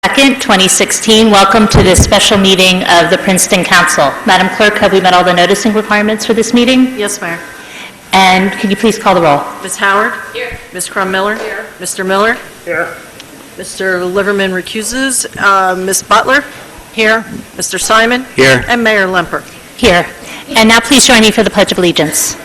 2nd, 2016. Welcome to this special meeting of the Princeton Council. Madam Clerk, have we met all the noticing requirements for this meeting? Yes, Mayor. And can you please call the roll? Ms. Howard? Here. Ms. Crum-Miller? Here. Mr. Miller? Here. Mr. Liverman recuses. Ms. Butler? Here. Mr. Simon? Here. And Mayor Lemper. Here. And now please join me for the Pledge of Allegiance.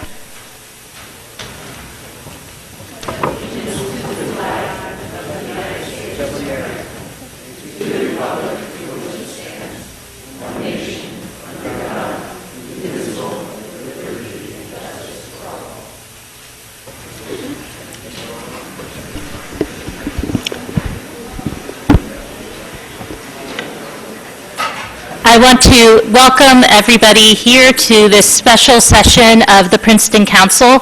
I want to welcome everybody here to this special session of the Princeton Council.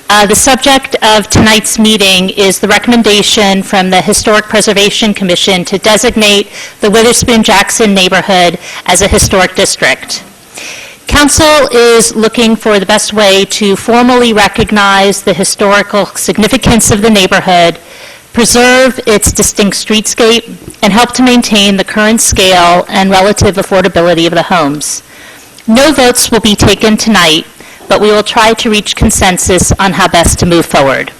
The subject of tonight's meeting is the recommendation from the Historic Preservation Commission to designate the Witherspoon-Jackson neighborhood as a historic district. Council is looking for the best way to formally recognize the historical significance of the neighborhood, preserve its distinct streetscape, and help to maintain the current scale and relative affordability of the homes. No votes will be taken tonight, but we will try to reach consensus on how best to move forward.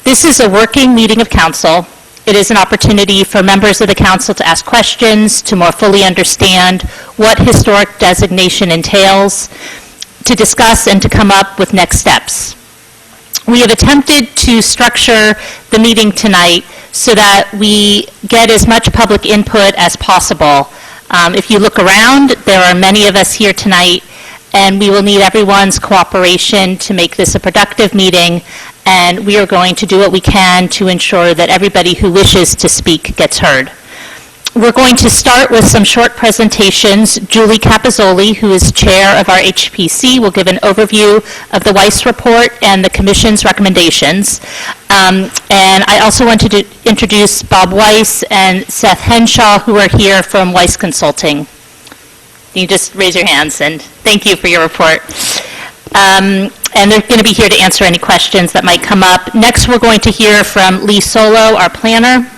This is a working meeting of council. It is an opportunity for members of the council to ask questions, to more fully understand what historic designation entails, to discuss and to come up with next steps. We have attempted to structure the meeting tonight so that we get as much public input as possible. If you look around, there are many of us here tonight, and we will need everyone's cooperation to make this a productive meeting, and we are going to do what we can to ensure that everybody who wishes to speak gets heard. We're going to start with some short presentations. Julie Capizzoli, who is chair of our HPC, will give an overview of the Weiss report and the Commission's recommendations. And I also wanted to introduce Bob Weiss and Seth Henshaw, who are here from Weiss Consulting. You just raise your hands, and thank you for your report. And they're going to be here to answer any questions that might come up. Next, we're going to hear from Lee Solo, our planner,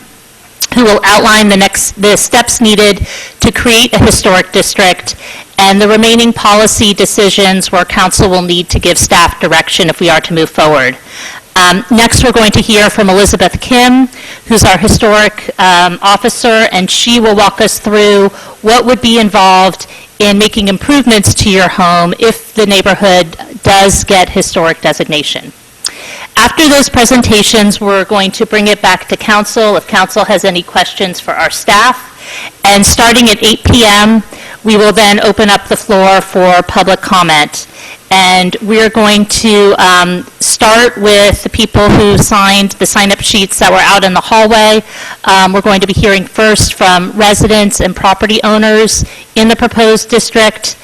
who will outline the steps needed to create a historic district and the remaining policy decisions where council will need to give staff direction if we are to move forward. Next, we're going to hear from Elizabeth Kim, who's our historic officer, and she will walk us through what would be involved in making improvements to your home if the neighborhood does get historic designation. After those presentations, we're going to bring it back to council if council has any questions for our staff. And starting at 8 p.m., we will then open up the floor for public comment. And we're going to start with the people who signed the sign-up sheets that were out in the hallway. We're going to be hearing first from residents and property owners in the proposed district.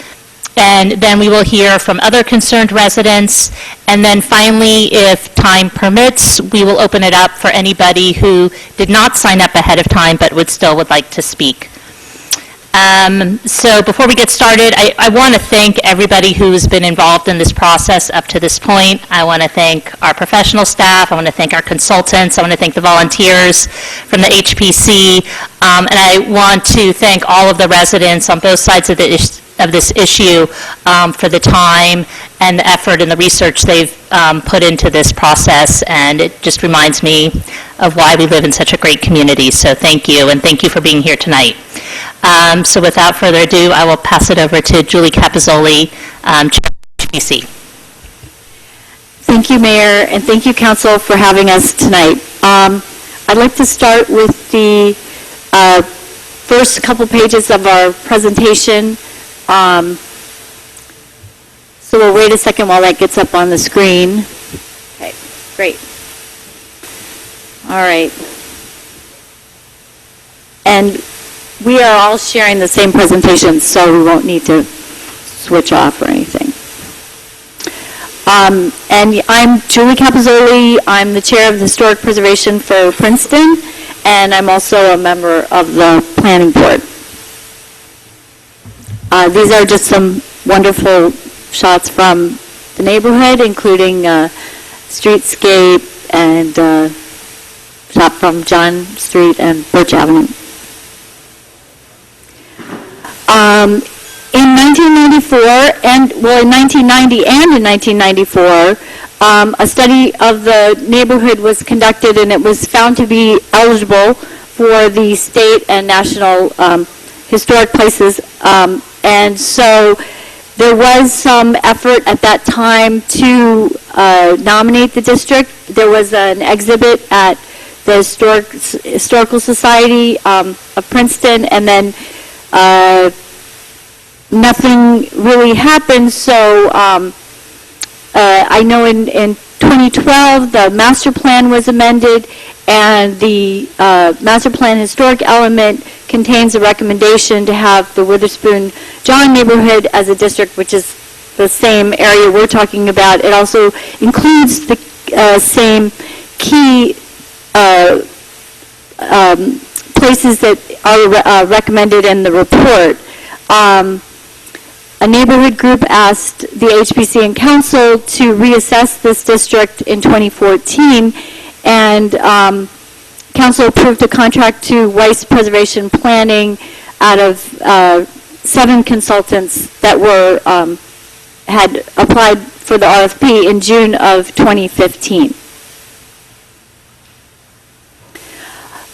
And then we will hear from other concerned residents. And then finally, if time permits, we will open it up for anybody who did not sign up ahead of time but would like to speak. So before we get started, I want to thank everybody who's been involved in this process up to this point. I want to thank our professional staff. I want to thank our consultants. I want to thank the volunteers from the HPC. And I want to thank all of the residents on both sides of this issue for the time and the effort and the research they've put into this process, and it just reminds me of why we live in such a great community. So thank you, and thank you for being here tonight. So without further ado, I will pass it over to Julie Capizzoli, Chair of HPC. Thank you, Mayor, and thank you, Council, for having us tonight. I'd like to start with the first couple pages of our presentation. So we'll wait a second while that gets up on the screen. Okay, great. All right. And we are all sharing the same presentation, so we won't need to switch off or anything. And I'm Julie Capizzoli. I'm the chair of the Historic Preservation for Princeton, and I'm also a member of the Planning Board. These are just some wonderful shots from the neighborhood, including streetscape and shot from John Street and Birch Avenue. In 1994, in 1990 and in 1994, a study of the neighborhood was conducted, and it was found to be eligible for the state and national historic places. And so there was some effort at that time to nominate the district. There was an exhibit at the Historical Society of Princeton, and then nothing really happened. So I know in 2012 the master plan was amended, and the master plan historic element contains a recommendation to have the Witherspoon-Jackson neighborhood as a district, which is the same area we're talking about. It also includes the same key places that are recommended in the report. A neighborhood group asked the HPC and council to reassess this district in 2014, and council approved a contract to Weiss Preservation Planning out of 7 consultants that were had applied for the RFP in June of 2015.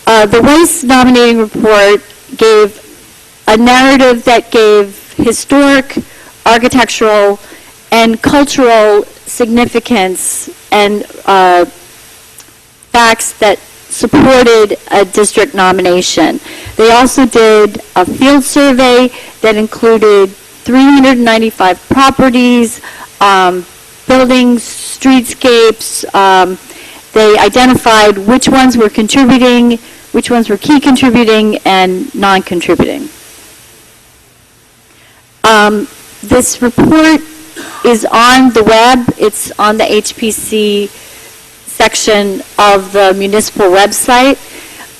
The Weiss nominating report gave a narrative that gave historic, architectural, and cultural significance and facts that supported a district nomination. They also did a field survey that included 395 properties, buildings, streetscapes. They identified which ones were contributing, which ones were key contributing, and non-contributing. This report is on the web. It's on the HPC section of the municipal website.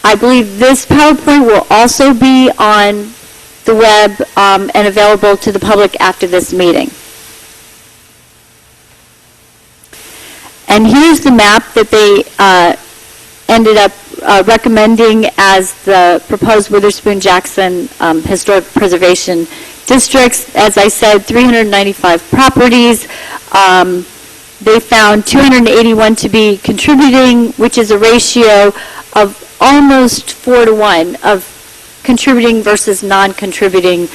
I believe this PowerPoint will also be on the web and available to the public after this meeting. And here's the map that they ended up recommending as the proposed Witherspoon-Jackson historic preservation districts. As I said, 395 properties. They found 281 to be contributing, which is a ratio of almost 4 to 1 of contributing versus non-contributing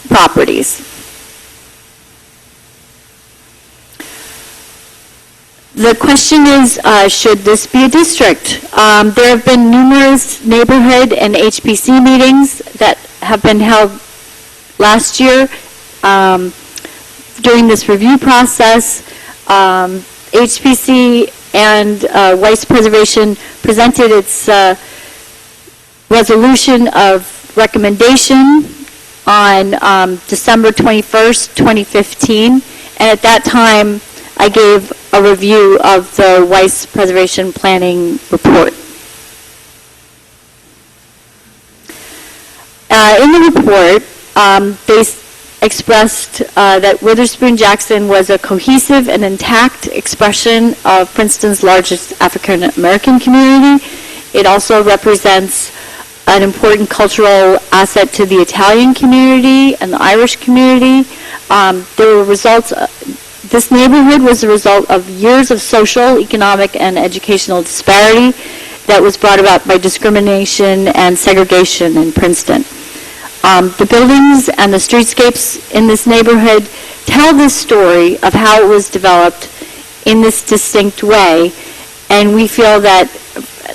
properties. The question is, should this be a district? There have been numerous neighborhood and HPC meetings that have been held last year during this review process. HPC and Weiss Preservation presented its resolution of recommendation on December 21st, 2015, and at that time I gave a review of the Weiss Preservation Planning report. In the report, they expressed that Witherspoon-Jackson was a cohesive and intact expression of Princeton's largest African American community. It also represents an important cultural asset to the Italian community and the Irish community. There were results. This neighborhood was the result of years of social, economic, and educational disparity that was brought about by discrimination and segregation in Princeton. The buildings and the streetscapes in this neighborhood tell this story of how it was developed in this distinct way, and we feel that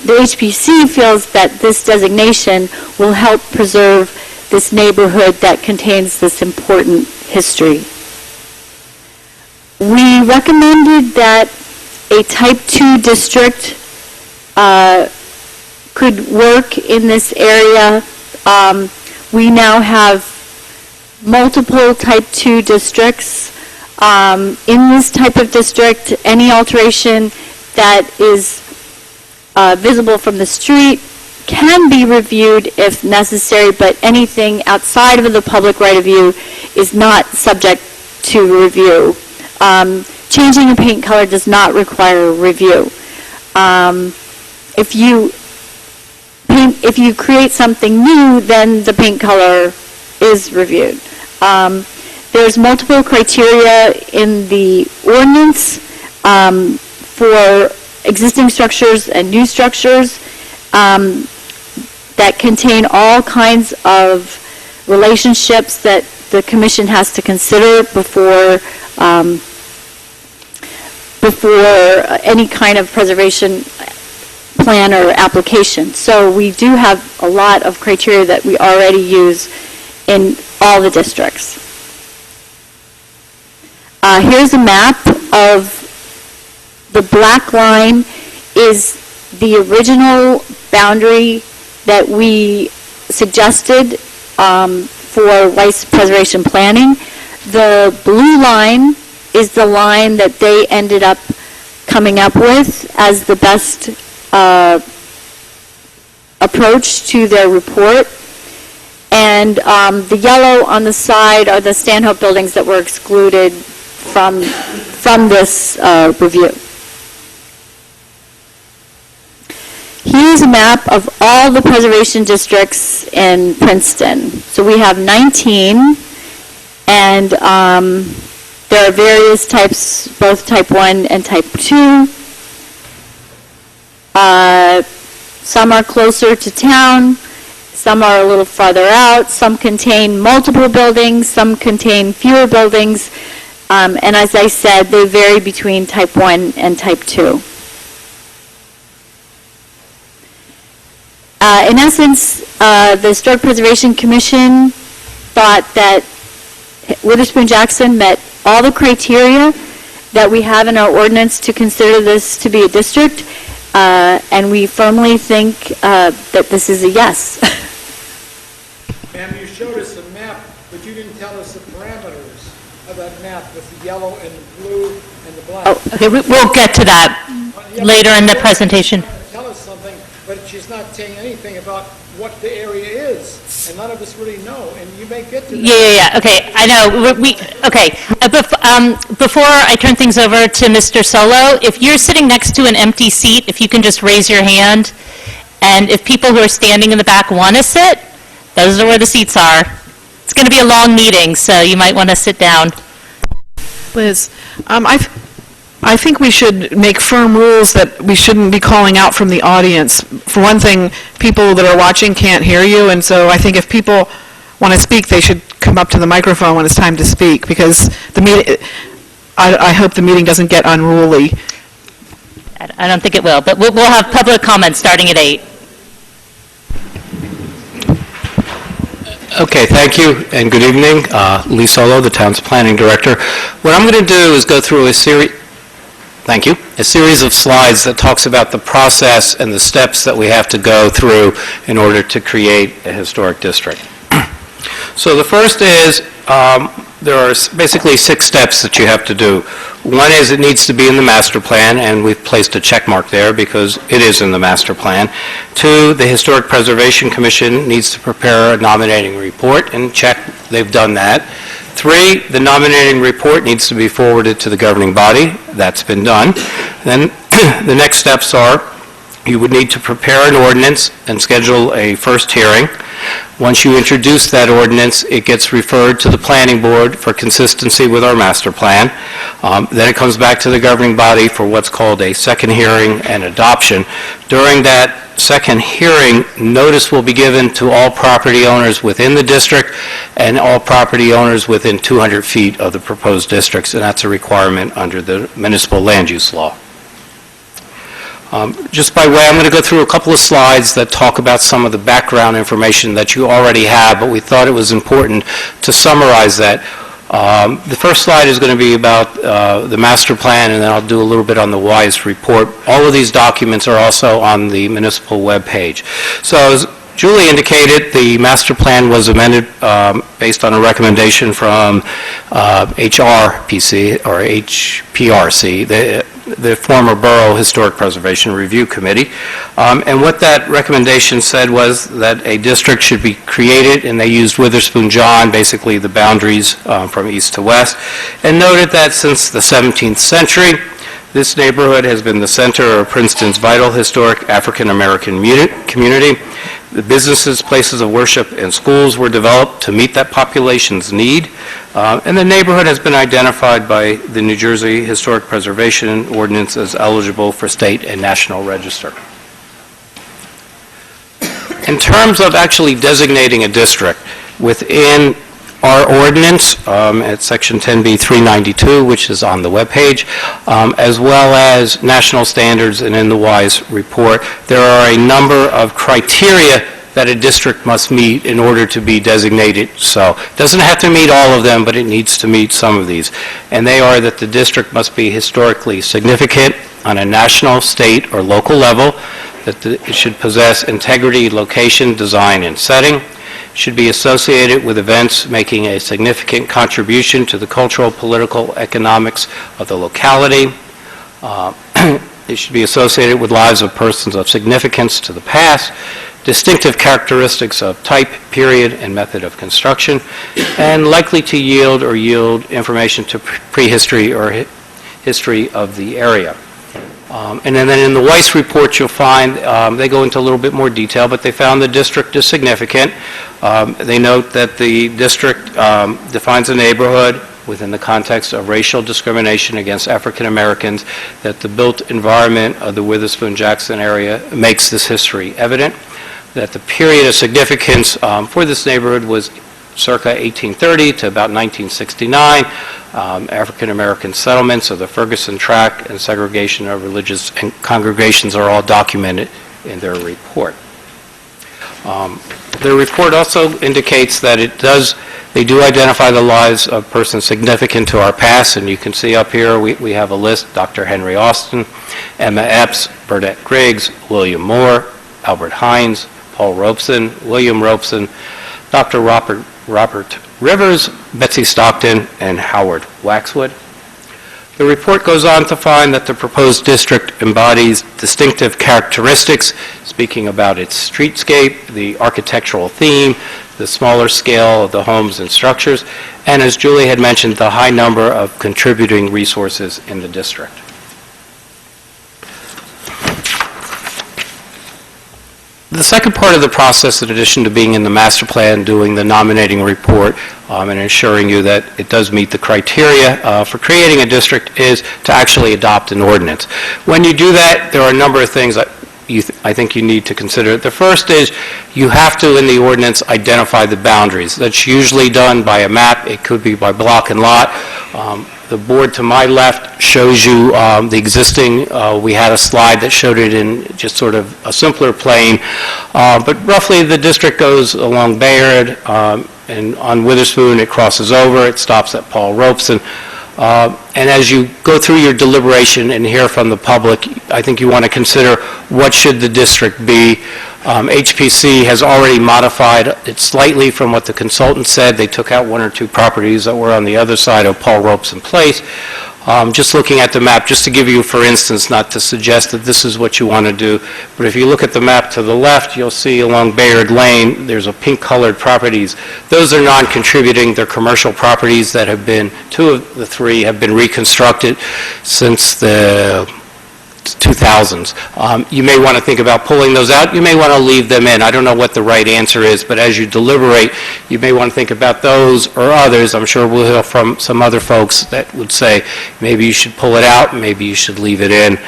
the HPC feels that this designation will help preserve this neighborhood that contains this important history. We recommended that a Type 2 district could work in this area. We now have multiple Type 2 districts. In this type of district, any alteration that is visible from the street can be reviewed if necessary, but anything outside of the public right of view is not subject to review. Changing a paint color does not require review. If you create something new, then the paint color is reviewed. There's multiple criteria in the ordinance for existing structures and new structures that contain all kinds of relationships that the commission has to consider before any kind of preservation plan or application. So we do have a lot of criteria that we already use in all the districts. Here's a map of the black line is the original boundary that we suggested for rice preservation planning. The blue line is the line that they ended up coming up with as the best approach to their report. And the yellow on the side are the Stanhope buildings that were excluded from this review. Here's a map of all the preservation districts in Princeton. So we have 19, and there are various types, both type 1 and type 2. Some are closer to town, some are a little farther out, some contain multiple buildings, some contain fewer buildings, and as I said, they vary between type 1 and type 2. In essence, the Historic Preservation Commission thought that Witherspoon-Jackson met all the criteria that we have in our ordinance to consider this to be a district, and we firmly think that this is a yes. Ma'am, you showed us a map, but you didn't tell us the parameters of that map with the yellow and the blue and the black. Oh, okay, we'll get to that later in the presentation. Tell us something, but she's not saying anything about what the area is, and none of us really know, and you may get to that. Yeah, okay, I know, okay. Before I turn things over to Mr. Solo, if you're sitting next to an empty seat, if you can just raise your hand, and if people who are standing in the back want to sit, those are where the seats are. It's going to be a long meeting, so you might want to sit down. Liz, I think we should make firm rules that we shouldn't be calling out from the audience. For one thing, people that are watching can't hear you, and so I think if people want to speak, they should come up to the microphone when it's time to speak, because the meeting, I hope the meeting doesn't get unruly. I don't think it will, but we'll have public comments starting at 8. Okay, thank you, and good evening. Lee Solo, the town's planning director. What I'm going to do is go through a series of slides that talks about the process and the steps that we have to go through in order to create a historic district. So the first is, there are basically 6 steps that you have to do. One is it needs to be in the master plan, and we've placed a check mark there because it is in the master plan. 2, the Historic Preservation Commission needs to prepare a nominating report, and check, they've done that. 3, the nominating report needs to be forwarded to the governing body. That's been done. Then the next steps are you would need to prepare an ordinance and schedule a first hearing. Once you introduce that ordinance, it gets referred to the planning board for consistency with our master plan. Then it comes back to the governing body for what's called a second hearing and adoption. During that second hearing, notice will be given to all property owners within the district and all property owners within 200 feet of the proposed districts, and that's a requirement under the municipal land use law. Just by way, I'm going to go through a couple of slides that talk about some of the background information that you already have, but we thought it was important to summarize that. The first slide is going to be about the master plan, and then I'll do a little bit on the WISE report. All of these documents are also on the municipal webpage. So as Julie indicated, the master plan was amended based on a recommendation from HRPC, or HPRC, the former Borough Historic Preservation Review Committee. And what that recommendation said was that a district should be created, and they used Witherspoon-Jackson, basically the boundaries from east to west, and noted that since the 17th century, This neighborhood has been the center of Princeton's vital historic African-American community. The businesses, places of worship, and schools were developed to meet that population's need, and the neighborhood has been identified by the New Jersey Historic Preservation Ordinance as eligible for state and national register. In terms of actually designating a district, within our ordinance, at Section 10B 392, which is on the webpage, as well as national standards and in the WISE report, there are a number of criteria that a district must meet in order to be designated. So it doesn't have to meet all of them, but it needs to meet some of these. And they are that the district must be historically significant on a national, state, or local level, that it should possess integrity, location, design, and setting, should be associated with events making a significant contribution to the cultural, political, economics of the locality. It should be associated with lives of persons of significance to the past, distinctive characteristics of type, period, and method of construction, and likely to yield information to prehistory or history of the area. And then in the WISE report, you'll find they go into a little bit more detail, but they found the district is significant. They note that the district defines a neighborhood within the context of racial discrimination against African Americans, that the built environment of the Witherspoon-Jackson area makes this history evident, that the period of significance for this neighborhood was circa 1830 to about 1969, African-American settlements of the Ferguson Tract and segregation of religious congregations are all documented in their report. Their report also indicates that they do identify the lives of persons significant to our past, and you can see up here we have a list: Dr. Henry Austin, Emma Epps, Burdette Griggs, William Moore, Albert Hines, Paul Robeson, William Robeson, Dr. Robert Rivers, Betsy Stockton, and Howard Waxwood. The report goes on to find that the proposed district embodies distinctive characteristics, speaking about its streetscape, the architectural theme, the smaller scale of the homes and structures, and as Julie had mentioned, the high number of contributing resources in the district. The second part of the process, in addition to being in the master plan, doing the nominating report, and ensuring you that it does meet the criteria for creating a district, is to actually adopt an ordinance. When you do that, there are a number of things that I think you need to consider. The first is you have to, in the ordinance, identify the boundaries. That's usually done by a map. It could be by block and lot. The board to my left shows you the existing. We had a slide that showed it in just sort of a simpler plane. But roughly the district goes along Bayard, and on Witherspoon it crosses over. It stops at Paul Robeson. And as you go through your deliberation and hear from the public, I think you want to consider what should the district be. HPC has already modified it slightly from what the consultant said. They took out one or two properties that were on the other side of Paul Robeson Place. Just looking at the map, just to give you, for instance, not to suggest that this is what you want to do, but if you look at the map to the left, you'll see along Bayard Lane, there's a pink-colored properties. Those are non-contributing. They're commercial properties that have been, two of the three have been reconstructed since the 2000s. You may want to think about pulling those out. You may want to leave them in. I don't know what the right answer is, but as you deliberate, you may want to think about those or others. I'm sure we'll hear from some other folks that would say maybe you should pull it out, maybe you should leave it in.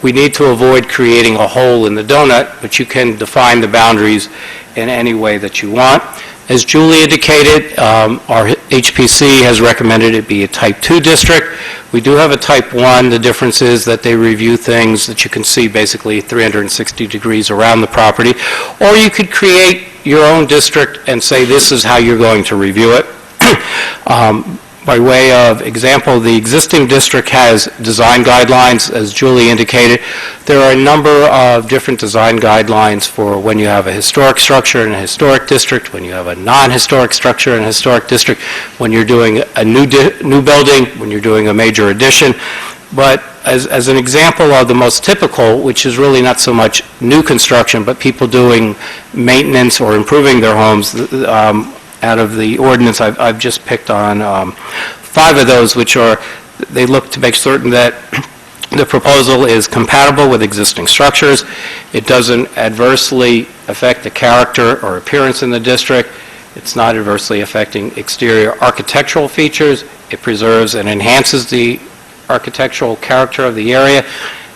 We need to avoid creating a hole in the donut, but you can define the boundaries in any way that you want. As Julie indicated, our HPC has recommended it be a Type 2 district. We do have a Type 1. The difference is that they review things that you can see basically 360 degrees around the property. Or you could create your own district and say this is how you're going to review it. By way of example, the existing district has design guidelines, as Julie indicated. There are a number of different design guidelines for when you have a historic structure in a historic district, when you have a non-historic structure in a historic district, when you're doing a new building, when you're doing a major addition. But as an example of the most typical, which is really not so much new construction, but people doing maintenance or improving their homes, out of the ordinance, I've just picked on 5 of those, which are They look to make certain that the proposal is compatible with existing structures. It doesn't adversely affect the character or appearance in the district. It's not adversely affecting exterior architectural features. It preserves and enhances the architectural character of the area.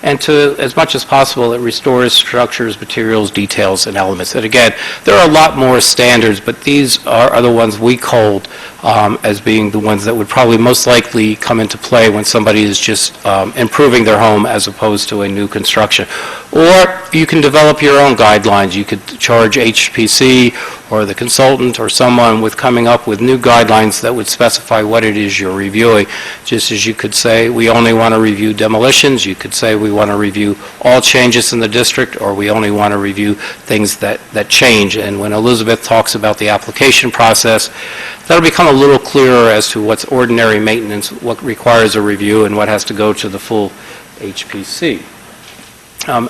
And to, as much as possible, it restores structures, materials, details, and elements. And again, there are a lot more standards, but these are the ones we called as being the ones that would probably most likely come into play when somebody is just improving their home as opposed to a new construction. Or you can develop your own guidelines. You could charge HPC or the consultant or someone with coming up with new guidelines that would specify what it is you're reviewing. Just as you could say, we only want to review demolitions. You could say we want to review all changes in the district, or we only want to review things that change. And when Elizabeth talks about the application process, that'll become a little clearer as to what's ordinary maintenance, what requires a review, and what has to go to the full HPC.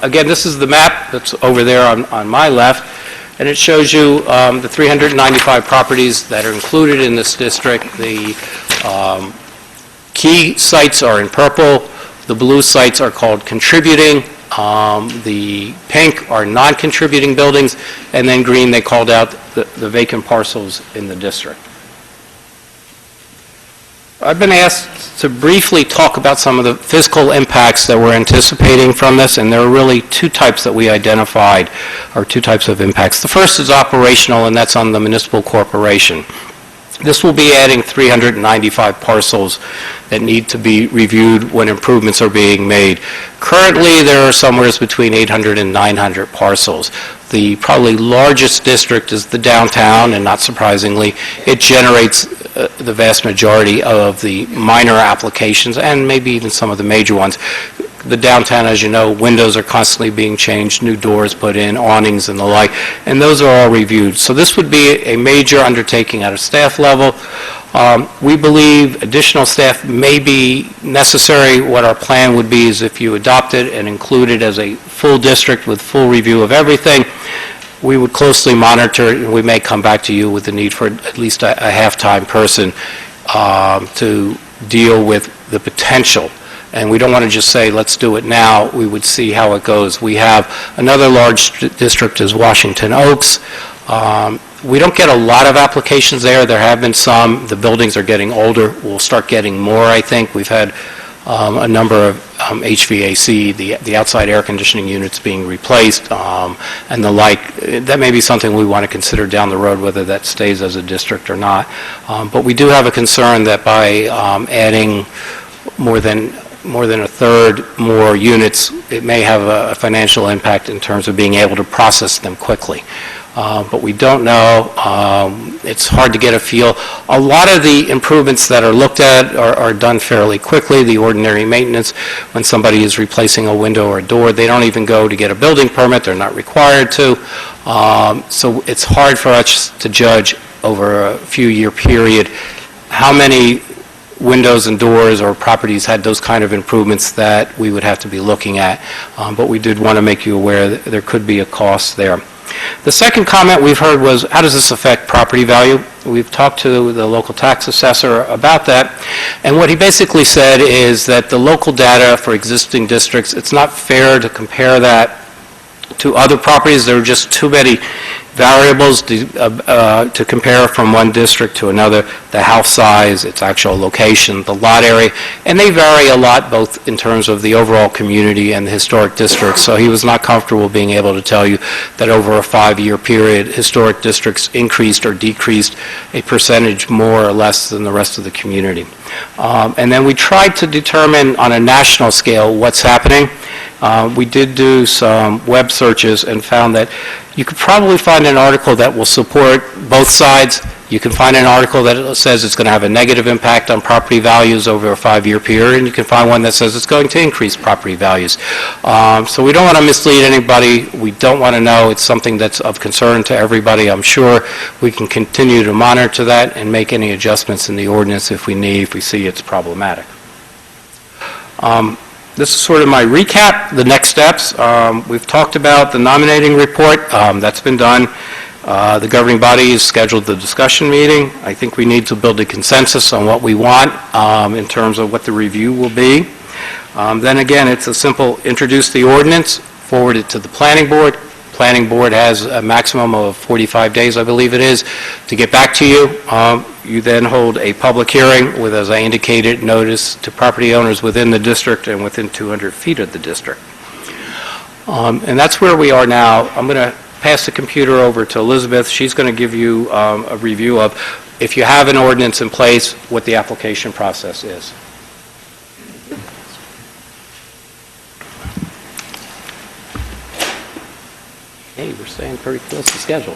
Again, this is the map that's over there on my left, and it shows you the 395 properties that are included in this district. The key sites are in purple. The blue sites are called contributing. The pink are non-contributing buildings, and then green, they called out the vacant parcels in the district. I've been asked to briefly talk about some of the fiscal impacts that we're anticipating from this, and there are really two types that we identified, or two types of impacts. The first is operational, and that's on the municipal corporation. This will be adding 395 parcels that need to be reviewed when improvements are being made. Currently, there are somewhere between 800 and 900 parcels. The probably largest district is the downtown, and not surprisingly, it generates the vast majority of the minor applications and maybe even some of the major ones. The downtown, as you know, windows are constantly being changed, new doors put in, awnings and the like, and those are all reviewed. So this would be a major undertaking at a staff level. We believe additional staff may be necessary. What our plan would be is if you adopt it and include it as a full district with full review of everything, we would closely monitor it, and we may come back to you with the need for at least a half-time person to deal with the potential. And we don't want to just say, let's do it now. We would see how it goes. We have another large district is Washington Oaks. We don't get a lot of applications there. There have been some. The buildings are getting older. We'll start getting more, I think. We've had a number of HVAC, the outside air conditioning units being replaced, and the like. That may be something we want to consider down the road, whether that stays as a district or not. But we do have a concern that by adding more than a third more units, it may have a financial impact in terms of being able to process them quickly. But we don't know. It's hard to get a feel. A lot of the improvements that are looked at are done fairly quickly. The ordinary maintenance, when somebody is replacing a window or a door, they don't even go to get a building permit. They're not required to. So it's hard for us to judge over a few-year period how many windows and doors or properties had those kind of improvements that we would have to be looking at. But we did want to make you aware that there could be a cost there. The second comment we've heard was, how does this affect property value? We've talked to the local tax assessor about that, and what he basically said is that the local data for existing districts, it's not fair to compare that to other properties. There are just too many variables to compare from one district to another. The house size, its actual location, the lot area, and they vary a lot both in terms of the overall community and the historic districts. So he was not comfortable being able to tell you that over a 5-year period, historic districts increased or decreased a percentage more or less than the rest of the community. And then we tried to determine on a national scale what's happening. We did do some web searches and found that you could probably find an article that will support both sides. You can find an article that says it's going to have a negative impact on property values over a 5-year period, and you can find one that says it's going to increase property values. So we don't want to mislead anybody. We don't want to know. It's something that's of concern to everybody, I'm sure. We can continue to monitor that and make any adjustments in the ordinance if we need, if we see it's problematic. This is sort of my recap, the next steps. We've talked about the nominating report. That's been done. The governing body has scheduled the discussion meeting. I think we need to build a consensus on what we want in terms of what the review will be. Then again, it's a simple, introduce the ordinance, forward it to the planning board. Planning board has a maximum of 45 days, I believe it is, to get back to you. You then hold a public hearing with, as I indicated, notice to property owners within the district and within 200 feet of the district. And that's where we are now. I'm going to pass the computer over to Elizabeth. She's going to give you a review of, if you have an ordinance in place, what the application process is. Hey, we're staying pretty close to schedule.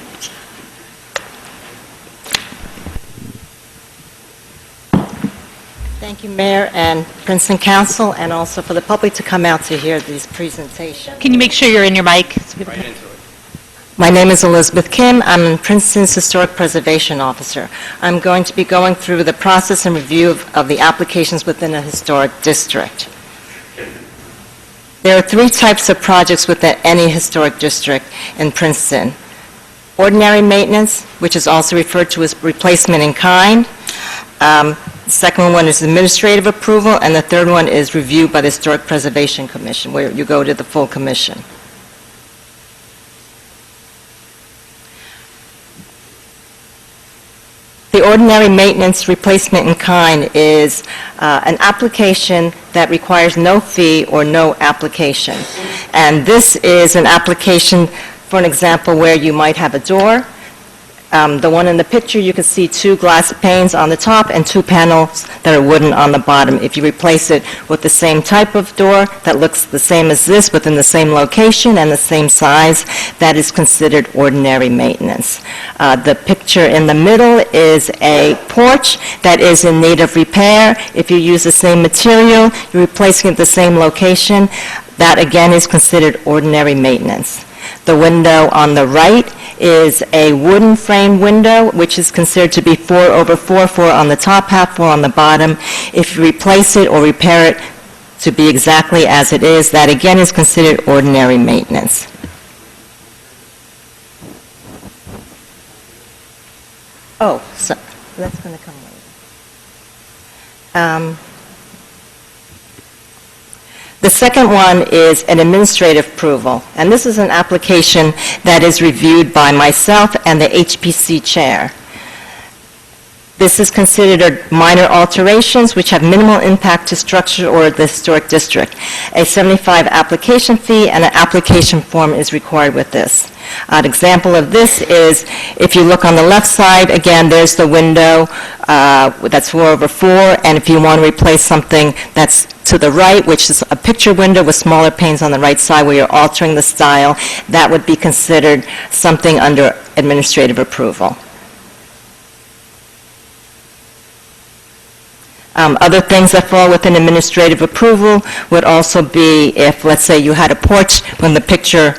Thank you, Mayor and Princeton Council, and also for the public to come out to hear these presentations. Can you make sure you're in your mic? Right into it. My name is Elizabeth Kim. I'm Princeton's Historic Preservation Officer. I'm going to be going through the process and review of the applications within a historic district. There are three types of projects within any historic district in Princeton. Ordinary maintenance, which is also referred to as replacement in kind. The second one is administrative approval, and the third one is review by the Historic Preservation Commission, where you go to the full commission. The ordinary maintenance replacement in kind is an application that requires no fee or no application. And this is an application, for an example, where you might have a door. The one in the picture, you can see two glass panes on the top and two panels that are wooden on the bottom. If you replace it with the same type of door that looks the same as this, within the same location and the same size, that is considered ordinary maintenance. The picture in the middle is a porch that is in need of repair. If you use the same material, you're replacing it at the same location, that again is considered ordinary maintenance. The window on the right is a wooden frame window, which is considered to be 4/4, 4 on the top half, 4 on the bottom. If you replace it or repair it to be exactly as it is, that again is considered ordinary maintenance. Oh, so that's going to come later. The second one is an administrative approval, and this is an application that is reviewed by myself and the HPC chair. This is considered minor alterations which have minimal impact to structure or the historic district. A $75 application fee and an application form is required with this. An example of this is, if you look on the left side, again, there's the window that's 4/4, and if you want to replace something that's to the right, which is a picture window with smaller panes on the right side where you're altering the style, that would be considered something under administrative approval. Other things that fall within administrative approval would also be if, let's say, you had a porch when the picture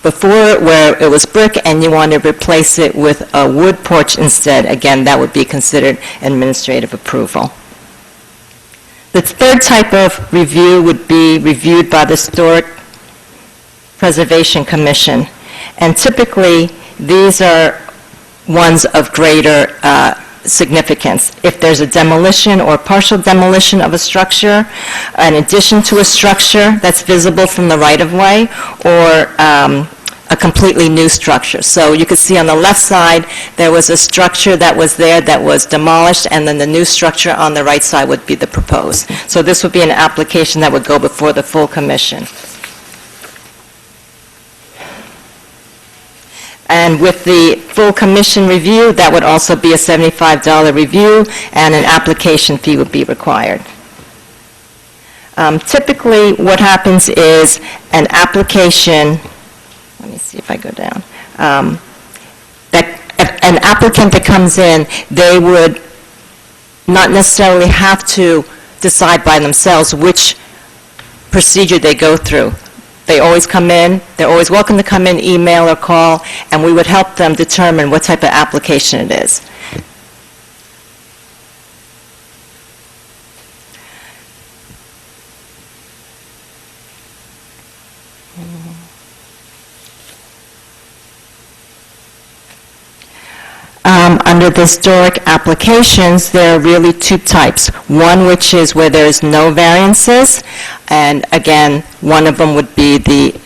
before where it was brick and you want to replace it with a wood porch instead. Again, that would be considered administrative approval. The third type of review would be reviewed by the Historic Preservation Commission. And typically, these are ones of greater significance. If there's a demolition or partial demolition of a structure, in addition to a structure that's visible from the right-of-way, or a completely new structure. So you can see on the left side, there was a structure that was there that was demolished, and then the new structure on the right side would be the proposed. So this would be an application that would go before the full commission. And with the full commission review, that would also be a $75 review, and an application fee would be required. Typically, what happens is an application, let me see if I go down, that an applicant that comes in, they would not necessarily have to decide by themselves which procedure they go through. They always come in, they're always welcome to come in, email or call, and we would help them determine what type of application it is. Under the historic applications, there are really two types. One which is where there's no variances, and again, one of them would be the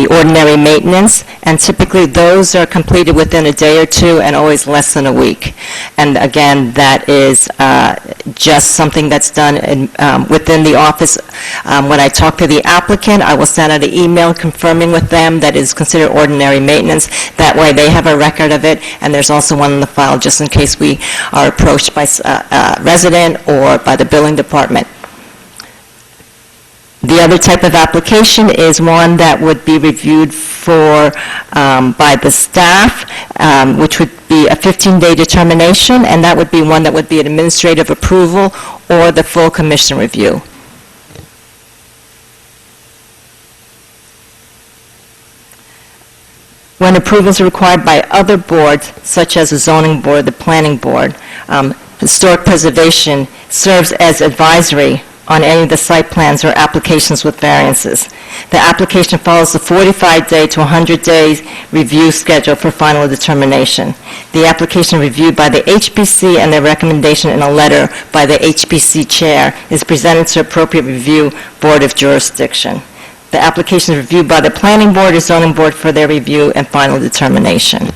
ordinary maintenance, and typically those are completed within a day or two and always less than a week. And again, that is just something that's done within the office. When I talk to the applicant, I will send out an email confirming with them that is considered ordinary maintenance. That way they have a record of it, and there's also one in the file just in case we are approached by a resident or by the building department. The other type of application is one that would be reviewed by the staff, which would be a 15-day determination, and that would be one that would be an administrative approval or the full commission review. When approvals are required by other boards, such as the zoning board, the planning board, historic preservation serves as advisory on any of the site plans or applications with variances. The application follows the 45-day to 100-day review schedule for final determination. The application reviewed by the HPC and their recommendation in a letter by the HPC chair is presented to appropriate review board of jurisdiction. The application is reviewed by the planning board or zoning board for their review and final determination.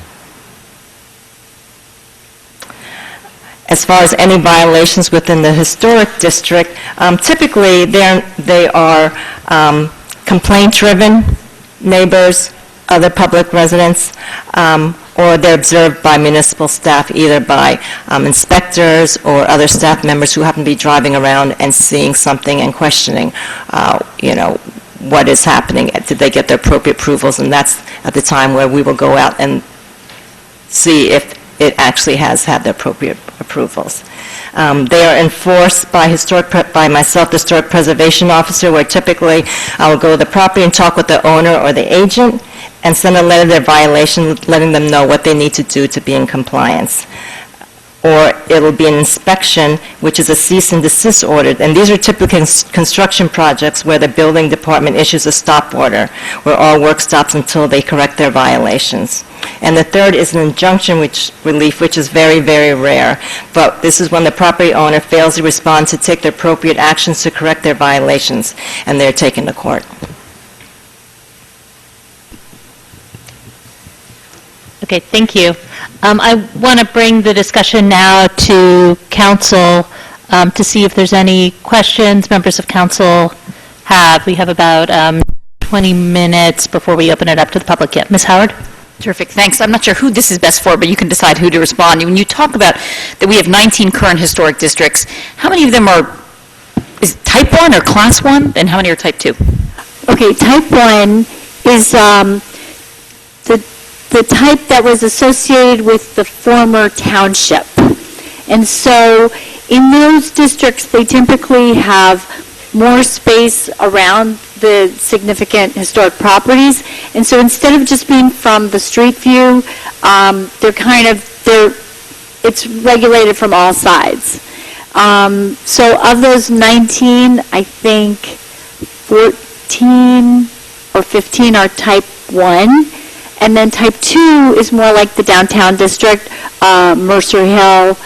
As far as any violations within the historic district, typically they are complaint-driven, neighbors, other public residents, or they're observed by municipal staff, either by inspectors or other staff members who happen to be driving around and seeing something and questioning, what is happening. Did they get the appropriate approvals? And that's at the time where we will go out and see if it actually has had the appropriate approvals. They are enforced by myself, the Historic Preservation Officer, where typically I will go to the property and talk with the owner or the agent and send a letter of their violation, letting them know what they need to do to be in compliance. Or it will be an inspection, which is a cease and desist order. And these are typically construction projects where the building department issues a stop order, where all work stops until they correct their violations. And the third is an injunction relief, which is very, very rare. But this is when the property owner fails to respond to take the appropriate actions to correct their violations, and they're taken to court. Okay, thank you. I want to bring the discussion now to council to see if there's any questions members of council have. We have about 20 minutes before we open it up to the public. Yeah, Ms. Howard? Terrific, thanks. I'm not sure who this is best for, but you can decide who to respond. When you talk about that we have 19 current historic districts, how many of them is type 1 or class 1, and how many are type 2? Okay, type 1 is the type that was associated with the former township. And so in those districts, they typically have more space around the significant historic properties. And so instead of just being from the street view, it's regulated from all sides. So of those 19, I think 14 or 15 are type 1. And then type 2 is more like the downtown district, Mercer Hill,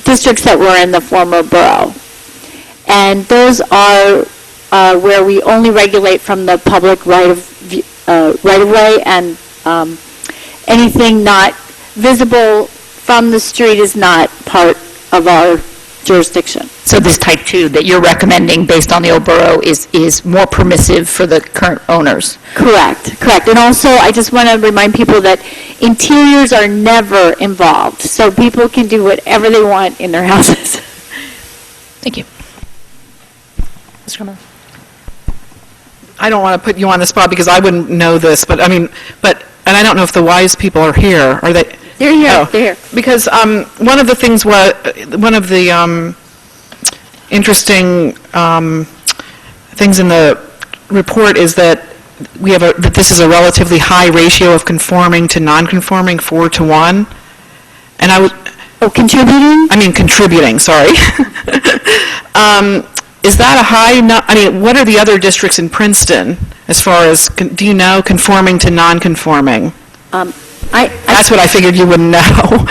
districts that were in the former borough. And those are where we only regulate from the public right-of-way, and anything not visible from the street is not part of our jurisdiction. So this type 2 that you're recommending based on the old borough is more permissive for the current owners? Correct. And also, I just want to remind people that interiors are never involved, so people can do whatever they want in their houses. Thank you. Mr. Carmelo? I don't want to put you on the spot because I wouldn't know this, and I don't know if the wise people are here. Are they? They're here. Oh, They're here. Because one of the things one of the interesting things in the report is that that this is a relatively high ratio of conforming to non-conforming, 4-to-1. And I would. Oh, contributing, sorry. Is that a high, what are the other districts in Princeton as far as, do you know, conforming to non-conforming? That's what I figured you wouldn't know.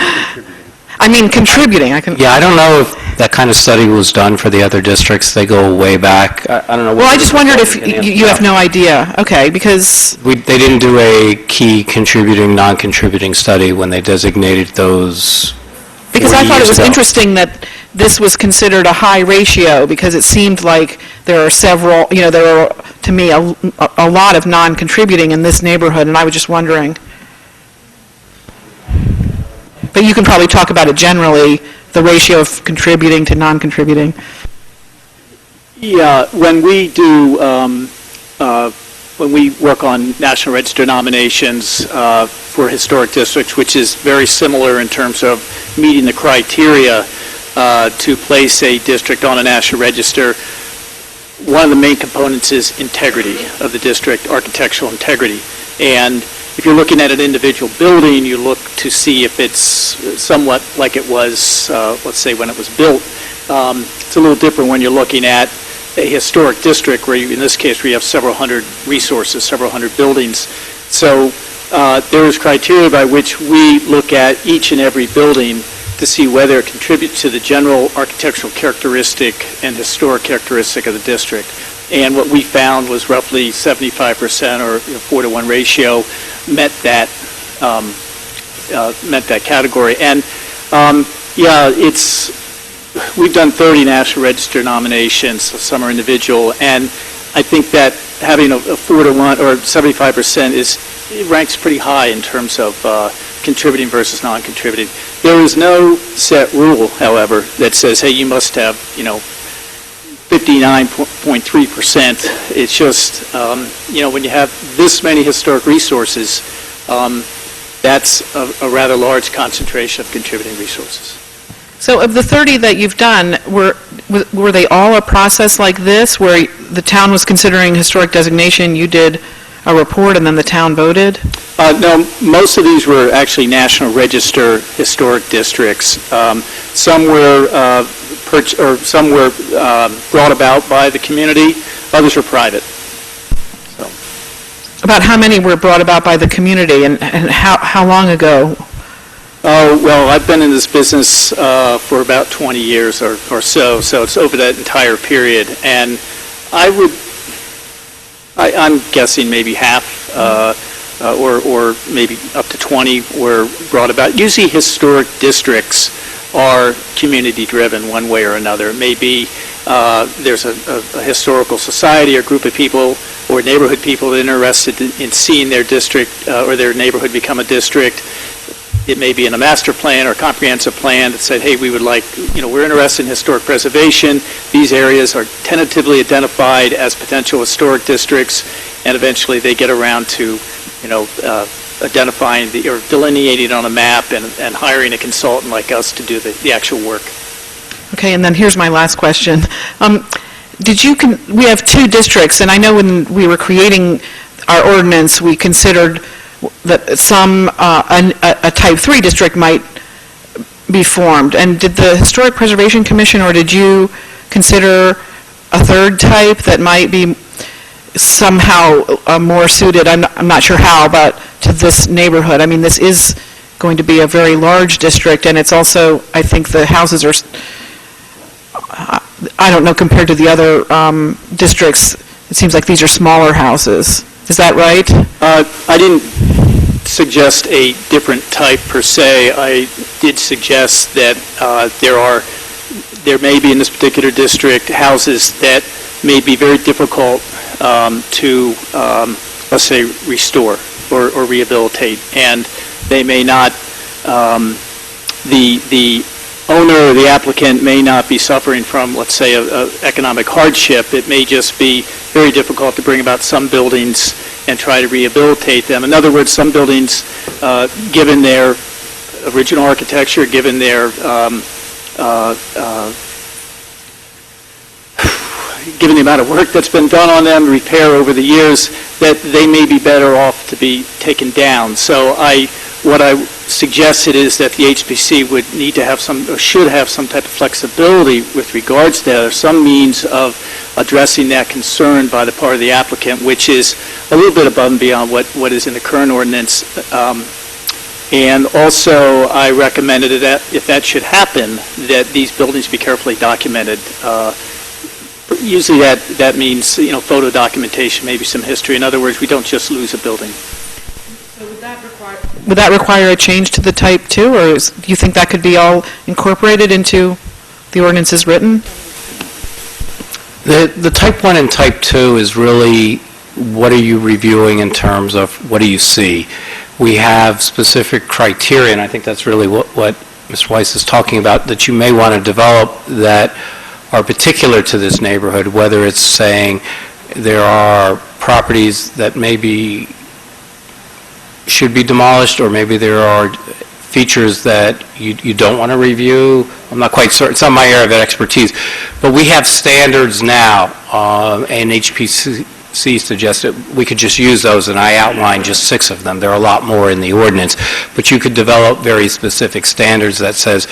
I mean, contributing, I can... Yeah, I don't know if that kind of study was done for the other districts. They go way back. I don't know. Well, I just wondered if you have no idea. Okay, because... They didn't do a key contributing, non-contributing study when they designated those 40 Because I thought it years was ago. interesting that this was considered a high ratio, because it seemed like there are several, there are, to me, a lot of non-contributing in this neighborhood, and I was just wondering. But you can probably talk about it generally, the ratio of contributing to non-contributing. Yeah, when we do, when we work on National Register nominations for historic districts, which is very similar in terms of meeting the criteria to place a district on a National Register, one of the main components is integrity of the district, architectural integrity. And if you're looking at an individual building, you look to see if it's somewhat like it was, let's say, when it was built. It's a little different when you're looking at a historic district where, in this case, we have several hundred resources, several hundred buildings. So there is criteria by which we look at each and every building to see whether it contributes to the general architectural characteristic and historic characteristic of the district. And what we found was roughly 75% or 4-to-1 ratio met that category. And we've done 30 National Register nominations, some are individual, and I think that having a 4-to-1 or 75% ranks pretty high in terms of contributing versus non-contributing. There is no set rule, however, that says, hey, you must have, 59.3%. It's just, when you have this many historic resources, that's a rather large concentration of contributing resources. So of the 30 that you've done, were they all a process like this, where the town was considering historic designation, you did a report, and then the town voted? No, most of these were actually National Register historic districts. Some were brought about by the community, others were private. About how many were brought about by the community, and how long ago? Oh, well, I've been in this business for about 20 years or so it's over that entire period. And I'm guessing maybe half or maybe up to 20 were brought about. Usually historic districts are community-driven one way or another. It may be there's a historical society or group of people or neighborhood people that are interested in seeing their district or their neighborhood become a district. It may be in a master plan or comprehensive plan that said, hey, we would like, we're interested in historic preservation. These areas are tentatively identified as potential historic districts, and eventually they get around to, identifying or delineating on a map and hiring a consultant like us to do the actual work. Okay, and then here's my last question. We have two districts, and I know when we were creating our ordinance, we considered that a type 3 district might be formed. And did the Historic Preservation Commission, or did you consider a third type that might be somehow more suited, I'm not sure how, but to this neighborhood? I mean, this is going to be a very large district, and it's also, I think the houses are, I don't know, compared to the other districts, it seems like these are smaller houses. Is that right? I didn't suggest a different type per se. I did suggest that there may be in this particular district houses that may be very difficult to, let's say, restore or rehabilitate, and they may not, the owner or the applicant may not be suffering from, let's say, a economic hardship. It may just be very difficult to bring about some buildings and try to rehabilitate them. In other words, some buildings, given their original architecture, given their given the amount of work that's been done on them, repair over the years, that they may be better off to be taken down. So what I suggested is that the HPC would need to have some, or should have some type of flexibility with regards to that, or some means of addressing that concern by the part of the applicant, which is a little bit above and beyond what is in the current ordinance. And also, I recommended that if that should happen, that these buildings be carefully documented. Usually that means, photo documentation, maybe some history. In other words, we don't just lose a building. Would that require a change to the type too, or do you think that could be all incorporated into the ordinance as written? The type 1 and type 2 is really, what are you reviewing in terms of what do you see? We have specific criteria, and I think that's really what Ms. Weiss is talking about, that you may want to develop that are particular to this neighborhood, whether it's saying there are properties that maybe should be demolished, or maybe there are features that you don't want to review. I'm not quite certain. It's not my area of expertise. But we have standards now, and HPC suggested we could just use those, and I outlined just 6 of them. There are a lot more in the ordinance. But you could develop very specific standards that says,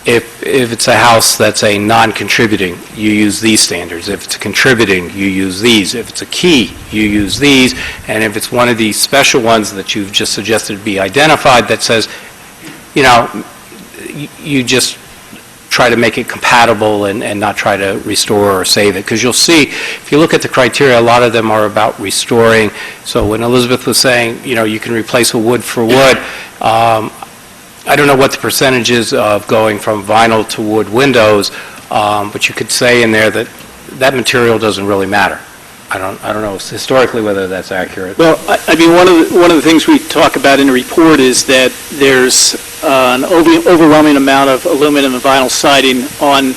if it's a house that's a non-contributing, you use these standards. If it's contributing, you use these. If it's a key, you use these. And if it's one of these special ones that you've just suggested be identified that says, you just try to make it compatible and not try to restore or save it. Because you'll see, if you look at the criteria, a lot of them are about restoring. So when Elizabeth was saying, you can replace a wood for wood, I don't know what the percentage is of going from vinyl to wood windows, but you could say in there that that material doesn't really matter. I don't know historically whether that's accurate. Well, I mean, one of the things we talk about in the report is that there's an overwhelming amount of aluminum and vinyl siding on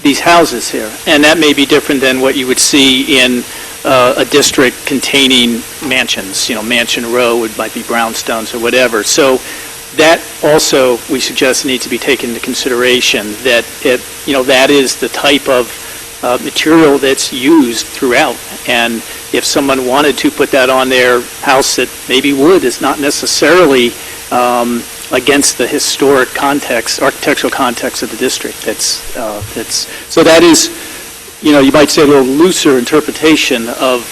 these houses here, and that may be different than what you would see in a district containing mansions. Mansion Row might be brownstones or whatever. So that also, we suggest, needs to be taken into consideration, that that is the type of material that's used throughout. And if someone wanted to put that on their house, that maybe wood is not necessarily against the historic context, architectural context of the district. So that is, you might say a little looser interpretation of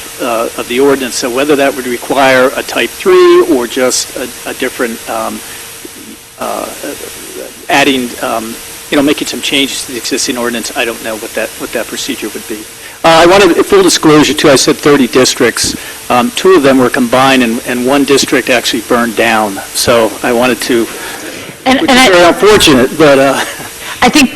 the ordinance. So whether that would require a type 3 or just a different adding, making some changes to the existing ordinance, I don't know what that procedure would be. I wanted full disclosure too. I said 30 districts. 2 of them were combined, and 1 district actually burned down. So I wanted to, which is very unfortunate, but. I think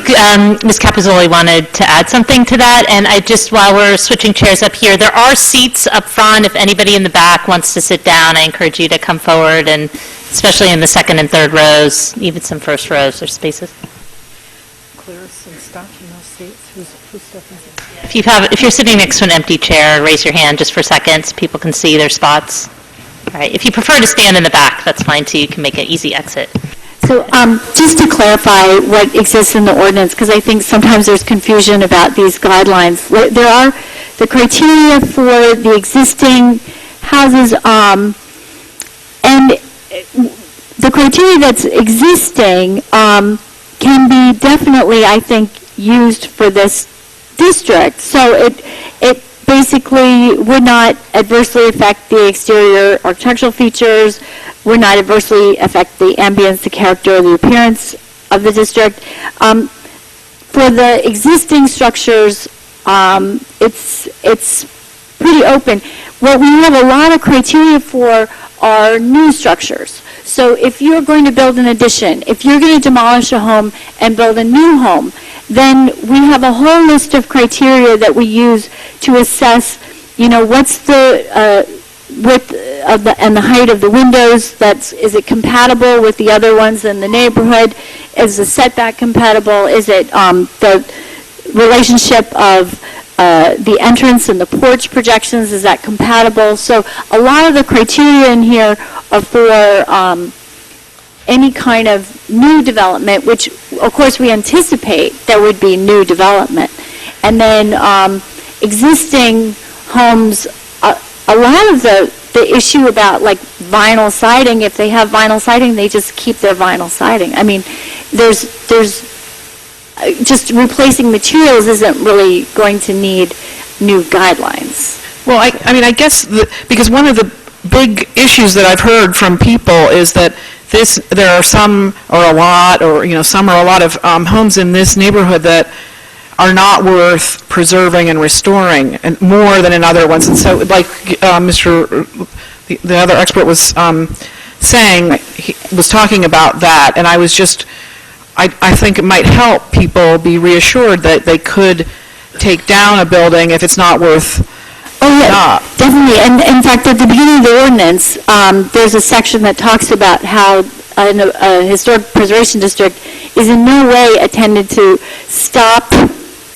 Ms. Capozzoli wanted to add something to that, and while we're switching chairs up here, there are seats up front. If anybody in the back wants to sit down, I encourage you to come forward, and especially in the second and third rows, even some first rows, there's spaces. Clearest and stuff in those seats? Who's stuff is it? If you're sitting next to an empty chair, raise your hand just for seconds. People can see their spots. All right. If you prefer to stand in the back, that's fine too. You can make an easy exit. So just to clarify what exists in the ordinance, because I think sometimes there's confusion about these guidelines. There are the criteria for the existing houses, and the criteria that's existing can be definitely, I think, used for this district. So it basically would not adversely affect the exterior architectural features, would not adversely affect the ambience, the character, or the appearance of the district. For the existing structures, it's pretty open. What we have a lot of criteria for are new structures. So if you're going to build an addition, if you're going to demolish a home and build a new home, then we have a whole list of criteria that we use to assess, what's the width and the height of the windows. Is it compatible with the other ones in the neighborhood? Is the setback compatible? Is it the relationship of the entrance and the porch projections? Is that compatible? So a lot of the criteria in here are for any kind of new development, which of course we anticipate there would be new development. And then existing homes, a lot of the issue about like vinyl siding, if they have vinyl siding, they just keep their vinyl siding. I mean, there's just replacing materials isn't really going to need new guidelines. Well, I guess because one of the big issues that I've heard from people is that there are some or a lot, or, some or a lot of homes in this neighborhood that are not worth preserving and restoring, and more than in other ones. And so, like the other expert was saying, he was talking about that, and I was just, I think it might help people be reassured that they could take down a building if it's not worth. Oh, yeah, Not. definitely. And in fact, at the beginning of the ordinance, there's a section that talks about how a historic preservation district is in no way intended to stop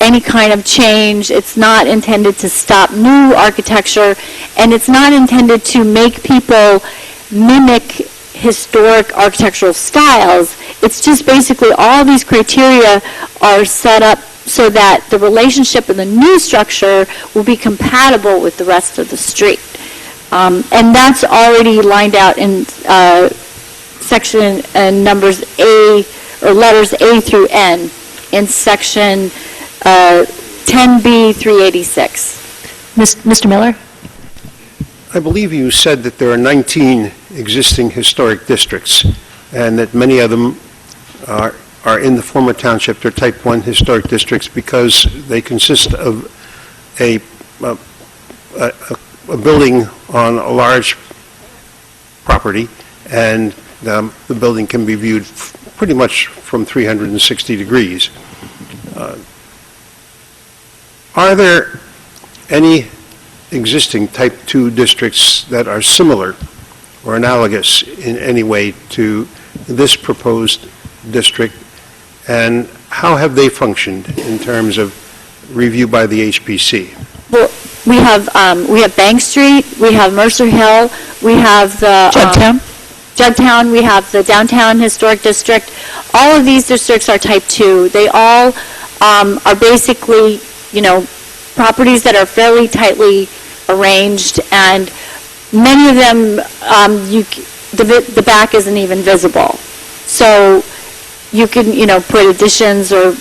any kind of change. It's not intended to stop new architecture, and it's not intended to make people mimic historic architectural styles. It's just basically all these criteria are set up so that the relationship in the new structure will be compatible with the rest of the street. And that's already lined out in section numbers A, or letters A through N, in section 10B 386. Mr. Miller? I believe you said that there are 19 existing historic districts, and that many of them are in the former township. They're type 1 historic districts because they consist of a building on a large property, and the building can be viewed pretty much from 360 degrees. Are there any existing type 2 districts that are similar or analogous in any way to this proposed district, and how have they functioned in terms of review by the HPC? Well, we have Bank Street, we have Mercer Hill, we have the Jugtown, we have the Downtown Historic District. All of these districts are type 2. They all are basically, properties that are fairly tightly arranged, and many of them, the back isn't even visible. So you can, put additions or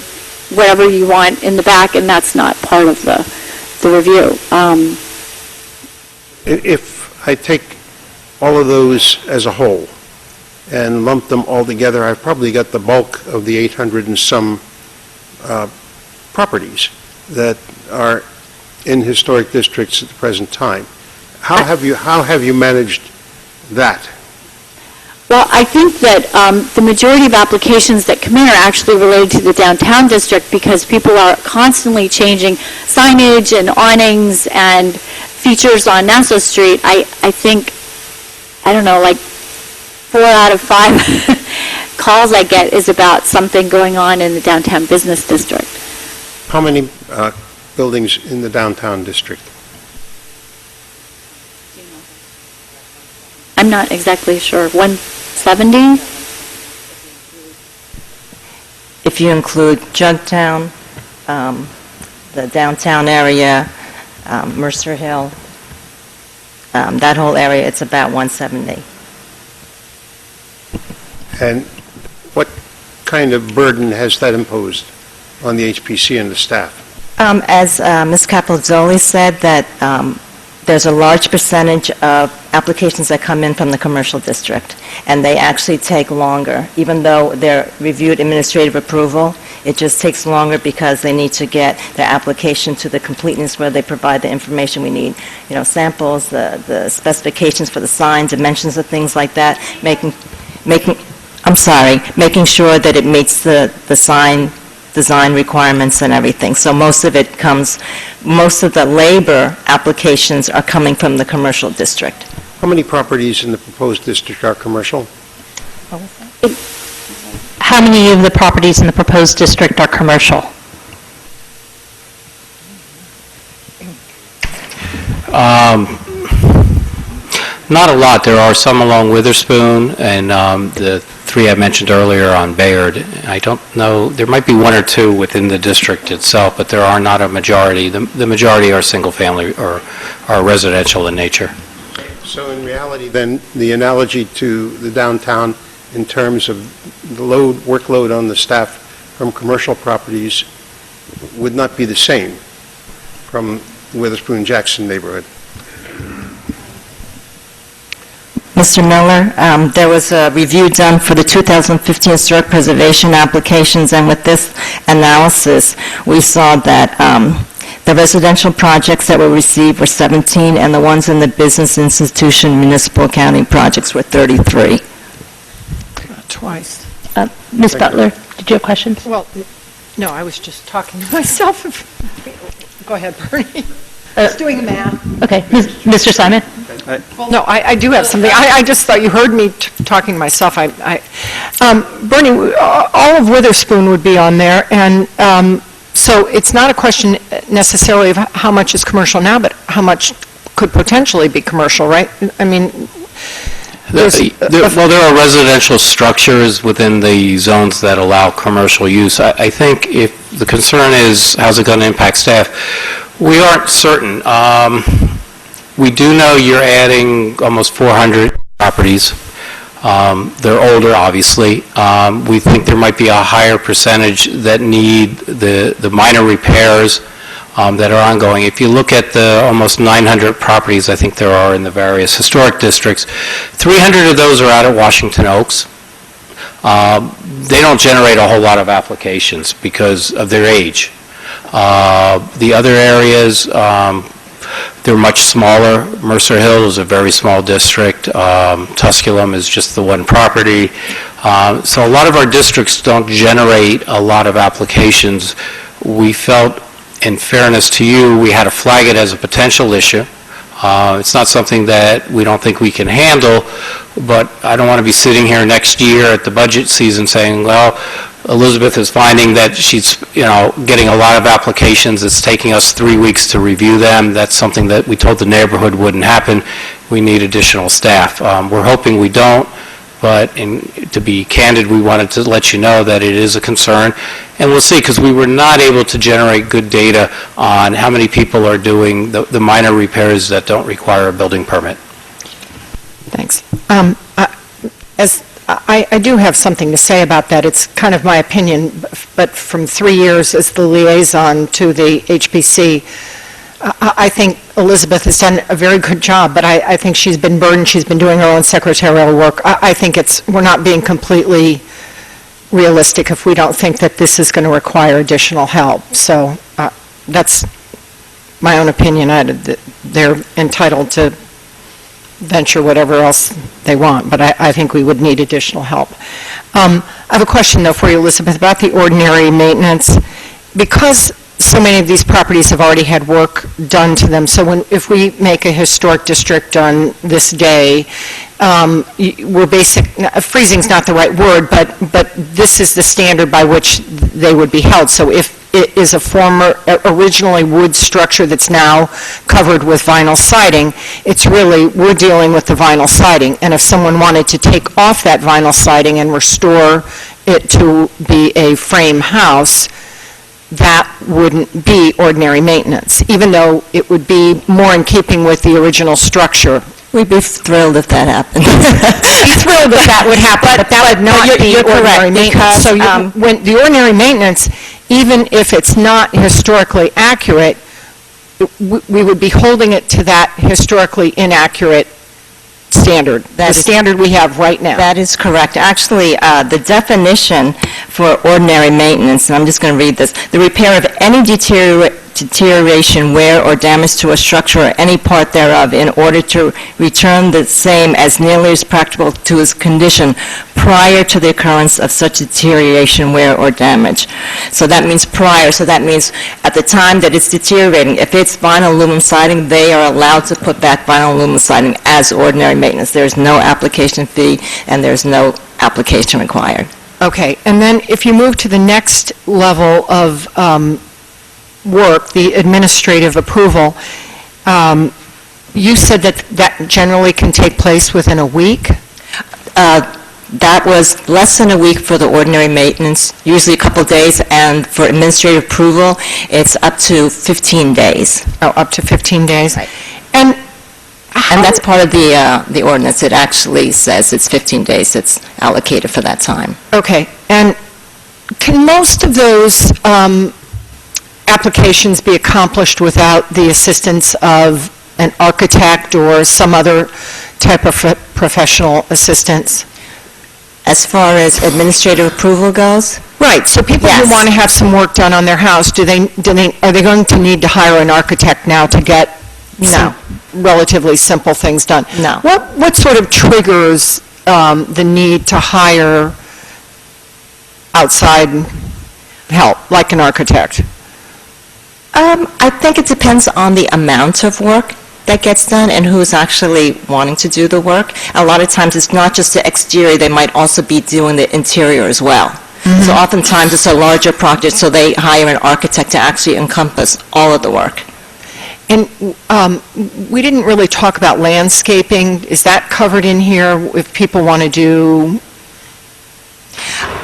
whatever you want in the back, and that's not part of the review. If I take all of those as a whole and lump them all together, I've probably got the bulk of the 800 and some properties that are in historic districts at the present time. How have you managed that? Well, I think that the majority of applications that come in are actually related to the downtown district, because people are constantly changing signage and awnings and features on Nassau Street. I think, I don't know, like 4 out of 5 calls I get is about something going on in the downtown business district. How many buildings in the downtown district? I'm not exactly sure. 170? If you include Jugtown, the downtown area, Mercer Hill, that whole area, it's about 170. And what kind of burden has that imposed on the HPC and the staff? As Ms. Capozzoli said, that there's a large percentage of applications that come in from the commercial district, and they actually take longer. Even though they're reviewed administrative approval, it just takes longer because they need to get their application to the completeness where they provide the information we need. Samples, the specifications for the sign, dimensions of things like that, making sure that it meets the sign design requirements and everything. So most of the labor applications are coming from the commercial district. How many properties in the proposed district are commercial? How many of the properties in the proposed district are commercial? Not a lot. There are some along Witherspoon, and the 3 I mentioned earlier on Bayard. I don't know, there might be 1 or 2 within the district itself, but there are not a majority. The majority are single-family or are residential in nature. So in reality, then, the analogy to the downtown in terms of the workload on the staff from commercial properties would not be the same from the Witherspoon-Jackson neighborhood. Mr. Miller, there was a review done for the 2015 historic preservation applications, and with this analysis, we saw that the residential projects that were received were 17, and the ones in the business institution municipal county projects were 33. Twice. Ms. Butler, did you have questions? Well, no, I was just talking to myself. Go ahead, Bernie. Just doing math. Okay, Mr. Simon? Well, no, I do have something. I just thought you heard me talking to myself. Bernie, all of Witherspoon would be on there, and so it's not a question necessarily of how much is commercial now, but how much could potentially be commercial, right? I mean, Well, there are residential structures within the zones that allow commercial use. I think if the concern is, how's it going to impact staff, we aren't certain. We do know you're adding almost 400 properties. They're older, obviously. We think there might be a higher percentage that need the minor repairs that are ongoing. If you look at the almost 900 properties I think there are in the various historic districts, 300 of those are out at Washington Oaks. They don't generate a whole lot of applications because of their age. The other areas, they're much smaller. Mercer Hill is a very small district. Tusculum is just the one property. So a lot of our districts don't generate a lot of applications. We felt, in fairness to you, we had to flag it as a potential issue. It's not something that we don't think we can handle, but I don't want to be sitting here next year at the budget season saying, well, Elizabeth is finding that she's, getting a lot of applications. It's taking us 3 weeks to review them. That's something that we told the neighborhood wouldn't happen. We need additional staff. We're hoping we don't, but to be candid, we wanted to let you know that it is a concern. And we'll see, because we were not able to generate good data on how many people are doing the minor repairs that don't require a building permit. Thanks. I do have something to say about that. It's kind of my opinion, but from 3 years as the liaison to the HPC, I think Elizabeth has done a very good job, but I think she's been burdened. She's been doing her own secretarial work. I think we're not being completely realistic if we don't think that this is going to require additional help. So that's my own opinion. They're entitled to venture whatever else they want, but I think we would need additional help. I have a question, though, for you, Elizabeth, about the ordinary maintenance. Because so many of these properties have already had work done to them, so if we make a historic district on this day, freezing's not the right word, but this is the standard by which they would be held. So if it is a originally wood structure that's now covered with vinyl siding, we're dealing with the vinyl siding. And if someone wanted to take off that vinyl siding and restore it to be a frame house, that wouldn't be ordinary maintenance, even though it would be more in keeping with the original structure. We'd be thrilled if that happened. Be thrilled if that would happen, but that would not be ordinary maintenance. So when the ordinary maintenance, even if it's not historically accurate, we would be holding it to that historically inaccurate standard, the standard we have right now. That is correct. Actually, the definition for ordinary maintenance, and I'm just going to read this, the repair of any deterioration, wear, or damage to a structure or any part thereof in order to return the same as nearly as practicable to its condition prior to the occurrence of such deterioration, wear, or damage. So that means prior, so that means at the time that it's deteriorating. If it's vinyl aluminum siding, they are allowed to put back vinyl aluminum siding as ordinary maintenance. There's no application fee, and there's no application required. Okay, and then if you move to the next level of work, the administrative approval, you said that generally can take place within a week? That was less than a week for the ordinary maintenance, usually a couple of days, and for administrative approval, it's up to 15 days. Oh, up to 15 days? Right. And that's part of the ordinance. It actually says it's 15 days that's allocated for that time. Okay, and can most of those applications be accomplished without the assistance of an architect or some other type of professional assistance? As far as administrative approval goes, Right, so people who Yes. want to have some work done on their house, are they going to need to hire an architect now to get some relatively simple things done? No. What sort of triggers the need to hire outside help, like an architect? I think it depends on the amount of work that gets done and who's actually wanting to do the work. A lot of times, it's not just the exterior, they might also be doing the interior as well. So oftentimes, it's a larger project, so they hire an architect to actually encompass all of the work. And we didn't really talk about landscaping. Is that covered in here if people want to do?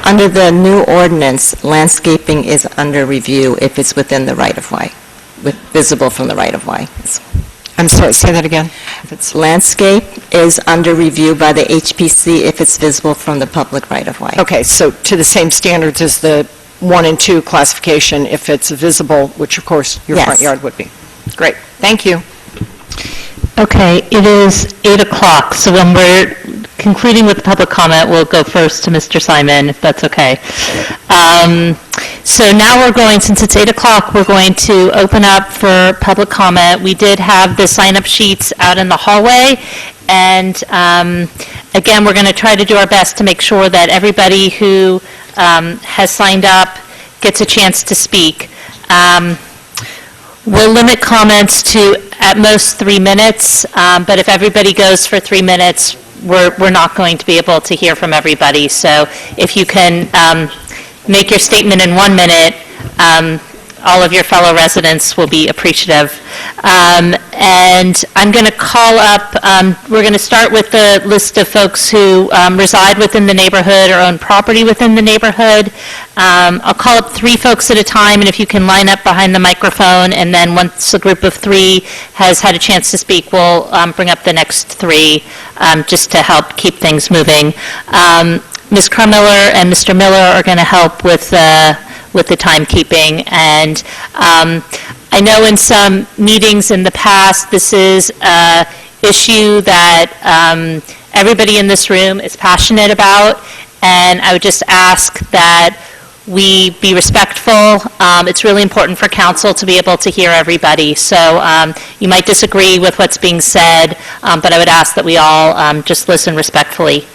Under the new ordinance, landscaping is under review if it's within the right-of-way, visible from the right-of-way. I'm sorry, say that again. Landscape is under review by the HPC if it's visible from the public right-of-way. Okay, so to the same standards as the 1 and 2 classification if it's visible, which of course your front Yes. yard would be. Great, thank you. Okay, it is 8 o'clock, so when we're concluding with the public comment, we'll go first to Mr. Simon, if that's okay. So now we're going, since it's 8 o'clock, we're going to open up for public comment. We did have the sign-up sheets out in the hallway, and again, we're going to try to do our best to make sure that everybody who has signed up gets a chance to speak. We'll limit comments to at most 3 minutes, but if everybody goes for 3 minutes, we're not going to be able to hear from everybody. So if you can make your statement in 1 minute, all of your fellow residents will be appreciative. And I'm going to call up, we're going to start with the list of folks who reside within the neighborhood or own property within the neighborhood. I'll call up 3 folks at a time, and if you can line up behind the microphone, and then once a group of 3 has had a chance to speak, we'll bring up the next 3 just to help keep things moving. Ms. Carmiller and Mr. Miller are going to help with the timekeeping. And I know in some meetings in the past, this is an issue that everybody in this room is passionate about, and I would just ask that we be respectful. It's really important for council to be able to hear everybody. So you might disagree with what's being said, but I would ask that we all just listen respectfully.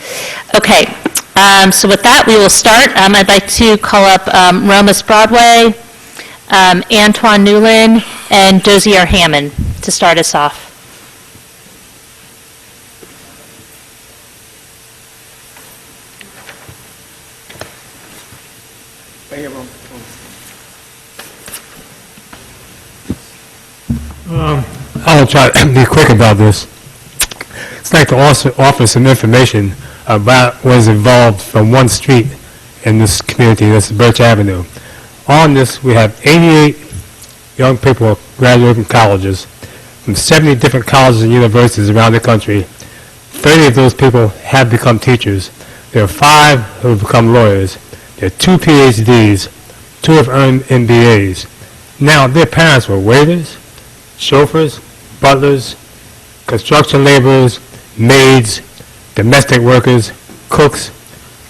Okay. So with that, we will start. I'd like to call up Romus Broadway, Antoine Newland, and Dozier Hammond to start us off. Thank you, I'll try to be quick about this. It's like to also offer some information about what is involved from one street in this community, this is Birch Avenue. On this, we have 88 young people graduating from colleges from 70 different colleges and universities around the country. 30 of those people have become teachers. There are 5 who have become lawyers. There are 2 PhDs. 2 have earned MBAs. Now, their parents were waiters, chauffeurs, butlers, construction laborers, maids, domestic workers, cooks,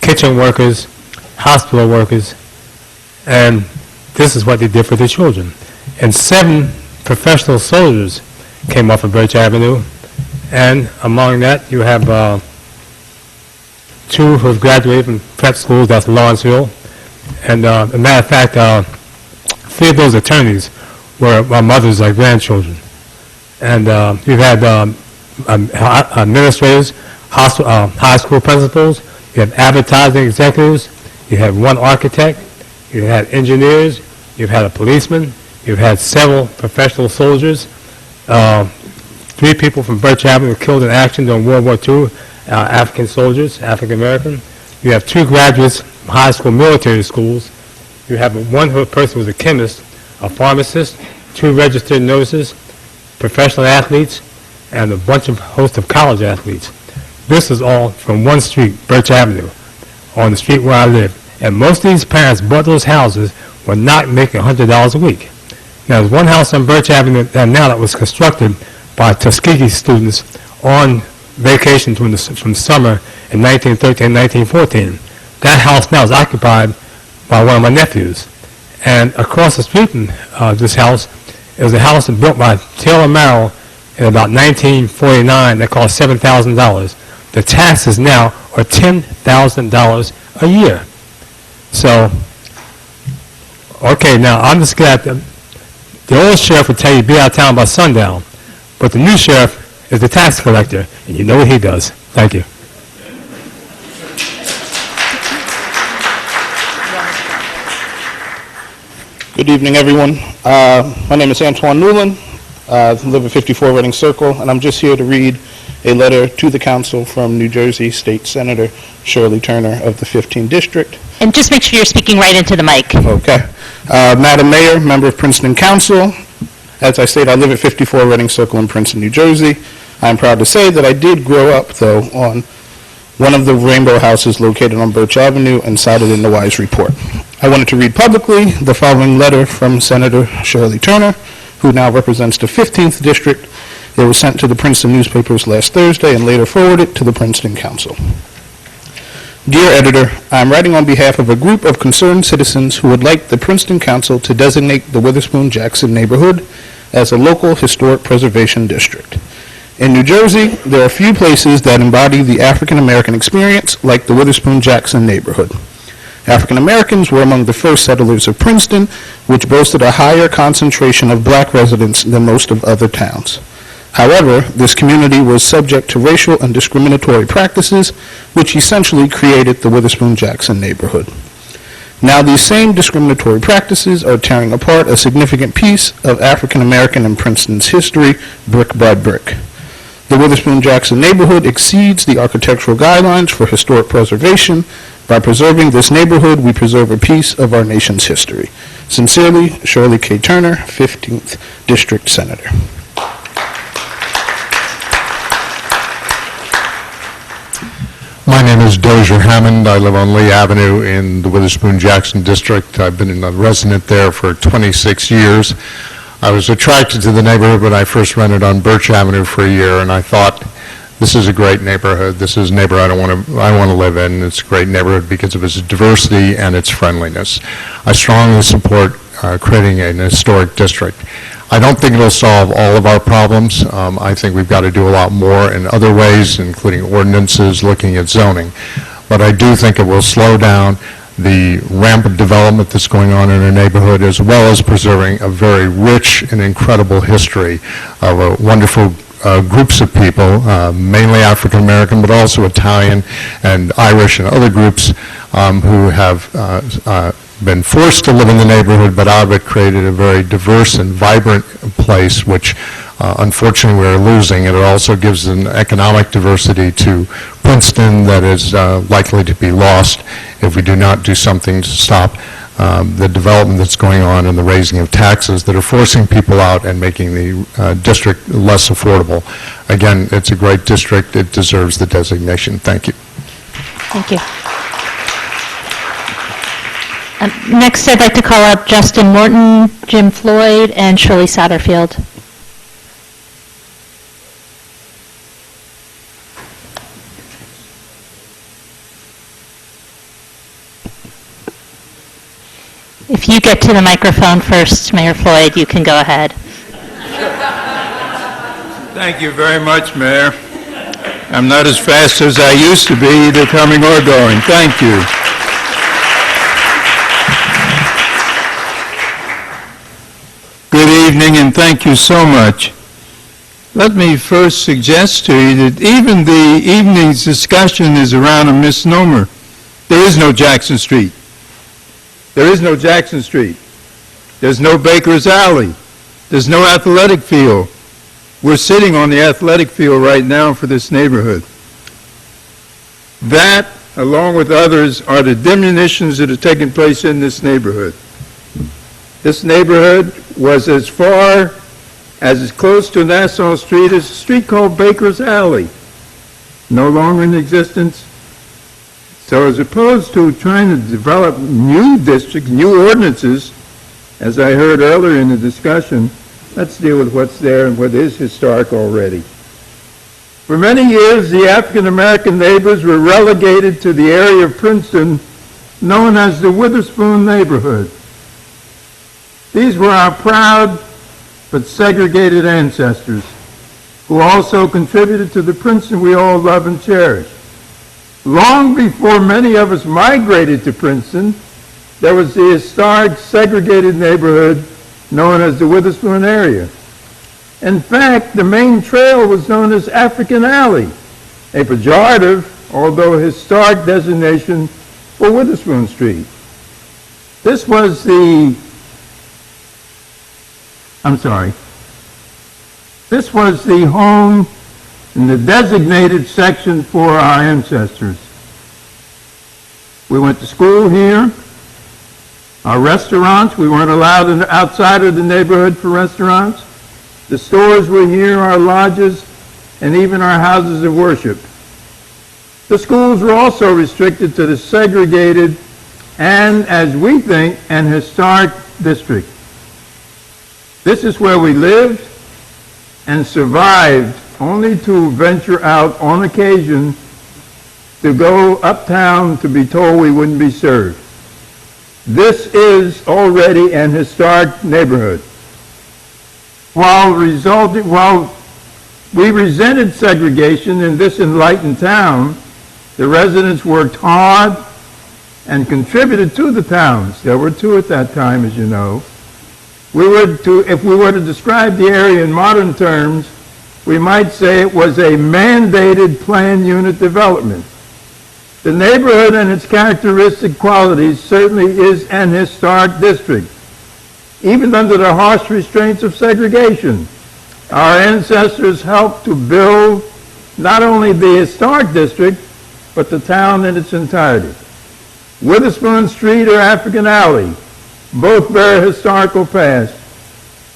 kitchen workers, hospital workers, and this is what they did for their children. And 7 professional soldiers came off of Birch Avenue, and among that you have 2 who have graduated from prep schools, that's Lawrenceville, and as a matter of fact, 3 of those attorneys were my mothers, like grandchildren. And you've had administrators, high school principals, you have advertising executives, you have 1 architect, you had engineers, you've had a policeman, you've had several professional soldiers, 3 people from Birch Avenue were killed in action during World War II, African soldiers, African American. You have 2 graduates from high school military schools. You have one person who was a chemist, a pharmacist, 2 registered nurses, professional athletes, and a host of college athletes. This is all from one street, Birch Avenue, on the street where I live. And most of these parents bought those houses were not making $100 a week. Now, there's one house on Birch Avenue now that was constructed by Tuskegee students on vacation from summer in 1913, 1914. That house now is occupied by one of my nephews. And across the street from this house is a house built by Taylor Merrill in about 1949 that cost $7,000. The taxes now are $10,000 a year. So, okay, now I'm just glad that the old sheriff would tell you be out of town by sundown, but the new sheriff is the tax collector, and you know what he does. Thank you. Good evening, everyone. My name is Antoine Newland. I live at 54 Reading Circle, and I'm just here to read a letter to the council from New Jersey State Senator Shirley Turner of the 15th District. And just make sure you're speaking right into the mic. Okay. Madam Mayor, member of Princeton Council, as I stated, I live at 54 Reading Circle in Princeton, New Jersey. I'm proud to say that I did grow up, though, on one of the rainbow houses located on Birch Avenue and cited in the Wise Report. I wanted to read publicly the following letter from Senator Shirley Turner, who now represents the 15th District. It was sent to the Princeton newspapers last Thursday and later forwarded to the Princeton Council. Dear Editor, I am writing on behalf of a group of concerned citizens who would like the Princeton Council to designate the Witherspoon-Jackson neighborhood as a local historic preservation district. In New Jersey, there are few places that embody the African American experience like the Witherspoon-Jackson neighborhood. African Americans were among the first settlers of Princeton, which boasted a higher concentration of black residents than most of other towns. However, this community was subject to racial and discriminatory practices, which essentially created the Witherspoon-Jackson neighborhood. Now, these same discriminatory practices are tearing apart a significant piece of African American and Princeton's history, brick by brick. The Witherspoon-Jackson neighborhood exceeds the architectural guidelines for historic preservation. By preserving this neighborhood, we preserve a piece of our nation's history. Sincerely, Shirley K. Turner, 15th District Senator. My name is Dozier Hammond. I live on Lee Avenue in the Witherspoon-Jackson District. I've been a resident there for 26 years. I was attracted to the neighborhood when I first rented on Birch Avenue for a year, and I thought, this is a great neighborhood. This is a neighborhood I want to live in. It's a great neighborhood because of its diversity and its friendliness. I strongly support creating an historic district. I don't think it'll solve all of our problems. I think we've got to do a lot more in other ways, including ordinances, looking at zoning. But I do think it will slow down the rampant development that's going on in our neighborhood, as well as preserving a very rich and incredible history of a wonderful groups of people, mainly African American, but also Italian and Irish and other groups who have been forced to live in the neighborhood, but out of it created a very diverse and vibrant place, which unfortunately we're losing. And it also gives an economic diversity to Princeton that is likely to be lost if we do not do something to stop the development that's going on and the raising of taxes that are forcing people out and making the district less affordable. Again, it's a great district. It deserves the designation. Thank you. Thank you. Next, I'd like to call up Justin Morton, Jim Floyd, and Shirley Satterfield. If you get to the microphone first, Mayor Floyd, you can go ahead. Thank you very much, Mayor. I'm not as fast as I used to be, either coming or going. Thank you. Good evening, and thank you so much. Let me first suggest to you that even the evening's discussion is around a misnomer. There is no Jackson Street. There is no Jackson Street. There's no Baker's Alley. There's no athletic field. We're sitting on the athletic field right now for this neighborhood. That, along with others, are the diminutions that are taking place in this neighborhood. This neighborhood was as far as close to Nassau Street as a street called Baker's Alley. No longer in existence. So as opposed to trying to develop new districts, new ordinances, as I heard earlier in the discussion, Let's deal with what's there and what is historic already. For many years, the African American neighbors were relegated to the area of Princeton known as the Witherspoon neighborhood. These were our proud but segregated ancestors who also contributed to the Princeton we all love and cherish. Long before many of us migrated to Princeton, there was the historic segregated neighborhood known as the Witherspoon area. In fact, the main trail was known as African Alley, a pejorative, although historic designation for Witherspoon Street. This was the home in the designated section for our ancestors. We went to school here. Our restaurants, we weren't allowed outside of the neighborhood for restaurants. The stores were here, our lodges, and even our houses of worship. The schools were also restricted to the segregated and, as we think, an historic district. This is where we lived and survived, only to venture out on occasion to go uptown to be told we wouldn't be served. This is already an historic neighborhood. While we resented segregation in this enlightened town, the residents worked hard and contributed to the towns. There were two at that time, as you know. If we were to describe the area in modern terms, we might say it was a mandated planned unit development. The neighborhood and its characteristic qualities certainly is an historic district, even under the harsh restraints of segregation. Our ancestors helped to build not only the historic district, but the town in its entirety. Witherspoon Street or African Alley, both bear a historical past.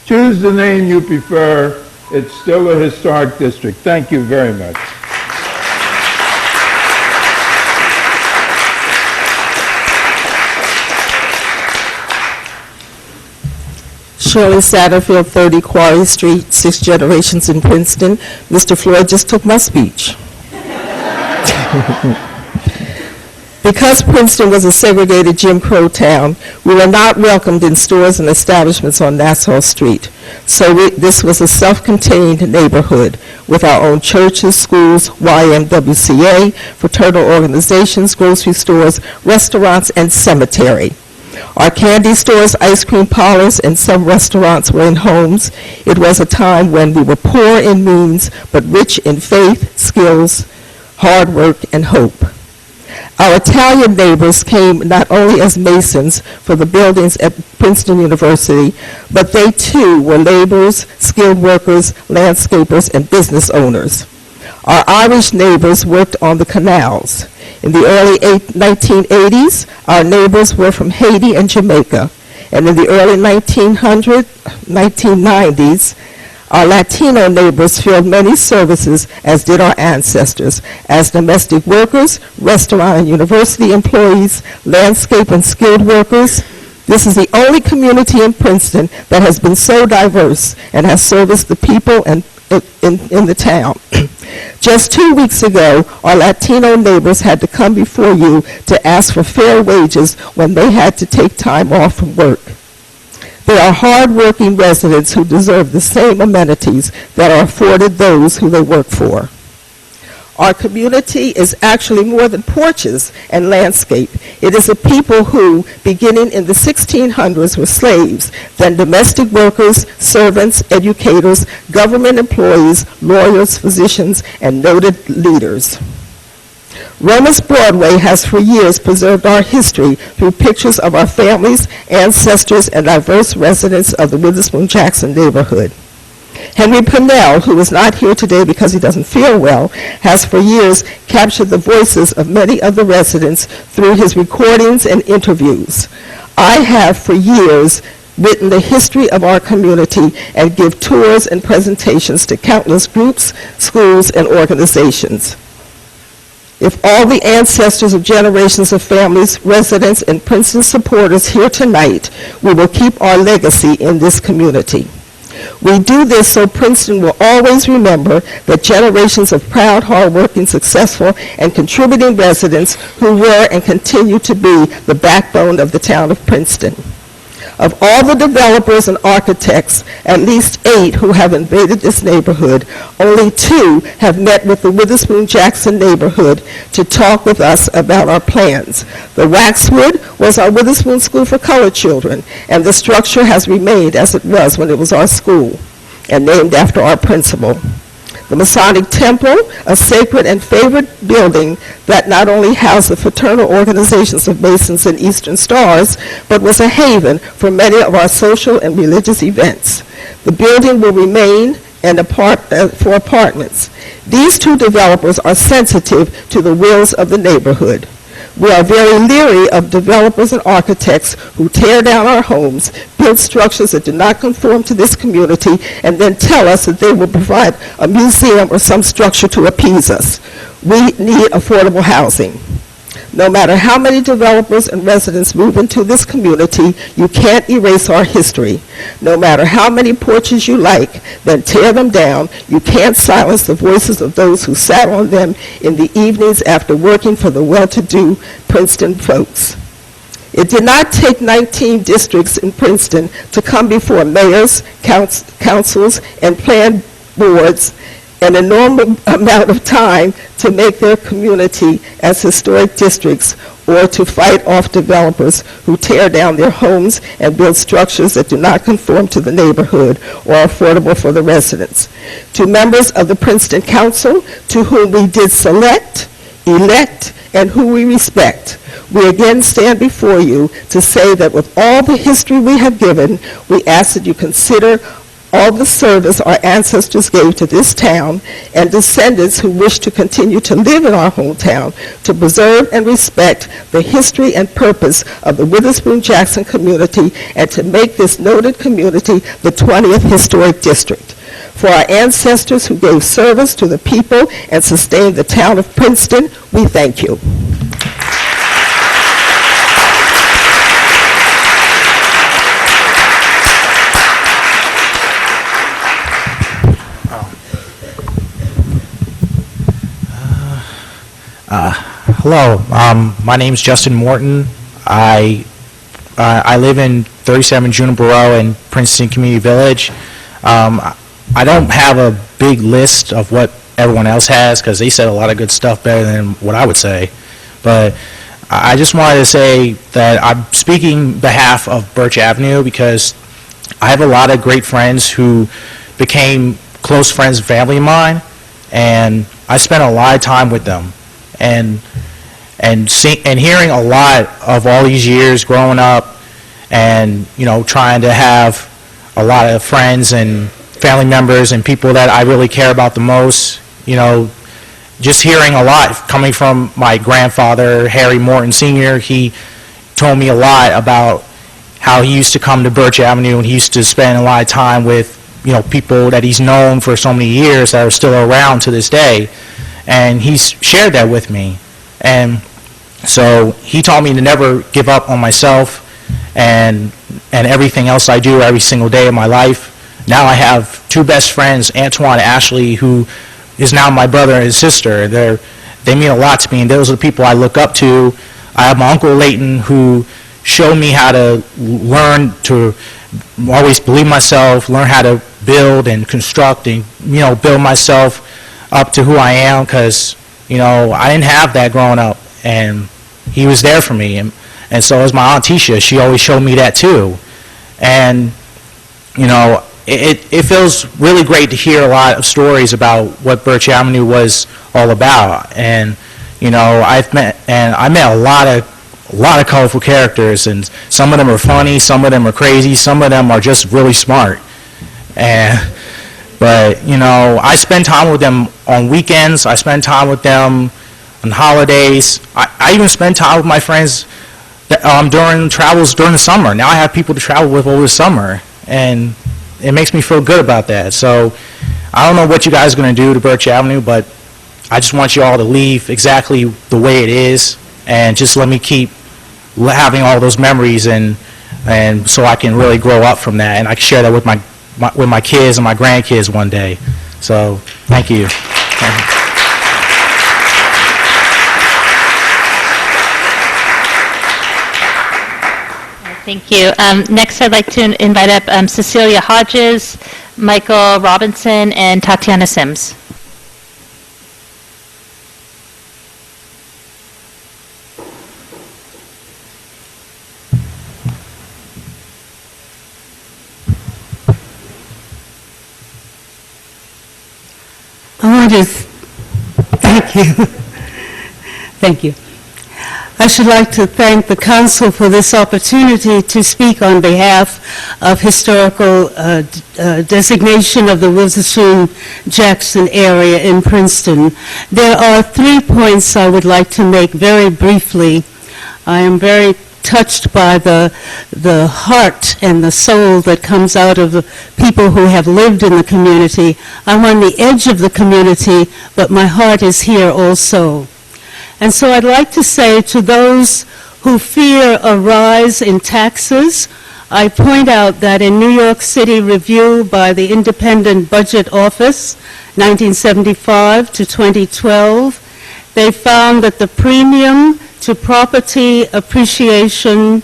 Choose the name you prefer. It's still a historic district. Thank you very much. Shirley Satterfield, 30 Quarry Street, 6 generations in Princeton. Mr. Floyd just took my speech. Because Princeton was a segregated Jim Crow town, we were not welcomed in stores and establishments on Nassau Street. So this was a self-contained neighborhood with our own churches, schools, YMWCA, fraternal organizations, grocery stores, restaurants, and cemetery. Our candy stores, ice cream parlors, and some restaurants were in homes. It was a time when we were poor in means, but rich in faith, skills, hard work, and hope. Our Italian neighbors came not only as masons for the buildings at Princeton University, but they too were laborers, skilled workers, landscapers, and business owners. Our Irish neighbors worked on the canals. In the early 1980s, our neighbors were from Haiti and Jamaica. And in the early 1990s, our Latino neighbors filled many services, as did our ancestors, as domestic workers, restaurant and university employees, landscape and skilled workers. This is the only community in Princeton that has been so diverse and has serviced the people in the town. Just 2 weeks ago, our Latino neighbors had to come before you to ask for fair wages when they had to take time off from work. They are hard-working residents who deserve the same amenities that are afforded those who they work for. Our community is actually more than porches and landscape. It is a people who, beginning in the 1600s, were slaves, then domestic workers, servants, educators, government employees, lawyers, physicians, and noted leaders. Roma's Broadway has for years preserved our history through pictures of our families, ancestors, and diverse residents of the Witherspoon-Jackson neighborhood. Henry Pennell, who is not here today because he doesn't feel well, has for years captured the voices of many of the residents through his recordings and interviews. I have for years written the history of our community and give tours and presentations to countless groups, schools, and organizations. If all the ancestors of generations of families, residents, and Princeton supporters here tonight, we will keep our legacy in this community. We do this so Princeton will always remember that generations of proud, hardworking, successful, and contributing residents who were and continue to be the backbone of the town of Princeton. Of all the developers and architects, at least 8 who have invaded this neighborhood, only 2 have met with the Witherspoon-Jackson neighborhood to talk with us about our plans. The Waxwood was our Witherspoon School for Colored Children, and the structure has remained as it was when it was our school, and named after our principal. The Masonic Temple, a sacred and favored building that not only housed the fraternal organizations of Masons and Eastern Stars, but was a haven for many of our social and religious events. The building will remain for apartments. These 2 developers are sensitive to the wills of the neighborhood. We are very leery of developers and architects who tear down our homes, build structures that do not conform to this community, and then tell us that they will provide a museum or some structure to appease us. We need affordable housing. No matter how many developers and residents move into this community, you can't erase our history. No matter how many porches you like, then tear them down, you can't silence the voices of those who sat on them in the evenings after working for the well-to-do Princeton folks. It did not take 19 districts in Princeton to come before mayors, councils, and plan boards an enormous amount of time to make their community as historic districts, or to fight off developers who tear down their homes and build structures that do not conform to the neighborhood or are affordable for the residents. To members of the Princeton Council, to whom we did select, elect, and who we respect, we again stand before you to say that with all the history we have given, we ask that you consider all the service our ancestors gave to this town and descendants who wish to continue to live in our hometown to preserve and respect the history and purpose of the Witherspoon-Jackson community and to make this noted community the 20th Historic District. For our ancestors who gave service to the people and sustained the town of Princeton, we thank you. Hello, my name's Justin Morton. I live in 37 Juniper Row in Princeton Community Village. I don't have a big list of what everyone else has because they said a lot of good stuff better than what I would say. But I just wanted to say that I'm speaking on behalf of Birch Avenue because I have a lot of great friends who became close friends and family of mine, and I spent a lot of time with them. And hearing a lot of all these years growing up and, you know, trying to have a lot of friends and family members and people that I really care about the most, you know, just hearing a lot coming from my grandfather, Harry Morton Sr. He told me a lot about how he used to come to Birch Avenue and he used to spend a lot of time with, you know, people that he's known for so many years that are still around to this day. And he's shared that with me. And so he taught me to never give up on myself and everything else I do every single day of my life. Now I have 2 best friends, Antoine and Ashley, who is now my brother and his sister. They mean a lot to me, and those are the people I look up to. I have my Uncle Leighton, who showed me how to learn to always believe myself, learn how to build and construct and, you know, build myself up to who I am, because, you know, I didn't have that growing up, and he was there for me, and so was my Aunt Tisha. She always showed me that too. And, you know, it feels really great to hear a lot of stories about what Birch Avenue was all about. And, you know, I met a lot of colorful characters, and some of them are funny, some of them are crazy, some of them are just really smart. But, you know, I spend time with them on weekends. I spend time with them on holidays. I even spend time with my friends during travels during the summer. Now I have people to travel with over the summer, and it makes me feel good about that. So I don't know what you guys are going to do to Birch Avenue, but I just want you all to leave exactly the way it is, and just let me keep having all those memories, and so I can really grow up from that, and I can share that with my with my kids and my grandkids one day. So, thank you. Thank you. Next, I'd like to invite up Cecilia Hodges, Michael Robinson, and Tatiana Sims. I want to, thank you. Thank you. I should like to thank the council for this opportunity to speak on behalf of historical designation of the Witherspoon-Jackson area in Princeton. There are 3 points I would like to make very briefly. I am very touched by the heart and the soul that comes out of the people who have lived in the community. I'm on the edge of the community, but my heart is here also. And so I'd like to say to those who fear a rise in taxes, I point out that in New York City review by the Independent Budget Office, 1975 to 2012, they found that the premium to property appreciation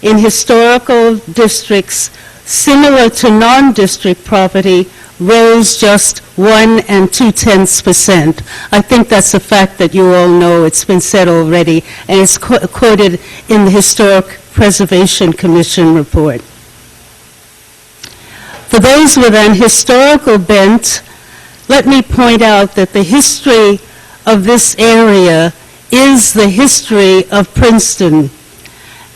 in historical districts similar to non-district property rose just 1 2/10%. I think that's a fact that you all know. It's been said already, and it's quoted in the Historic Preservation Commission report. For those with an historical bent, let me point out that the history of this area is the history of Princeton,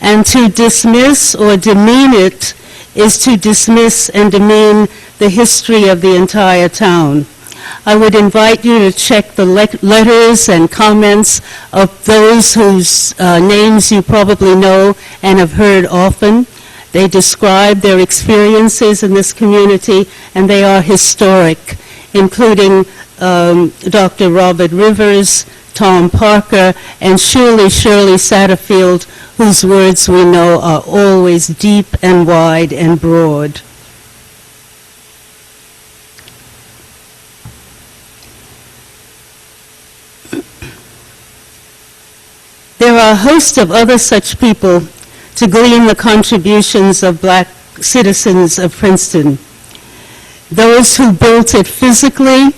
and to dismiss or demean it is to dismiss and demean the history of the entire town. I would invite you to check the letters and comments of those whose names you probably know and have heard often. They describe their experiences in this community, and they are historic, including Dr. Robert Rivers, Tom Parker, and Shirley Satterfield, whose words we know are always deep and wide and broad. There are a host of other such people to glean the contributions of black citizens of Princeton. Those who built it physically,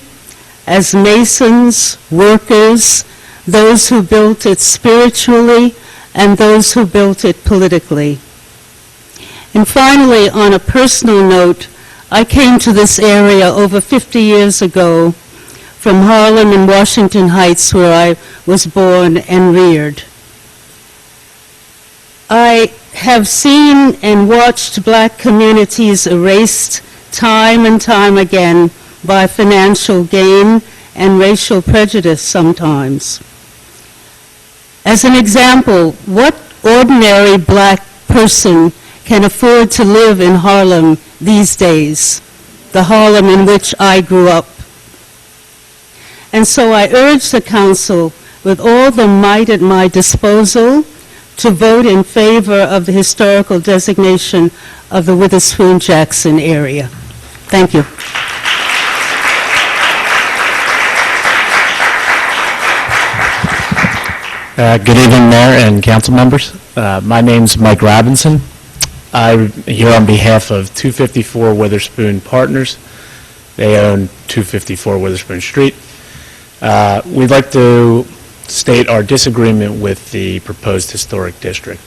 as masons, workers, those who built it spiritually, and those who built it politically. And finally, on a personal note, I came to this area over 50 years ago from Harlem and Washington Heights, where I was born and reared. I have seen and watched black communities erased time and time again by financial gain and racial prejudice sometimes. As an example, what ordinary black person can afford to live in Harlem these days, the Harlem in which I grew up? And so I urge the council, with all the might at my disposal, to vote in favor of the historical designation of the Witherspoon-Jackson area. Thank you. Good evening, Mayor and council members. My name's Mike Robinson. I'm here on behalf of 254 Witherspoon Partners. They own 254 Witherspoon Street. We'd like to state our disagreement with the proposed historic district.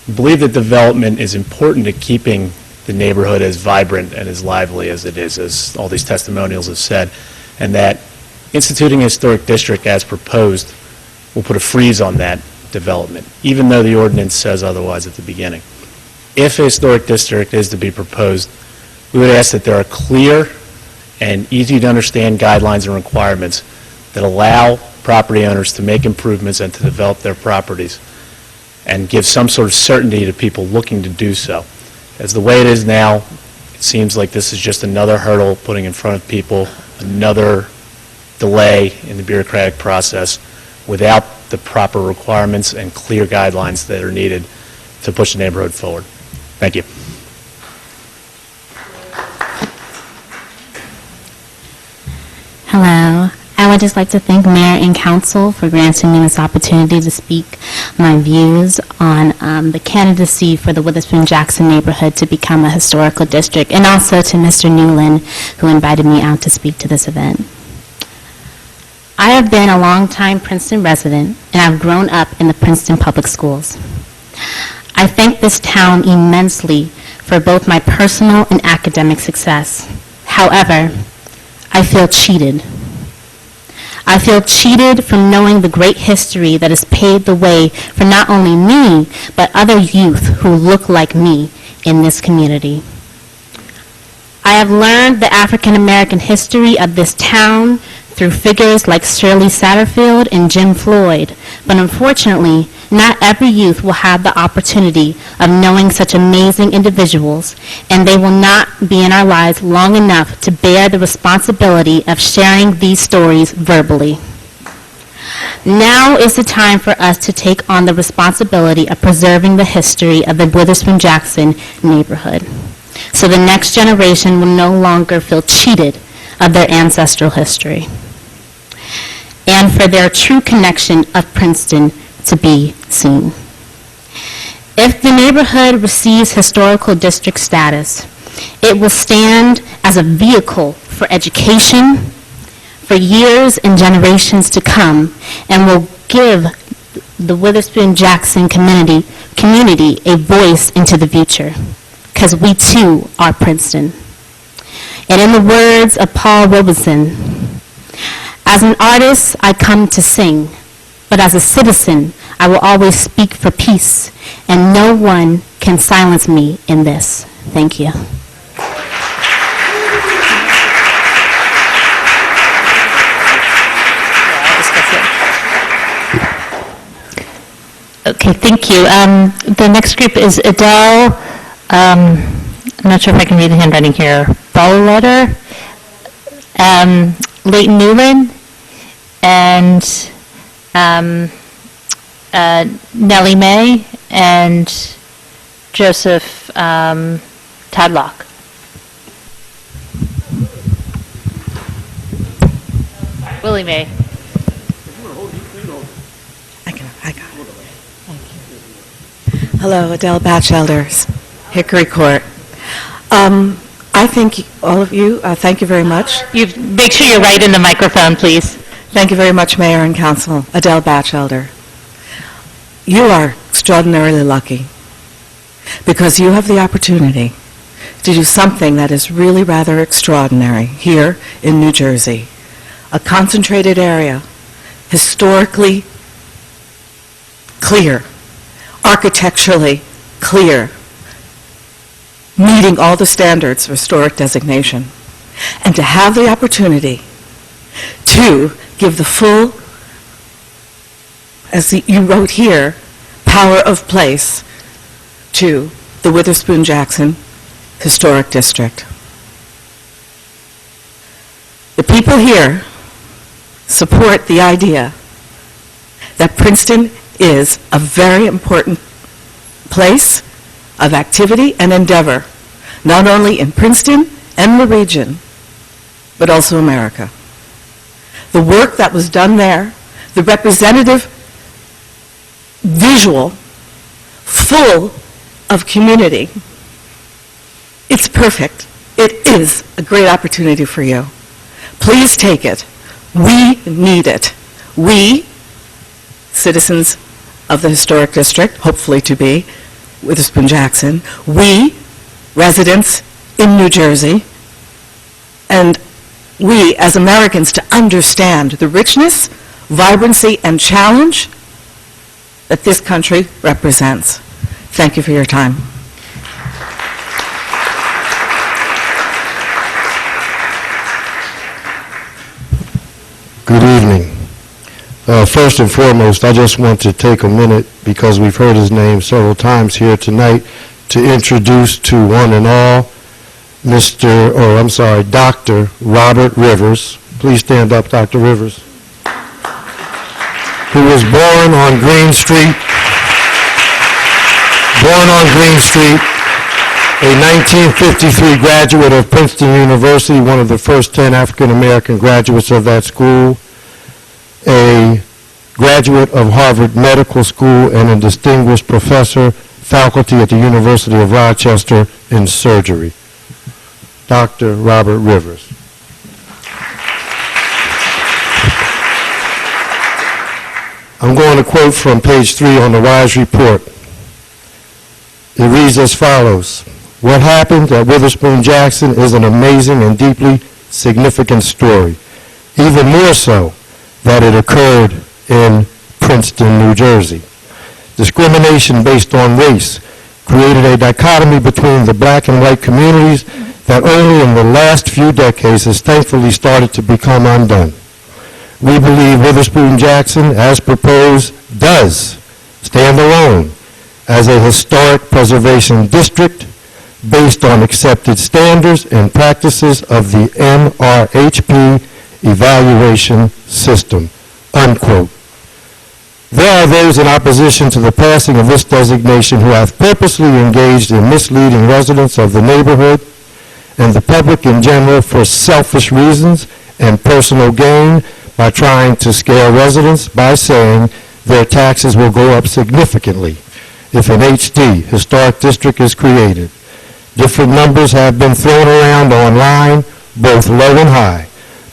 We believe that development is important to keeping the neighborhood as vibrant and as lively as it is, as all these testimonials have said, and that instituting a historic district as proposed will put a freeze on that development, even though the ordinance says otherwise at the beginning. If a historic district is to be proposed, we would ask that there are clear and easy-to-understand guidelines and requirements that allow property owners to make improvements and to develop their properties and give some sort of certainty to people looking to do so. As the way it is now, it seems like this is just another hurdle putting in front of people, another delay in the bureaucratic process without the proper requirements and clear guidelines that are needed to push the neighborhood forward. Thank you. Hello. I would just like to thank Mayor and Council for granting me this opportunity to speak my views on the candidacy for the Witherspoon-Jackson neighborhood to become a historical district, and also to Mr. Newland, who invited me out to speak to this event. I have been a longtime Princeton resident, and I've grown up in the Princeton Public Schools. I thank this town immensely for both my personal and academic success. However, I feel cheated. I feel cheated from knowing the great history that has paved the way for not only me, but other youth who look like me in this community. I have learned the African American history of this town through figures like Shirley Satterfield and Jim Floyd, but unfortunately, not every youth will have the opportunity of knowing such amazing individuals, and they will not be in our lives long enough to bear the responsibility of sharing these stories verbally. Now is the time for us to take on the responsibility of preserving the history of the Witherspoon-Jackson neighborhood, so the next generation will no longer feel cheated of their ancestral history, and for their true connection of Princeton to be seen. If the neighborhood receives historical district status, it will stand as a vehicle for education for years and generations to come, and will give the Witherspoon-Jackson community a voice into the future, because we too are Princeton. And in the words of Paul Robeson, as an artist, I come to sing, but as a citizen, I will always speak for peace, and no one can silence me in this. Thank you. Okay, thank you. The next group is Adele, I'm not sure if I can read the handwriting here, Ballletter, Leighton Newland, and Nellie Mae, and Joseph Tadlock. Willie Mae. Hello, Adele Batchelder, Hickory Court. I thank all of you. Thank you very much. Make sure you're right in the microphone, please. Thank you very much, Mayor and Council. Adele Batchelder. You are extraordinarily lucky because you have the opportunity to do something that is really rather extraordinary here in New Jersey. A concentrated area, historically clear, architecturally clear, meeting all the standards for historic designation, and to have the opportunity to give the full, as you wrote here, power of place to the Witherspoon-Jackson Historic District. The people here support the idea that Princeton is a very important place of activity and endeavor, not only in Princeton and the region, but also America. The work that was done there, the representative visual, full of community, it's perfect. It is a great opportunity for you. Please take it. We need it. We, citizens of the Historic District, hopefully to be, Witherspoon-Jackson, we, residents in New Jersey, and we as Americans to understand the richness, vibrancy, and challenge that this country represents. Thank you for your time. Good evening. First and foremost, I just want to take a minute, because we've heard his name several times here tonight, to introduce to one and all Dr. Robert Rivers. Please stand up, Dr. Rivers, who was born on Green Street a 1953 graduate of Princeton University, one of the first 10 African-American graduates of that school, a graduate of Harvard Medical School, and a distinguished professor, faculty at the University of Rochester in surgery, Dr. Robert Rivers. I'm going to quote from page 3 on the WISE report. It reads as follows: "What happened at Witherspoon-Jackson is an amazing and deeply significant story, even more so that it occurred in Princeton, New Jersey. Discrimination based on race created a dichotomy between the black and white communities that only in the last few decades has thankfully started to become undone. We believe Witherspoon-Jackson, as proposed, does stand alone as a historic preservation district based on accepted standards and practices of the NRHP evaluation system," unquote. There are those in opposition to the passing of this designation who have purposely engaged in misleading residents of the neighborhood and the public in general for selfish reasons and personal gain by trying to scare residents by saying their taxes will go up significantly if an HD, historic district, is created. Different numbers have been thrown around online, both low and high.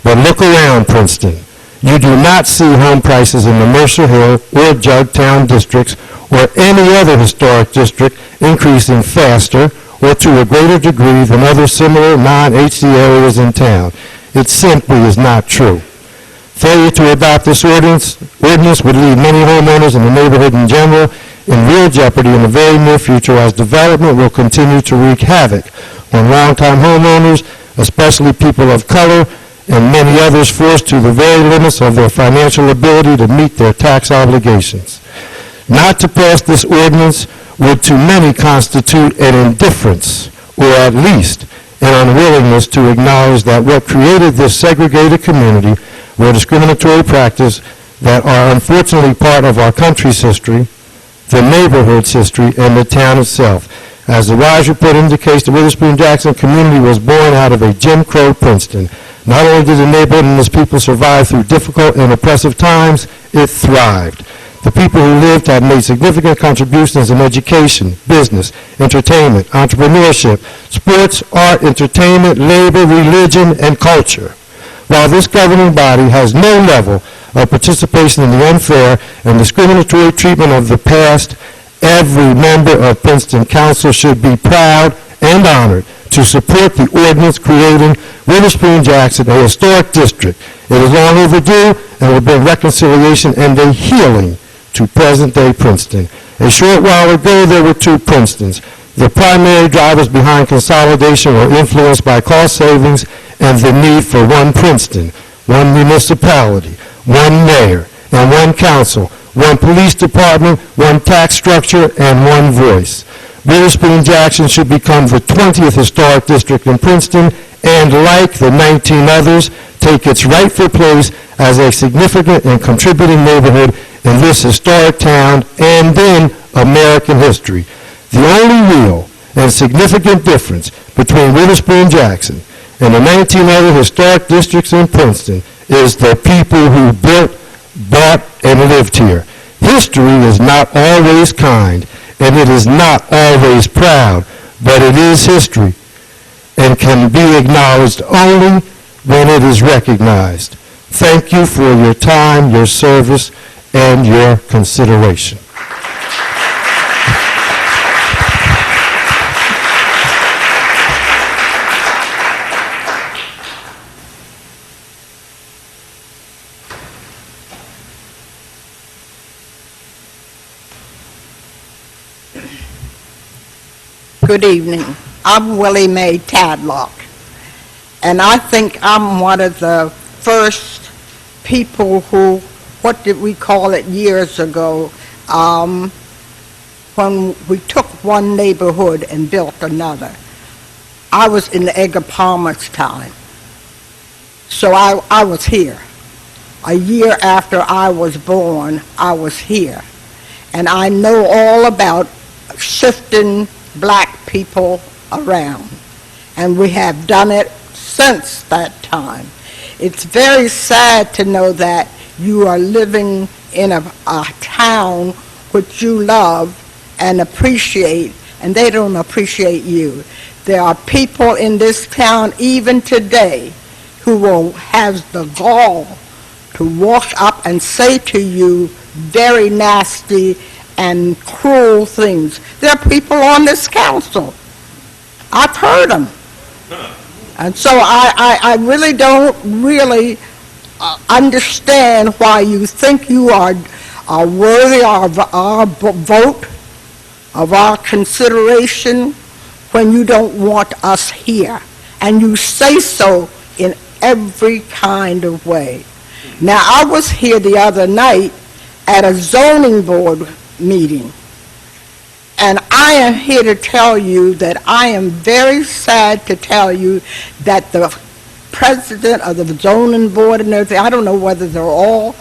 But look around Princeton. You do not see home prices in the Mercer Hill or Jugtown districts or any other historic district increasing faster or to a greater degree than other similar non-HD areas in town. It simply is not true. Failure to adopt this ordinance would leave many homeowners in the neighborhood in general in real jeopardy in the very near future, as development will continue to wreak havoc on longtime homeowners, especially people of color, and many others forced to the very limits of their financial ability to meet their tax obligations. Not to pass this ordinance would to many constitute an indifference, or at least an unwillingness to acknowledge that what created this segregated community were discriminatory practices that are unfortunately part of our country's history, the neighborhood's history, and the town itself. As the WISE report indicates, the Witherspoon-Jackson community was born out of a Jim Crow Princeton. Not only did the neighborhood and its people survive through difficult and oppressive times, it thrived. The people who lived have made significant contributions in education, business, entertainment, entrepreneurship, sports, art, entertainment, labor, religion, and culture. While this governing body has no level of participation in the unfair and discriminatory treatment of the past, every member of Princeton Council should be proud and honored to support the ordinance creating Witherspoon-Jackson, a historic district. It is long overdue and will bring reconciliation and a healing to present-day Princeton. A short while ago, there were two Princetons. The primary drivers behind consolidation were influenced by cost savings and the need for one Princeton, one municipality, one mayor, and one council, one police department, one tax structure, and one voice. Witherspoon-Jackson should become the 20th historic district in Princeton and, like the 19 others, take its rightful place as a significant and contributing neighborhood in this historic town and in American history. The only real and significant difference between Witherspoon-Jackson and the 19 other historic districts in Princeton is the people who built, bought, and lived here. History is not always kind, and it is not always proud, but it is history and can be acknowledged only when it is recognized. Thank you for your time, your service, and your consideration. Good evening. I'm Willie Mae Tadlock, and I think I'm one of the first people who, what did we call it years ago, when we took one neighborhood and built another. I was in Edgar Palmer's time, so I was here. A year after I was born, I was here, and I know all about shifting black people around, and we have done it since that time. It's very sad to know that you are living in a town which you love and appreciate, and they don't appreciate you. There are people in this town even today who will have the gall to walk up and say to you very nasty and cruel things. There are people on this council. I've heard them. And so I really don't understand why you think you are worthy of our vote, of our consideration, when you don't want us here. And you say so in every kind of way. Now, I was here the other night at a zoning board meeting, and I am here to tell you that I am very sad to tell you that the president of the zoning board and everything, I don't know whether they're all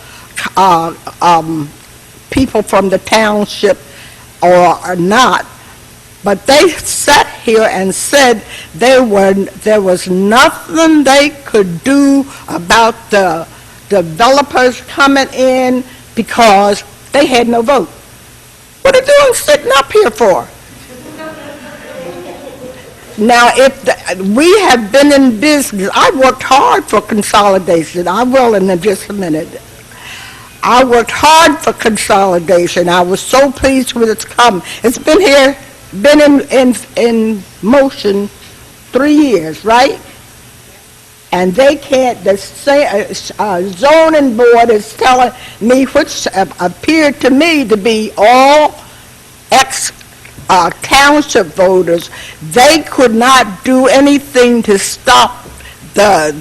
people from the township or not, but they sat here and said there was nothing they could do about the developers coming in because they had no vote. What are you doing sitting up here for? Now, we have been in business. I worked hard for consolidation. I will in just a minute. I worked hard for consolidation. I was so pleased with its come. It's been here, been in motion 3 years, right? And they can't, the zoning board is telling me, which appeared to me to be all ex-township voters, they could not do anything to stop the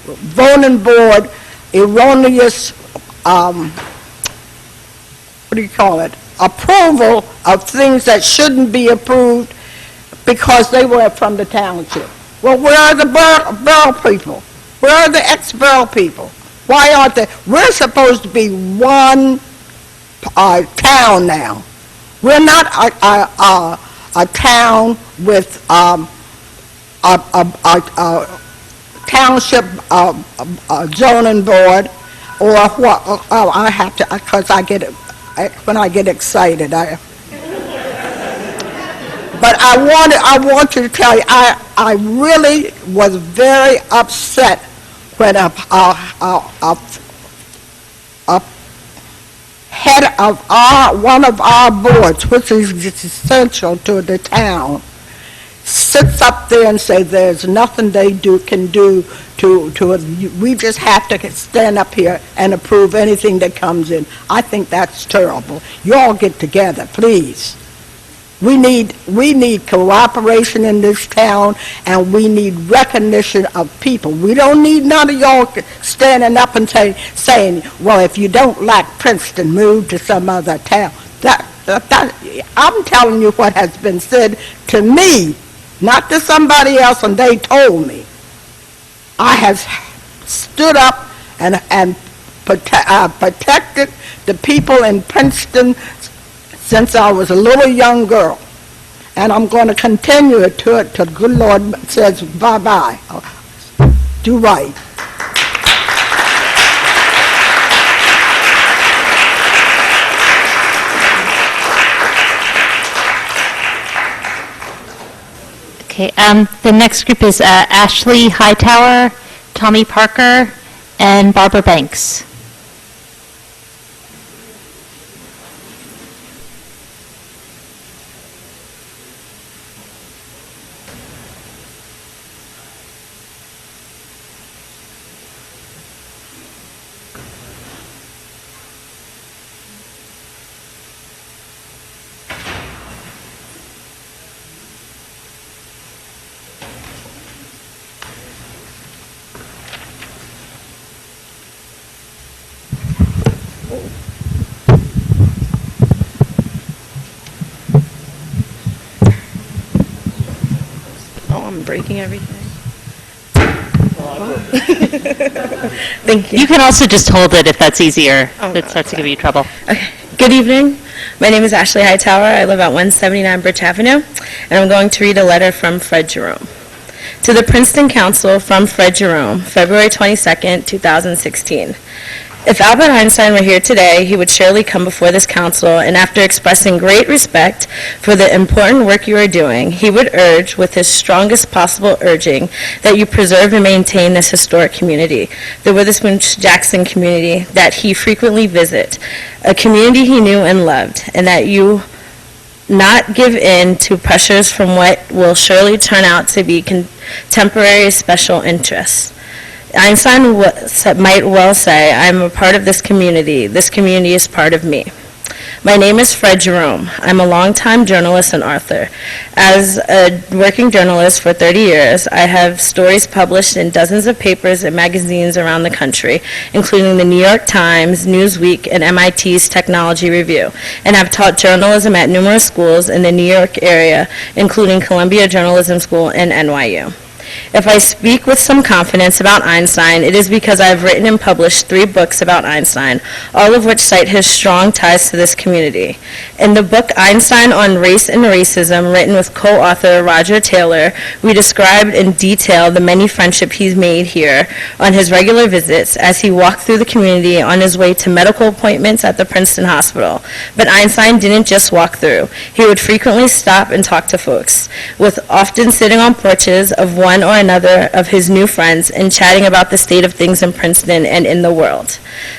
voting board erroneous, approval of things that shouldn't be approved because they were from the township. Well, where are the borough people? Where are the ex-borough people? Why aren't they? We're supposed to be one town now. We're not a town with a township zoning board or what? Oh, I have to, because when I get excited, but I want to tell you, I really was very upset when a head of one of our boards, which is essential to the town, sits up there and says there's nothing they can do to we just have to stand up here and approve anything that comes in. I think that's terrible. You all get together, please. We need cooperation in this town, and we need recognition of people. We don't need none of y'all standing up and saying, well, if you don't like Princeton, move to some other town. I'm telling you what has been said to me, not to somebody else, and they told me. I have stood up and protected the people in Princeton since I was a little young girl. And I'm going to continue it till the good Lord says bye-bye. Do right. Okay, the next group is Ashley Hightower, Tommy Parker, and Barbara Banks. I'm breaking everything. Thank you. You can also just hold it if that's easier. Oh, If it starts to give you trouble. Okay. Good evening. My name is Ashley Hightower. I live at 179 Birch Avenue, and I'm going to read a letter from Fred Jerome. To the Princeton Council from Fred Jerome, February 22nd, 2016. If Albert Einstein were here today, he would surely come before this council, and after expressing great respect for the important work you are doing, he would urge, with his strongest possible urging, that you preserve and maintain this historic community, the Witherspoon-Jackson community that he frequently visits, a community he knew and loved, and that you not give in to pressures from what will surely turn out to be contemporary special interests. Einstein might well say, I'm a part of this community is part of me. My name is Fred Jerome. I'm a longtime journalist and author. As a working journalist for 30 years, I have stories published in dozens of papers and magazines around the country, including the New York Times, Newsweek, and MIT's Technology Review, and have taught journalism at numerous schools in the New York area, including Columbia Journalism School and NYU. If I speak with some confidence about Einstein, it is because I have written and published 3 books about Einstein, all of which cite his strong ties to this community. In the book Einstein on Race and Racism, written with co-author Roger Taylor, we described in detail the many friendships he's made here on his regular visits as he walked through the community on his way to medical appointments at the Princeton Hospital. But Einstein didn't just walk through. He would frequently stop and talk to folks, with often sitting on porches of one or another of his new friends and chatting about the state of things in Princeton and in the world.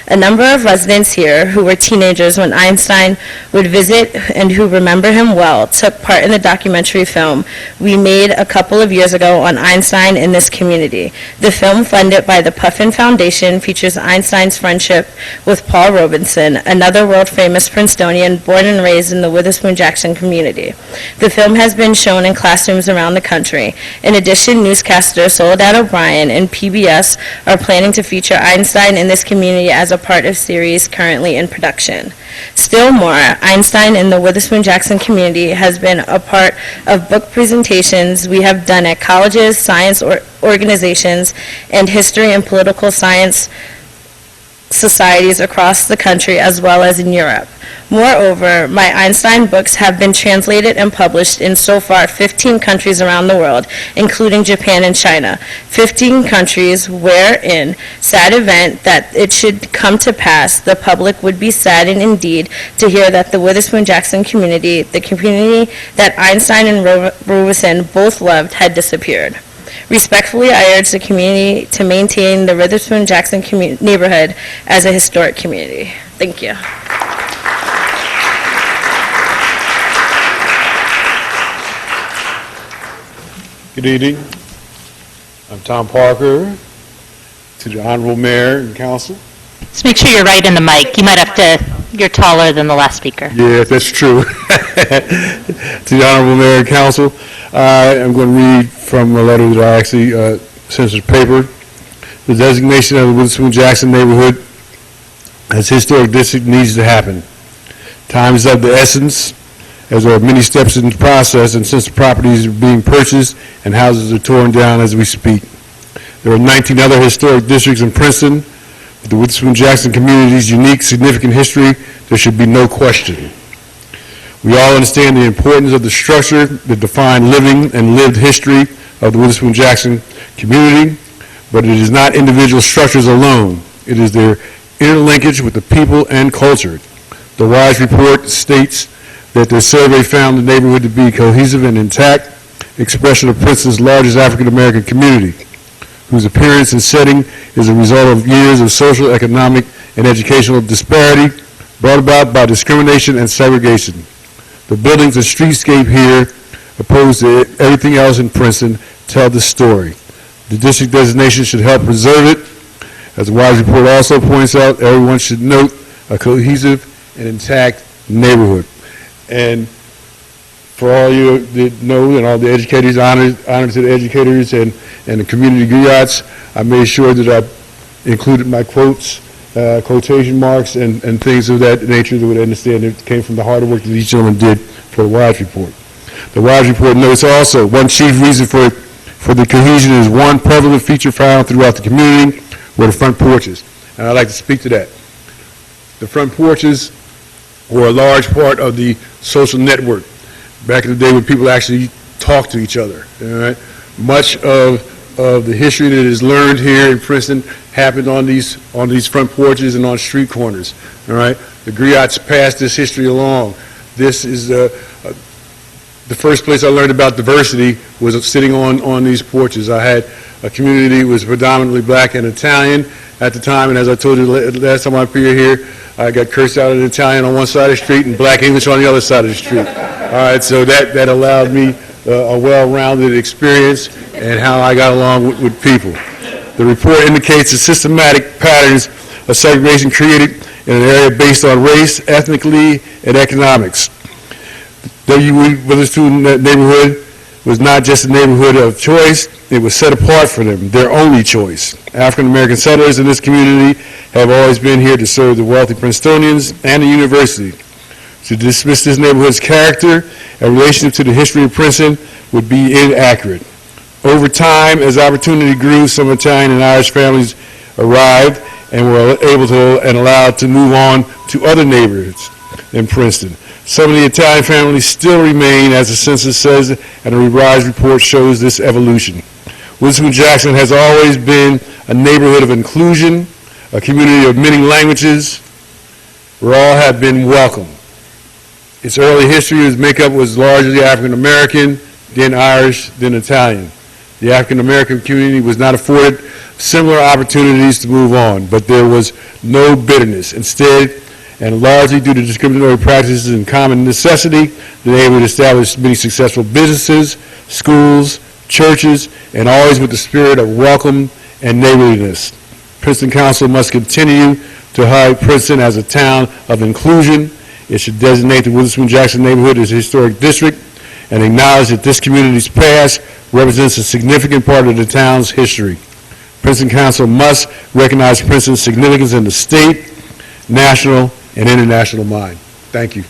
A number of residents here who were teenagers when Einstein would visit and who remember him well took part in the documentary film we made a couple of years ago on Einstein in this community. The film, funded by the Puffin Foundation, features Einstein's friendship with Paul Robeson, another world-famous Princetonian born and raised in the Witherspoon-Jackson community. The film has been shown in classrooms around the country. In addition, newscaster Soledad O'Brien and PBS are planning to feature Einstein in this community as a part of series currently in production. Still more, Einstein in the Witherspoon-Jackson community has been a part of book presentations we have done at colleges, science organizations, and history and political science societies across the country as well as in Europe. Moreover, my Einstein books have been translated and published in so far 15 countries around the world, including Japan and China. 15 countries wherein, sad event that it should come to pass, the public would be saddened indeed to hear that the Witherspoon-Jackson community, the community that Einstein and Robeson both loved, had disappeared. Respectfully, I urge the community to maintain the Witherspoon-Jackson neighborhood as a historic community. Thank you. Good evening. I'm Tom Parker. To the Honorable Mayor and Council. Just make sure you're right in the mic. You might have to, you're taller than the last speaker. Yeah, that's true. To the Honorable Mayor and Council, I'm going to read from a letter that I actually sent to the paper. The designation of the Witherspoon-Jackson neighborhood as historic district needs to happen. Time is of the essence, as there are many steps in the process, and since the properties are being purchased and houses are torn down as we speak. There are 19 other historic districts in Princeton. With the Witherspoon-Jackson community's unique, significant history, there should be no question. We all understand the importance of the structure that defines living and lived history of the Witherspoon-Jackson community, but it is not individual structures alone. It is their interlinkage with the people and culture. The WISE report states that their survey found the neighborhood to be cohesive and intact expression of Princeton's largest African-American community, whose appearance and setting is a result of years of social, economic, and educational disparity brought about by discrimination and segregation. The buildings and streetscape here, opposed to everything else in Princeton, tell the story. The district designation should help preserve it. As the WISE report also points out, everyone should note a cohesive and intact neighborhood. And for all you that know, and all the educators, honor to the educators and the community griots, I made sure that I included my quotes, quotation marks, and things of that nature that would understand it came from the hard work that each gentleman did for the WISE report. The WISE report notes also, one chief reason for the cohesion is one prevalent feature found throughout the community were the front porches. And I'd like to speak to that. The front porches or a large part of the social network. Back in the day when people actually talked to each other, all right? Much of the history that is learned here in Princeton happened on these front porches and on street corners, all right? The griots passed this history along. This is the first place I learned about diversity was sitting on these porches. I had a community that was predominantly black and Italian at the time, and as I told you last time I appeared here, I got cursed out in Italian on one side of the street and black English on the other side of the street. All right, so that allowed me a well-rounded experience and how I got along with people. The report indicates the systematic patterns of segregation created in an area based on race, ethnically, and economics. W. Witherspoon neighborhood was not just a neighborhood of choice, it was set apart for them, their only choice. African-American settlers in this community have always been here to serve the wealthy Princetonians and the university. To dismiss this neighborhood's character and relationship to the history of Princeton would be inaccurate. Over time, as opportunity grew, some Italian and Irish families arrived and were able to and allowed to move on to other neighborhoods in Princeton. Some of the Italian families still remain, as the census says, and a revised report shows this evolution. Witherspoon-Jackson has always been a neighborhood of inclusion, a community of many languages, where all have been welcome. Its early history, its makeup was largely African American, then Irish, then Italian. The African American community was not afforded similar opportunities to move on, but there was no bitterness. Instead, and largely due to discriminatory practices and common necessity, the neighborhood established many successful businesses, schools, churches, and always with the spirit of welcome and neighborliness. Princeton Council must continue to highlight Princeton as a town of inclusion. It should designate the Witherspoon-Jackson neighborhood as a historic district and acknowledge that this community's past represents a significant part of the town's history. Princeton Council must recognize Princeton's significance in the state, national, and international mind. Thank you.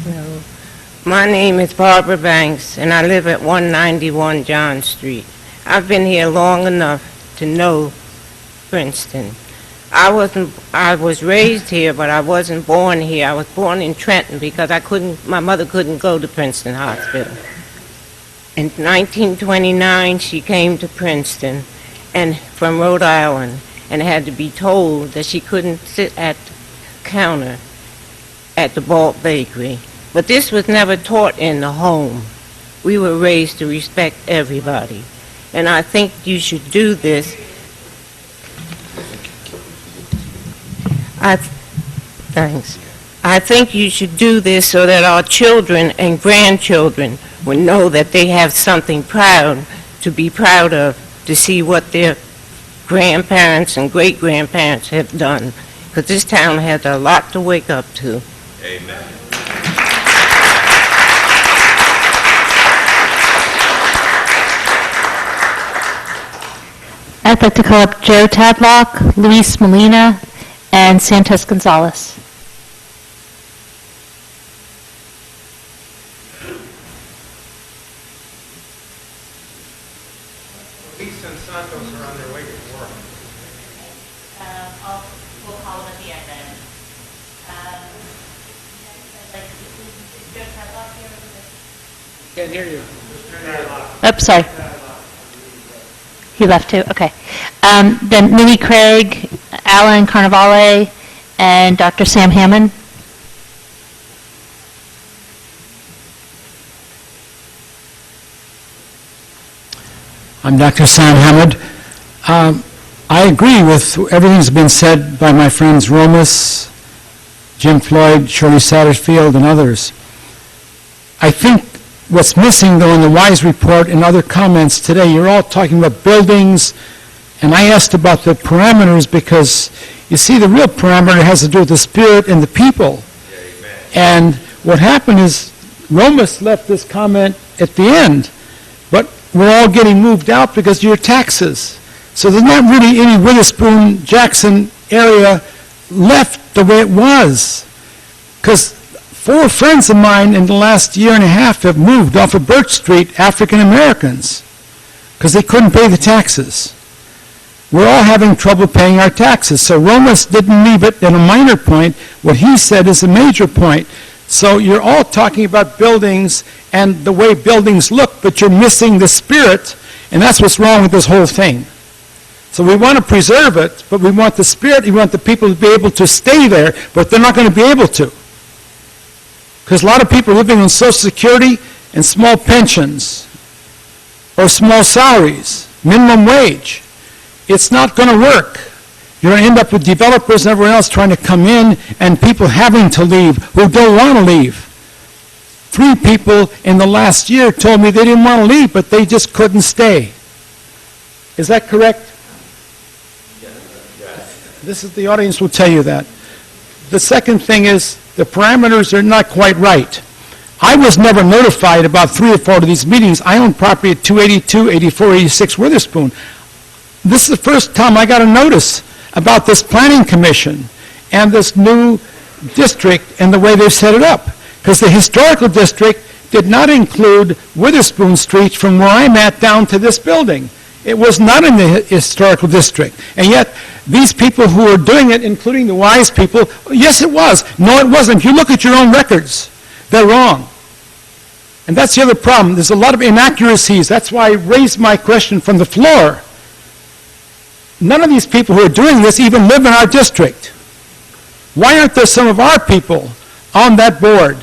Hello. My name is Barbara Banks, and I live at 191 John Street. I've been here long enough to know Princeton. I was raised here, but I wasn't born here. I was born in Trenton because my mother couldn't go to Princeton Hospital. In 1929, she came to Princeton and from Rhode Island and had to be told that she couldn't sit at the counter at the Balt Bakery. But this was never taught in the home. We were raised to respect everybody. And I think you should do this. Thanks. I think you should do this so that our children and grandchildren will know that they have something to be proud of, to see what their grandparents and great-grandparents have done. Because this town has a lot to wake up to. Amen. I'd like to call up Joe Tadlock, Luis Molina, and Santos Gonzalez. Luis and Santos are on their way to work. We'll call them at the end then. Can't hear you. Oops, sorry. He left too, okay. Then Minnie Craig, Alan Carnevale, and Dr. Sam Hammond. I'm Dr. Sam Hammond. I agree with everything that's been said by my friends Romas, Jim Floyd, Shirley Satterfield, and others. I think what's missing, though, in the WISE report and other comments today, you're all talking about buildings, and I asked about the parameters because, you see, the real parameter has to do with the spirit and the people. And what happened is Romas left this comment at the end, but we're all getting moved out because of your taxes. So there's not really any Witherspoon-Jackson area left the way it was. Because 4 friends of mine in the last year and a half have moved off of Birch Street, African Americans, because they couldn't pay the taxes. We're all having trouble paying our taxes. So Romas didn't leave it at a minor point. What he said is a major point. So you're all talking about buildings and the way buildings look, but you're missing the spirit, and that's what's wrong with this whole thing. So we want to preserve it, but we want the spirit, we want the people to be able to stay there, but they're not going to be able to. Because a lot of people are living on Social Security and small pensions, or small salaries, minimum wage. It's not going to work. You're going to end up with developers and everyone else trying to come in and people having to leave who don't want to leave. 3 people in the last year told me they didn't want to leave, but they just couldn't stay. Is that correct? Yes. This is, the audience will tell you that. The second thing is the parameters are not quite right. I was never notified about 3 or 4 of these meetings. I own property at 282, 84, 86 Witherspoon. This is the first time I got a notice about this planning commission and this new district and the way they've set it up. Because the historical district did not include Witherspoon Street from where I'm at down to this building. It was not in the historical district. And yet, these people who are doing it, including the wise people, yes, it was. No, it wasn't. If you look at your own records, they're wrong. And that's the other problem. There's a lot of inaccuracies. That's why I raised my question from the floor. None of these people who are doing this even live in our district. Why aren't there some of our people on that board?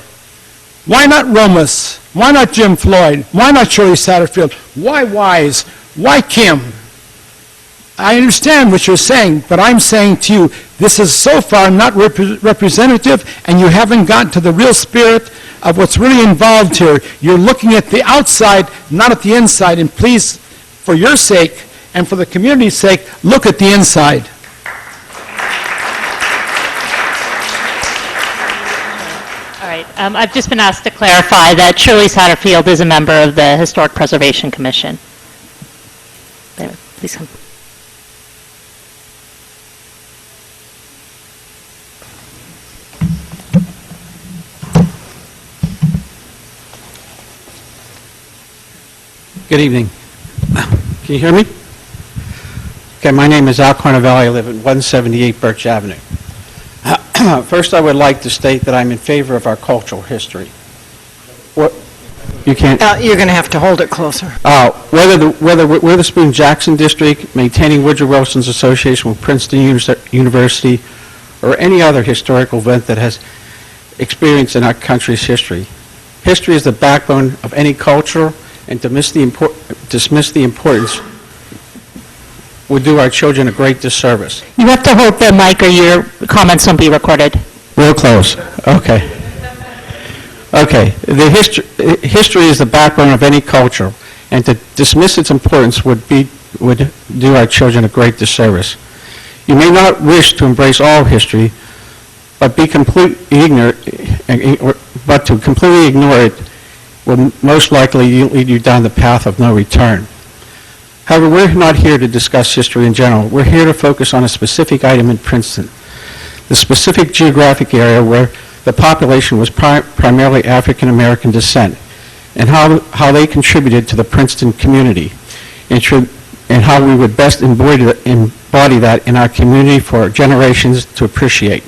Why not Romas? Why not Jim Floyd? Why not Shirley Satterfield? Why Wise? Why Kim? I understand what you're saying, but I'm saying to you, this is so far not representative, and you haven't gotten to the real spirit of what's really involved here. You're looking at the outside, not at the inside, and please, for your sake, and for the community's sake, look at the inside. All right, I've just been asked to clarify that Shirley Satterfield is a member of the Historic Preservation Commission. There, please come. Good evening. Can you hear me? Okay, my name is Al Carnavelli. I live at 178 Birch Avenue. First, I would like to state that I'm in favor of our cultural history. What? You can't? You're going to have to hold it closer. Whether Witherspoon-Jackson District, maintaining Woodrow Wilson's association with Princeton University, or any other historical event that has experience in our country's history. History is the backbone of any culture, and to dismiss the importance would do our children a great disservice. You have to hold the mic or your comments won't be recorded. Real close. Okay. Okay. History is the backbone of any culture, and to dismiss its importance would do our children a great disservice. You may not wish to embrace all history, but to completely ignore it will most likely lead you down the path of no return. However, we're not here to discuss history in general. We're here to focus on a specific item in Princeton, the specific geographic area where the population was primarily African American descent, and how they contributed to the Princeton community, and how we would best embody that in our community for generations to appreciate.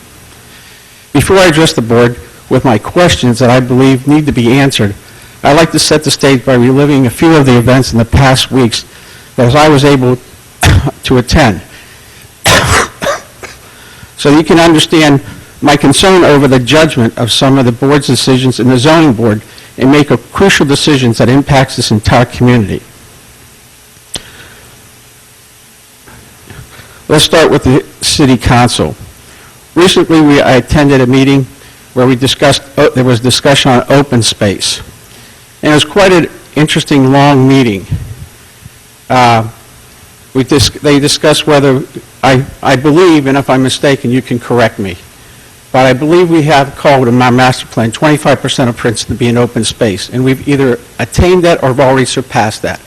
Before I address the board with my questions that I believe need to be answered, I'd like to set the stage by reliving a few of the events in the past weeks that I was able to attend. So you can understand my concern over the judgment of some of the board's decisions in the zoning board and make crucial decisions that impacts this entire community. Let's start with the city council. Recently, I attended a meeting where there was discussion on open space. And it was quite an interesting, long meeting. They discussed whether, I believe, and if I'm mistaken, you can correct me, but I believe we have called in our master plan 25% of Princeton to be an open space, and we've either attained that or have already surpassed that.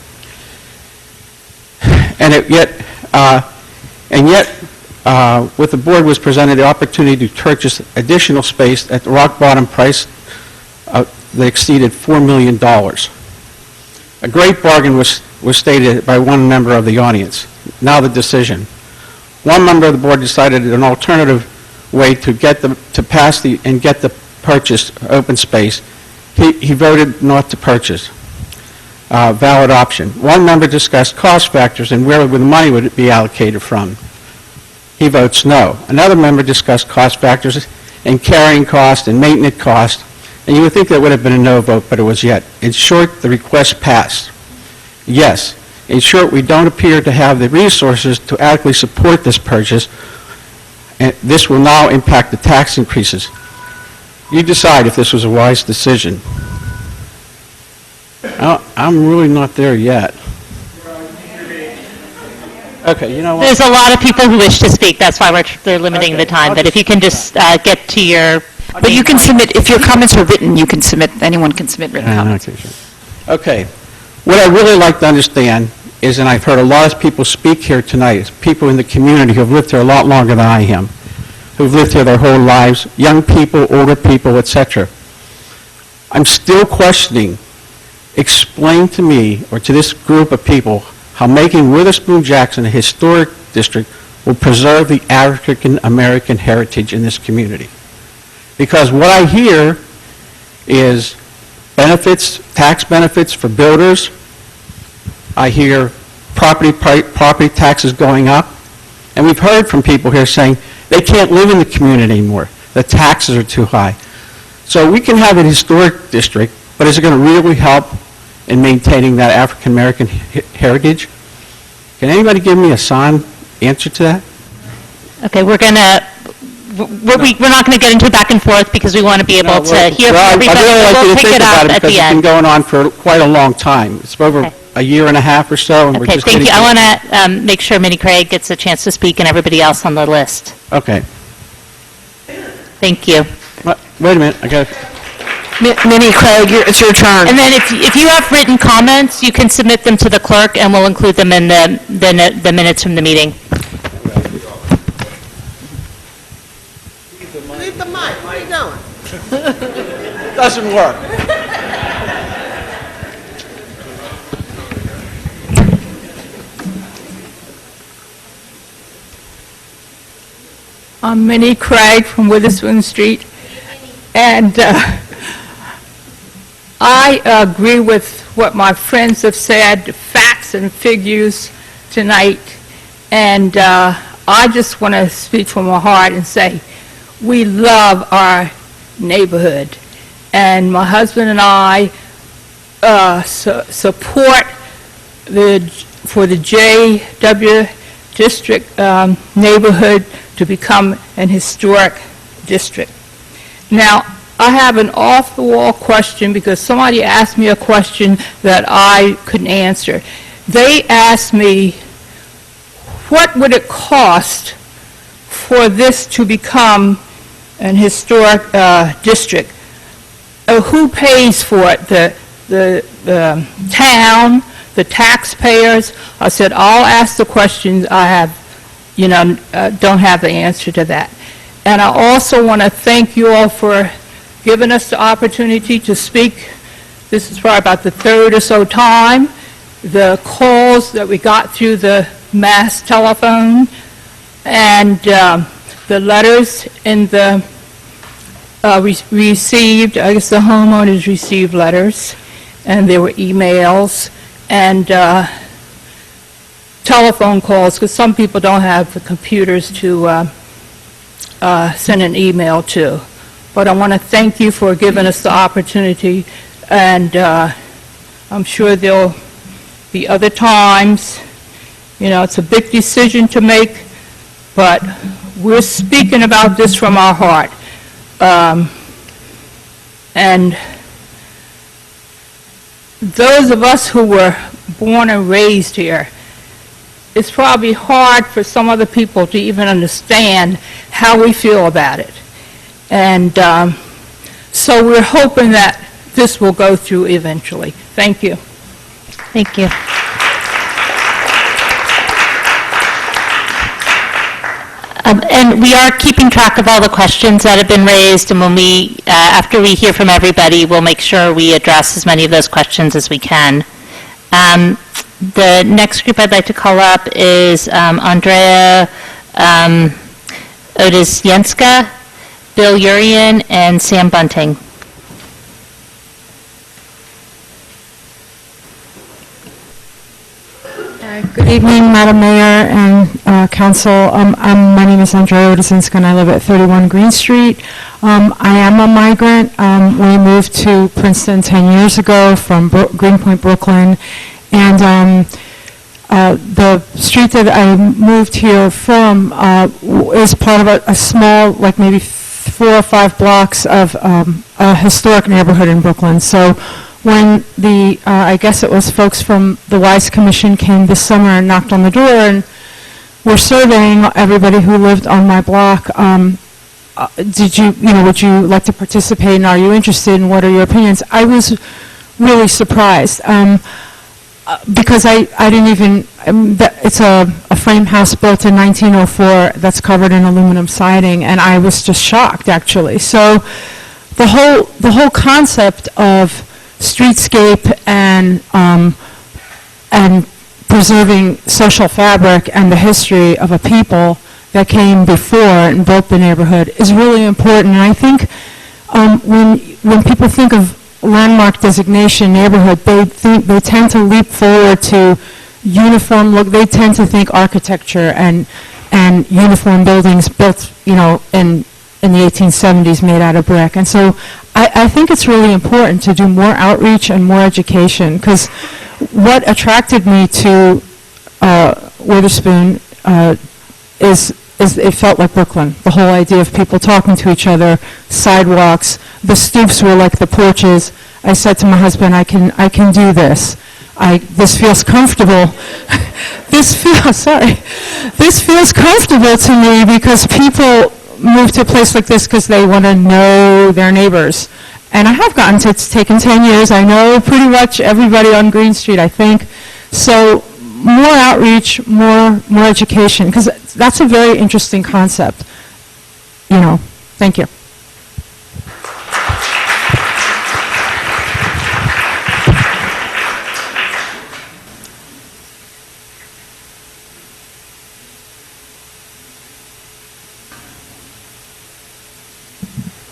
With the board was presented the opportunity to purchase additional space at the rock bottom price that exceeded $4 million. A great bargain was stated by one member of the audience. Now the decision. One member of the board decided an alternative way to get to pass and get the purchase open space. He voted not to purchase. Valid option. One member discussed cost factors and where the money would be allocated from. He votes no. Another member discussed cost factors and carrying cost and maintenance cost, and you would think that would have been a no vote, but it was yet. In short, the request passed. Yes. In short, we don't appear to have the resources to adequately support this purchase, and this will now impact the tax increases. You decide if this was a wise decision. I'm really not there yet. Okay, you know what? There's a lot of people who wish to speak, that's why they're limiting the time, but if you can just get to your... But you can submit, if your comments are written, you can submit, anyone can submit written comments. Okay. What I really like to understand is, and I've heard a lot of people speak here tonight, is people in the community who have lived here a lot longer than I am, who've lived here their whole lives, young people, older people, etc. I'm still questioning. Explain to me, or to this group of people, how making Witherspoon-Jackson a historic district will preserve the African-American heritage in this community. Because what I hear is benefits, tax benefits for builders. I hear property taxes going up. And we've heard from people here saying they can't live in the community anymore. The taxes are too high. So we can have an historic district, but is it going to really help in maintaining that African-American heritage? Can anybody give me a sound answer to that? Okay, we're not going to get into back and forth because we want to be able to hear from everybody. I'd really like you We'll to pick think it about up it at because the it's been end. going on for quite a long time. It's over a year and a half or so, and we're Okay, just thank getting... you. I want to make sure Minnie Craig gets a chance to speak and everybody else on the list. Okay. Thank you. Wait a minute, I got... Minnie Craig, it's your turn. And then if you have written comments, you can submit them to the clerk and we'll include them in the minutes from the meeting. Leave the mic. What are you doing? Doesn't work. I'm Minnie Craig from Witherspoon Street, and I agree with what my friends have said, facts and figures tonight, and I just want to speak from my heart and say we love our neighborhood, and my husband and I support for the JW District neighborhood to become an historic district. Now, I have an off-the-wall question because somebody asked me a question that I couldn't answer. They asked me, what would it cost for this to become an historic district? Who pays for it? The town, the taxpayers? I said, I'll ask the questions. I have, don't have the answer to that. And I also want to thank you all for giving us the opportunity to speak. This is probably about the third or so time. The calls that we got through the mass telephone and the letters in the received, I guess the homeowners received letters, and there were emails and telephone calls, because some people don't have the computers to send an email to. But I want to thank you for giving us the opportunity, and I'm sure there'll be other times. It's a big decision to make, but we're speaking about this from our heart. And those of us who were born and raised here, it's probably hard for some other people to even understand how we feel about it. And so we're hoping that this will go through eventually. Thank you. Thank you. And we are keeping track of all the questions that have been raised, and when we, after we hear from everybody, we'll make sure we address as many of those questions as we can. The next group I'd like to call up is Andrea Odysyenska, Bill Urian, and Sam Bunting. Good evening, Madam Mayor and Council. My name is Andrea Odysyenska, and I live at 31 Green Street. I am a migrant. We moved to Princeton 10 years ago from Greenpoint, Brooklyn, and the street that I moved here from is part of a small, like maybe 4 or 5 blocks of a historic neighborhood in Brooklyn. So when the, I guess it was folks from the Wise Commission came this summer and knocked on the door and were surveying everybody who lived on my block, would you like to participate, and are you interested, and what are your opinions? I was really surprised, because I didn't even, it's a frame house built in 1904 that's covered in aluminum siding, and I was just shocked, actually. So the whole concept of streetscape and preserving social fabric and the history of a people that came before and built the neighborhood is really important. And I think when people think of landmark designation neighborhood, they tend to leap forward to uniform look. They tend to think architecture and uniform buildings built, in the 1870s made out of brick. And so I think it's really important to do more outreach and more education, because what attracted me to Witherspoon is it felt like Brooklyn. The whole idea of people talking to each other, sidewalks, the stoops were like the porches. I said to my husband, I can do this. This feels comfortable. This feels comfortable to me, because people move to a place like this because they want to know their neighbors. And I have gotten to, it's taken 10 years. I know pretty much everybody on Green Street, I think. So more outreach, more education, because that's a very interesting concept. Thank you.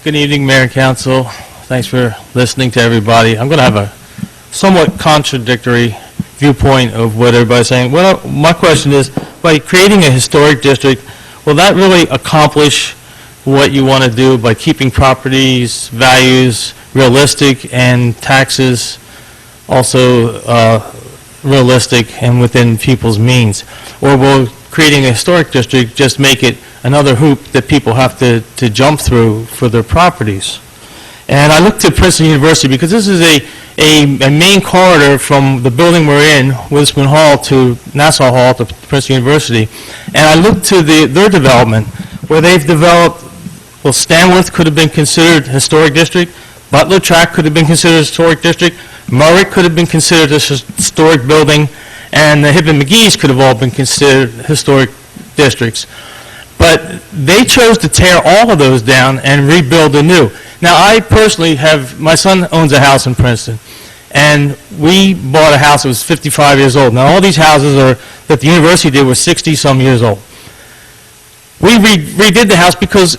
Good evening, Mayor and Council. Thanks for listening to everybody. I'm going to have a somewhat contradictory viewpoint of what everybody's saying. Well, my question is, by creating a historic district, will that really accomplish what you want to do by keeping properties values realistic and taxes also realistic and within people's means? Or will creating a historic district just make it another hoop that people have to jump through for their properties? And I look to Princeton University because this is a main corridor from the building we're in, Witherspoon Hall, to Nassau Hall to Princeton University. And I look to their development, where they've developed, well, Stanworth could have been considered historic district, Butler Tract could have been considered historic district, Murray could have been considered a historic building, and the Hip and McGee's could have all been considered historic districts. But they chose to tear all of those down and rebuild anew. Now, I personally my son owns a house in Princeton, and we bought a house that was 55 years old. Now, all these houses that the university did were 60-some years old. We redid the house because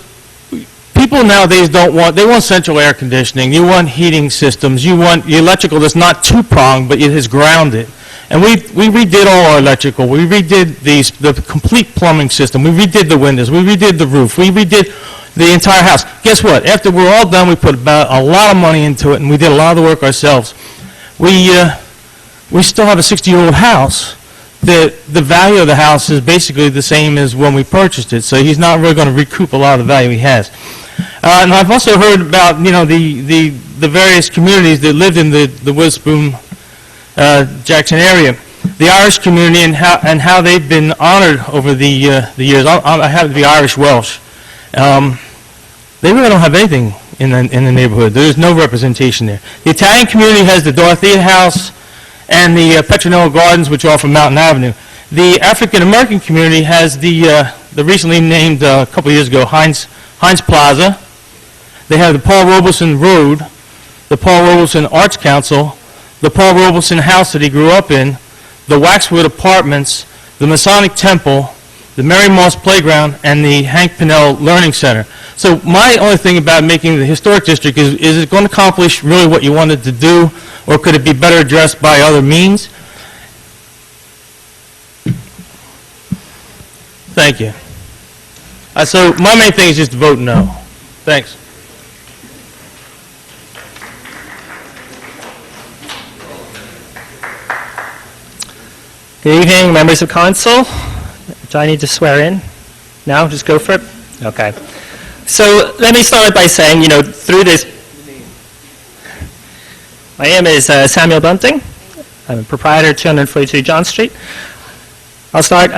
people nowadays they want central air conditioning, you want heating systems, you want the electrical that's not two-pronged, but it is grounded. And we redid all our electrical. We redid the complete plumbing system. We redid the windows. We redid the roof. We redid the entire house. Guess what? After we're all done, we put about a lot of money into it, and we did a lot of the work ourselves. We still have a 60-year-old house. The value of the house is basically the same as when we purchased it, so he's not really going to recoup a lot of the value he has. And I've also heard about the various communities that lived in the Witherspoon Jackson area, the Irish community, and how they've been honored over the years. I happen to be Irish Welsh. They really don't have anything in the neighborhood. There is no representation there. The Italian community has the Dorothea House and the Petronella Gardens, which are off of Mountain Avenue. The African American community has the the recently named, a couple of years ago, Heinz Plaza. They have the Paul Robeson Road, the Paul Robeson Arts Council, the Paul Robeson house that he grew up in, the Waxwood Apartments, the Masonic Temple, the Mary Moss Playground, and the Hank Pinnell Learning Center. So my only thing about making the historic district is it going to accomplish really what you wanted to do, or could it be better addressed by other means? Thank you. So my main thing is just to vote no. Thanks. Good evening, members of council. Do I need to swear in? No? Just go for it? Okay. So let me start by saying, through this... My name is Samuel Bunting. I'm a proprietor at 242 John Street. I'll start...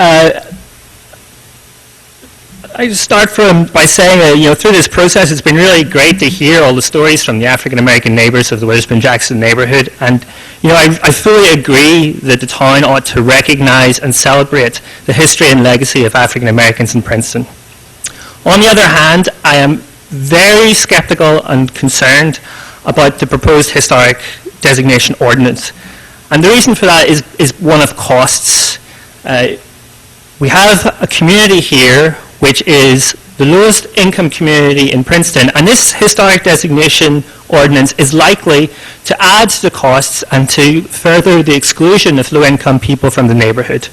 I just start by saying, through this process, it's been really great to hear all the stories from the African-American neighbors of the Witherspoon-Jackson neighborhood. And, I fully agree that the town ought to recognize and celebrate the history and legacy of African-Americans in Princeton. On the other hand, I am very skeptical and concerned about the proposed historic designation ordinance. And the reason for that is one of costs. We have a community here which is the lowest income community in Princeton, and this historic designation ordinance is likely to add to the costs and to further the exclusion of low income people from the neighborhood.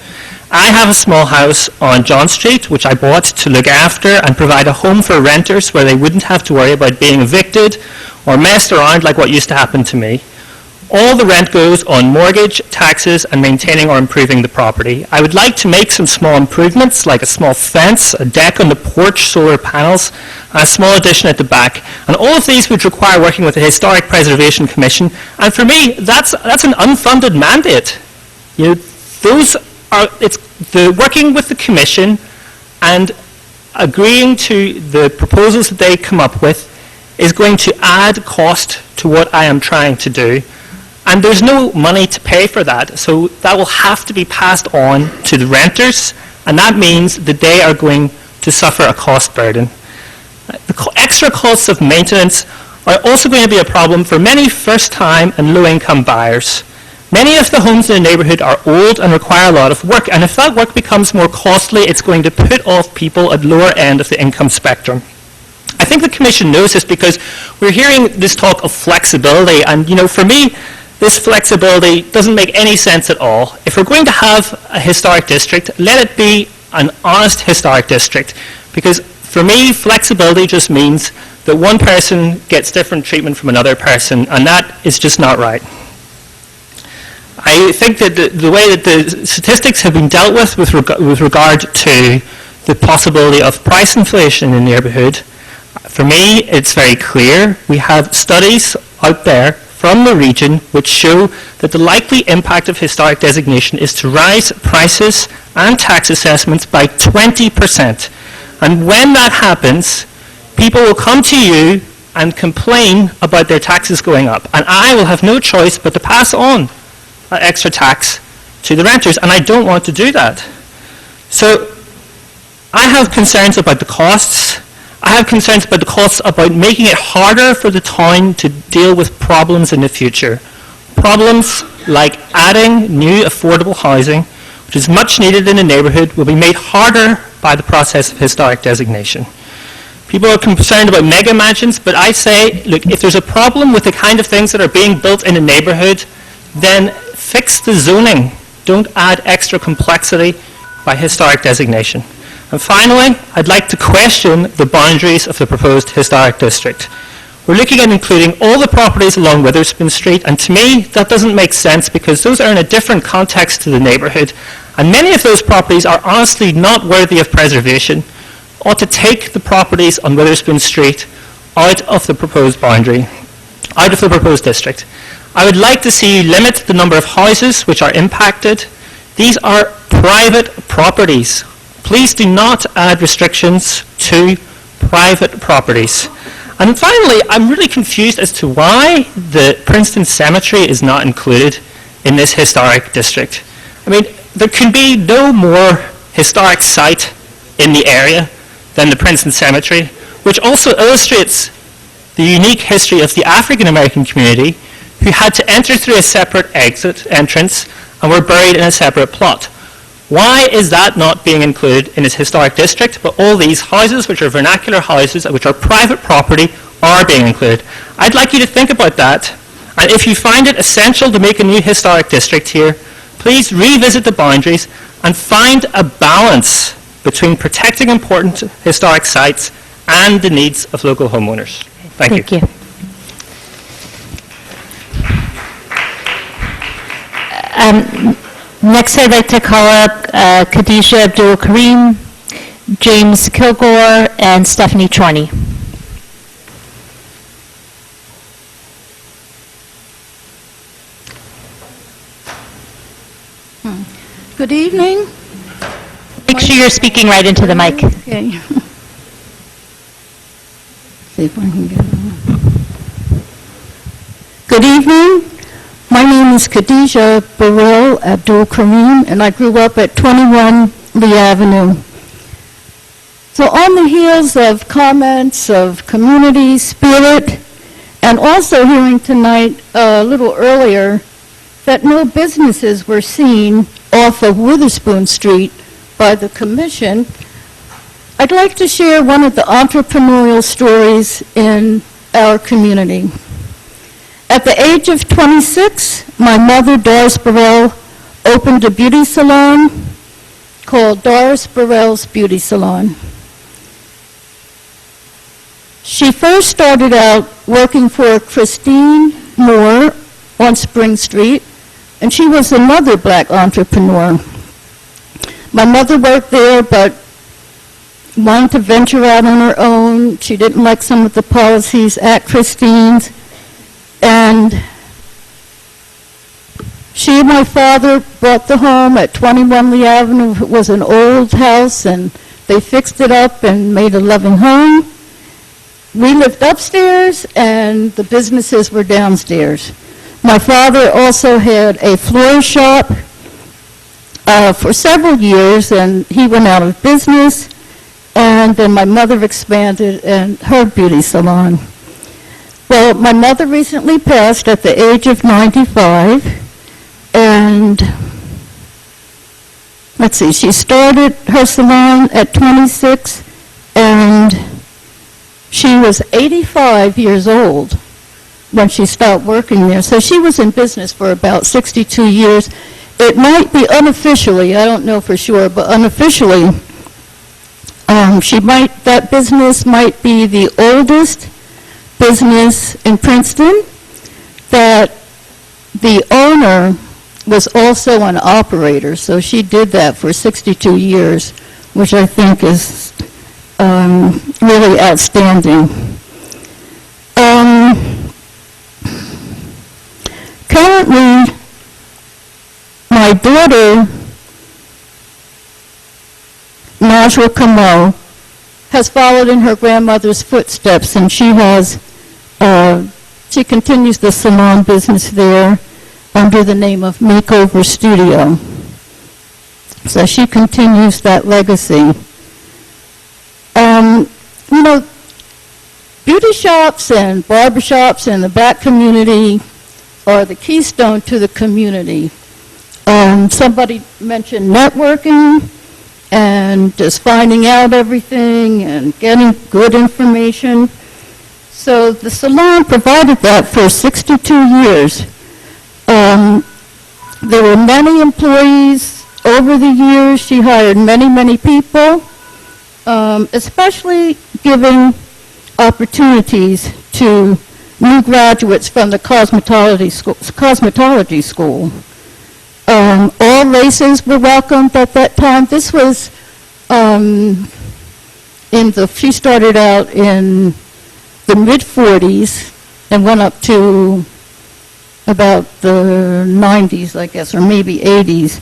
I have a small house on John Street which I bought to look after and provide a home for renters where they wouldn't have to worry about being evicted or messed around like what used to happen to me. All the rent goes on mortgage, taxes, and maintaining or improving the property. I would like to make some small improvements, like a small fence, a deck on the porch, solar panels, and a small addition at the back. And all of these would require working with the Historic Preservation Commission. And for me, that's an unfunded mandate. It's the working with the commission and agreeing to the proposals that they come up with is going to add cost to what I am trying to do. And there's no money to pay for that, so that will have to be passed on to the renters, and that means that they are going to suffer a cost burden. The extra costs of maintenance are also going to be a problem for many first-time and low-income buyers. Many of the homes in the neighborhood are old and require a lot of work, and if that work becomes more costly, it's going to put off people at lower end of the income spectrum. I think the Commission knows this because we're hearing this talk of flexibility, and for me, this flexibility doesn't make any sense at all. If we're going to have a historic district, let it be an honest historic district. Because for me, flexibility just means that one person gets different treatment from another person, and that is just not right. I think that the way that the statistics have been dealt with regard to the possibility of price inflation in the neighborhood, for me, it's very clear. We have studies out there from the region which show that the likely impact of historic designation is to rise prices and tax assessments by 20%. And when that happens, people will come to you and complain about their taxes going up. And I will have no choice but to pass on that extra tax to the renters, and I don't want to do that. So I have concerns about the costs. I have concerns about the costs about making it harder for the town to deal with problems in the future. Problems like adding new affordable housing, which is much needed in the neighborhood, will be made harder by the process of historic designation. People are concerned about mega mansions, but I say, look, if there's a problem with the kind of things that are being built in the neighborhood, then fix the zoning. Don't add extra complexity by historic designation. And finally, I'd like to question the boundaries of the proposed historic district. We're looking at including all the properties along Witherspoon Street, and to me, that doesn't make sense because those are in a different context to the neighborhood, and many of those properties are honestly not worthy of preservation. Ought to take the properties on Witherspoon Street out of the proposed boundary, out of the proposed district. I would like to see you limit the number of houses which are impacted. These are private properties. Please do not add restrictions to private properties. And finally, I'm really confused as to why the Princeton Cemetery is not included in this historic district. I mean, there can be no more historic site in the area than the Princeton Cemetery, which also illustrates the unique history of the African American community who had to enter through a separate entrance and were buried in a separate plot. Why is that not being included in its historic district, but all these houses, which are vernacular houses, which are private property, are being included? I'd like you to think about that, and if you find it essential to make a new historic district here, please revisit the boundaries and find a balance between protecting important historic sites and the needs of local homeowners. Thank you. Next, I'd like to call up Khadijah Abdul Karim, James Kilgore, and Stephanie Chorney. Good evening. Make sure you're speaking right into the mic. Okay. See if I can get on. Good evening. My name is Khadijah Burrell Abdul Karim, and I grew up at 21 Lee Avenue. So on the heels of comments of community spirit, and also hearing tonight a little earlier that no businesses were seen off of Witherspoon Street by the commission, I'd like to share one of the entrepreneurial stories in our community. At the age of 26, my mother, Doris Burrell, opened a beauty salon called Doris Burrell's Beauty Salon. She first started out working for Christine Moore on Spring Street, and she was another black entrepreneur. My mother worked there, but wanted to venture out on her own. She didn't like some of the policies at Christine's. And she and my father bought the home at 21 Lee Avenue. It was an old house, and they fixed it up and made a loving home. We lived upstairs, and the businesses were downstairs. My father also had a floral shop for several years, and he went out of business. And then my mother expanded and her beauty salon. Well, my mother recently passed at the age of 95, and let's see, she started her salon at 26, and she was 85 years old when she stopped working there. So she was in business for about 62 years. It might be unofficially, I don't know for sure, but unofficially, that business might be the oldest business in Princeton, that the owner was also an operator, so she did that for 62 years, which I think is really outstanding. Currently, my daughter, Najwa Kamo, has followed in her grandmother's footsteps, and she continues the salon business there under the name of Makeover Studio. So she continues that legacy. Beauty shops and barbershops in the black community are the keystone to the community. Somebody mentioned networking and just finding out everything and getting good information. So the salon provided that for 62 years. There were many employees over the years. She hired many, many people, especially giving opportunities to new graduates from the cosmetology school. All races were welcomed at that time. This was she started out in the mid-40s and went up to about the 90s, I guess, or maybe 80s.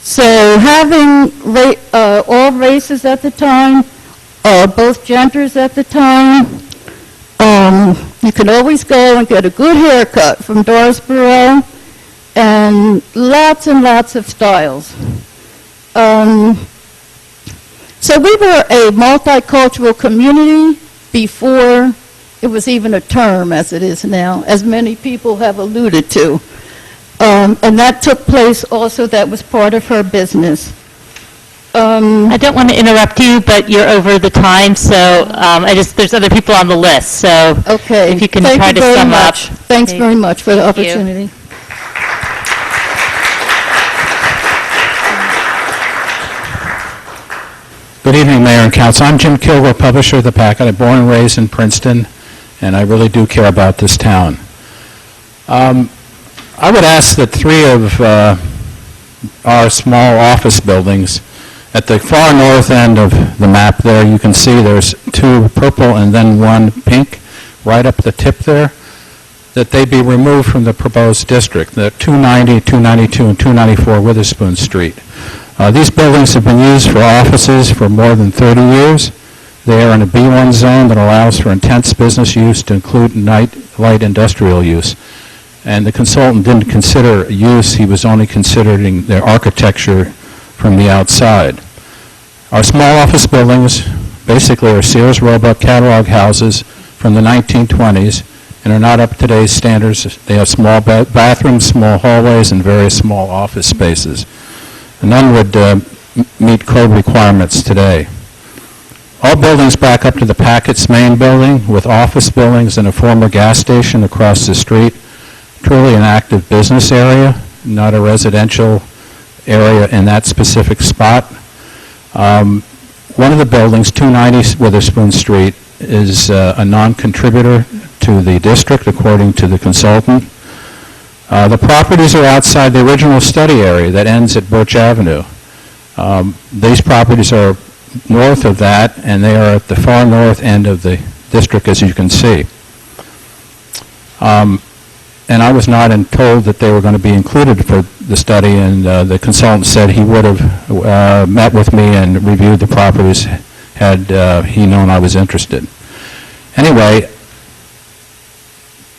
So having all races at the time, both genders at the time, you could always go and get a good haircut from Doris Burrell, and lots of styles. So we were a multicultural community before it was even a term as it is now, as many people have alluded to. And that took place also, that was part of her business. I don't want to interrupt you, but you're over the time, so there's other people on the list, so Okay. if you can Thank try you to very sum up. much. Thanks Okay. very much for the Thank you. opportunity. Good evening, Mayor and Council. I'm Jim Kilgore, publisher of the Packet. I'm born and raised in Princeton, and I really do care about this town. I would ask that 3 of our small office buildings, at the far north end of the map there, you can see there's 2 purple and then 1 pink, right up the tip there, that they be removed from the proposed district, the 290, 292, and 294 Witherspoon Street. These buildings have been used for offices for more than 30 years. They are in a B1 zone that allows for intense business use to include light industrial use. And the consultant didn't consider use, he was only considering their architecture from the outside. Our small office buildings basically are Sears Roebuck catalog houses from the 1920s and are not up to today's standards. They have small bathrooms, small hallways, and various small office spaces. None would meet code requirements today. All buildings back up to the Packett's main building with office buildings and a former gas station across the street. Truly an active business area, not a residential area in that specific spot. One of the buildings, 290 Witherspoon Street, is a non-contributor to the district, according to the consultant. The properties are outside the original study area that ends at Birch Avenue. These properties are north of that, and they are at the far north end of the district, as you can see. And I was not told that they were going to be included for the study, and the consultant said he would have met with me and reviewed the properties had he known I was interested. Anyway,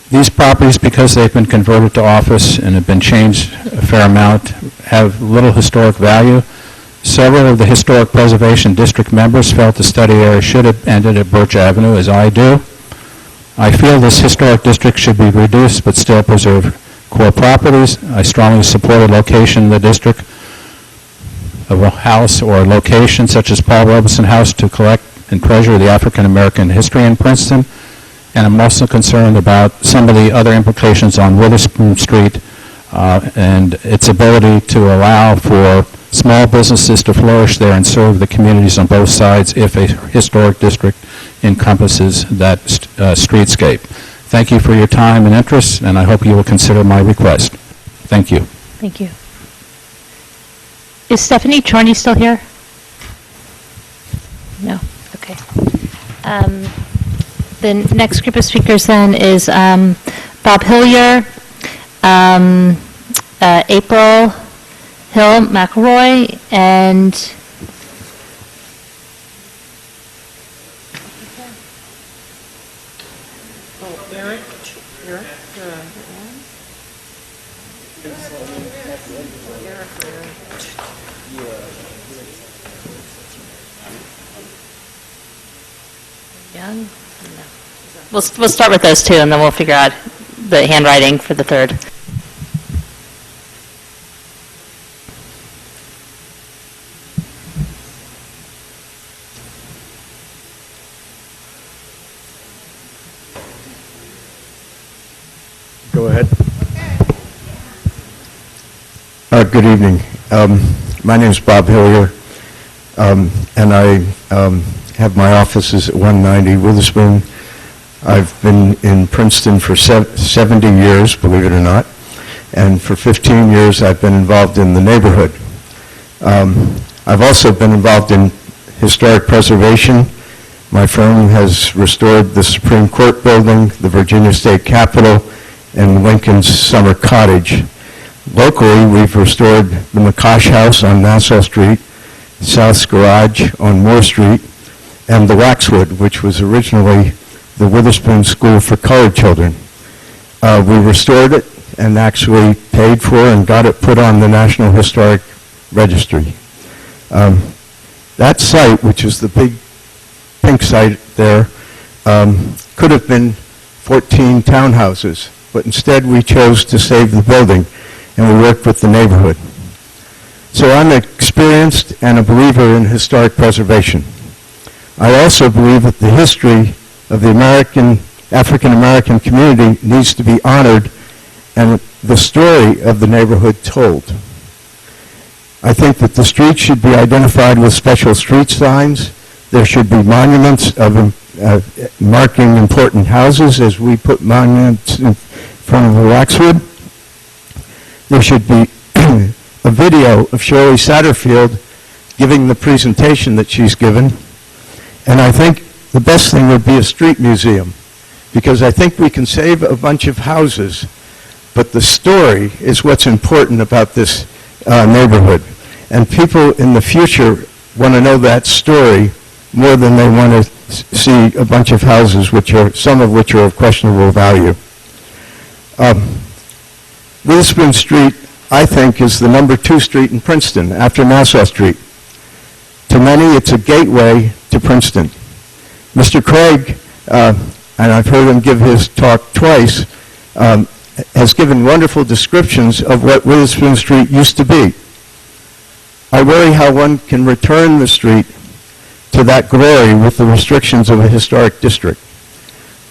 these properties, because they've been converted to office and have been changed a fair amount, have little historic value. Several of the Historic Preservation District members felt the study area should have ended at Birch Avenue, as I do. I feel this historic district should be reduced but still preserve core properties. I strongly support a location in the district of a house or a location such as Paul Robeson House to collect and treasure the African American history in Princeton. And I'm also concerned about some of the other implications on Witherspoon Street and its ability to allow for small businesses to flourish there and serve the communities on both sides if a historic district encompasses that streetscape. Thank you for your time and interest, and I hope you will consider my request. Thank you. Thank you. Is Stephanie Chorney still here? No? Okay. The next group of speakers then is Bob Hillier, April Hill McElroy, and Young? No. We'll start with those 2, and then we'll figure out the handwriting for the 3rd. Go ahead. Good evening. My name is Bob Hillier, and I have my offices at 190 Witherspoon. I've been in Princeton for 70 years, believe it or not, and for 15 years I've been involved in the neighborhood. I've also been involved in historic preservation. My firm has restored the Supreme Court building, the Virginia State Capitol, and Lincoln's Summer Cottage. Locally, we've restored the McCosh House on Nassau Street, South's Garage on Moore Street, and the Waxwood, which was originally the Witherspoon School for Colored Children. We restored it and actually paid for and got it put on the National Historic Registry. That site, which is the big pink site there, could have been 14 townhouses, but instead we chose to save the building, and we worked with the neighborhood. So I'm experienced and a believer in historic preservation. I also believe that the history of the African-American community needs to be honored and the story of the neighborhood told. I think that the streets should be identified with special street signs. There should be monuments of marking important houses as we put monuments in front of the Waxwood. There should be a video of Shirley Satterfield giving the presentation that she's given. And I think the best thing would be a street museum, because I think we can save a bunch of houses, but the story is what's important about this neighborhood. And people in the future want to know that story more than they want to see a bunch of houses, some of which are of questionable value. Witherspoon Street, I think, is the number 2 street in Princeton, after Nassau Street. To many, it's a gateway to Princeton. Mr. Craig, and I've heard him give his talk twice, has given wonderful descriptions of what Witherspoon Street used to be. I worry how one can return the street to that glory with the restrictions of a historic district.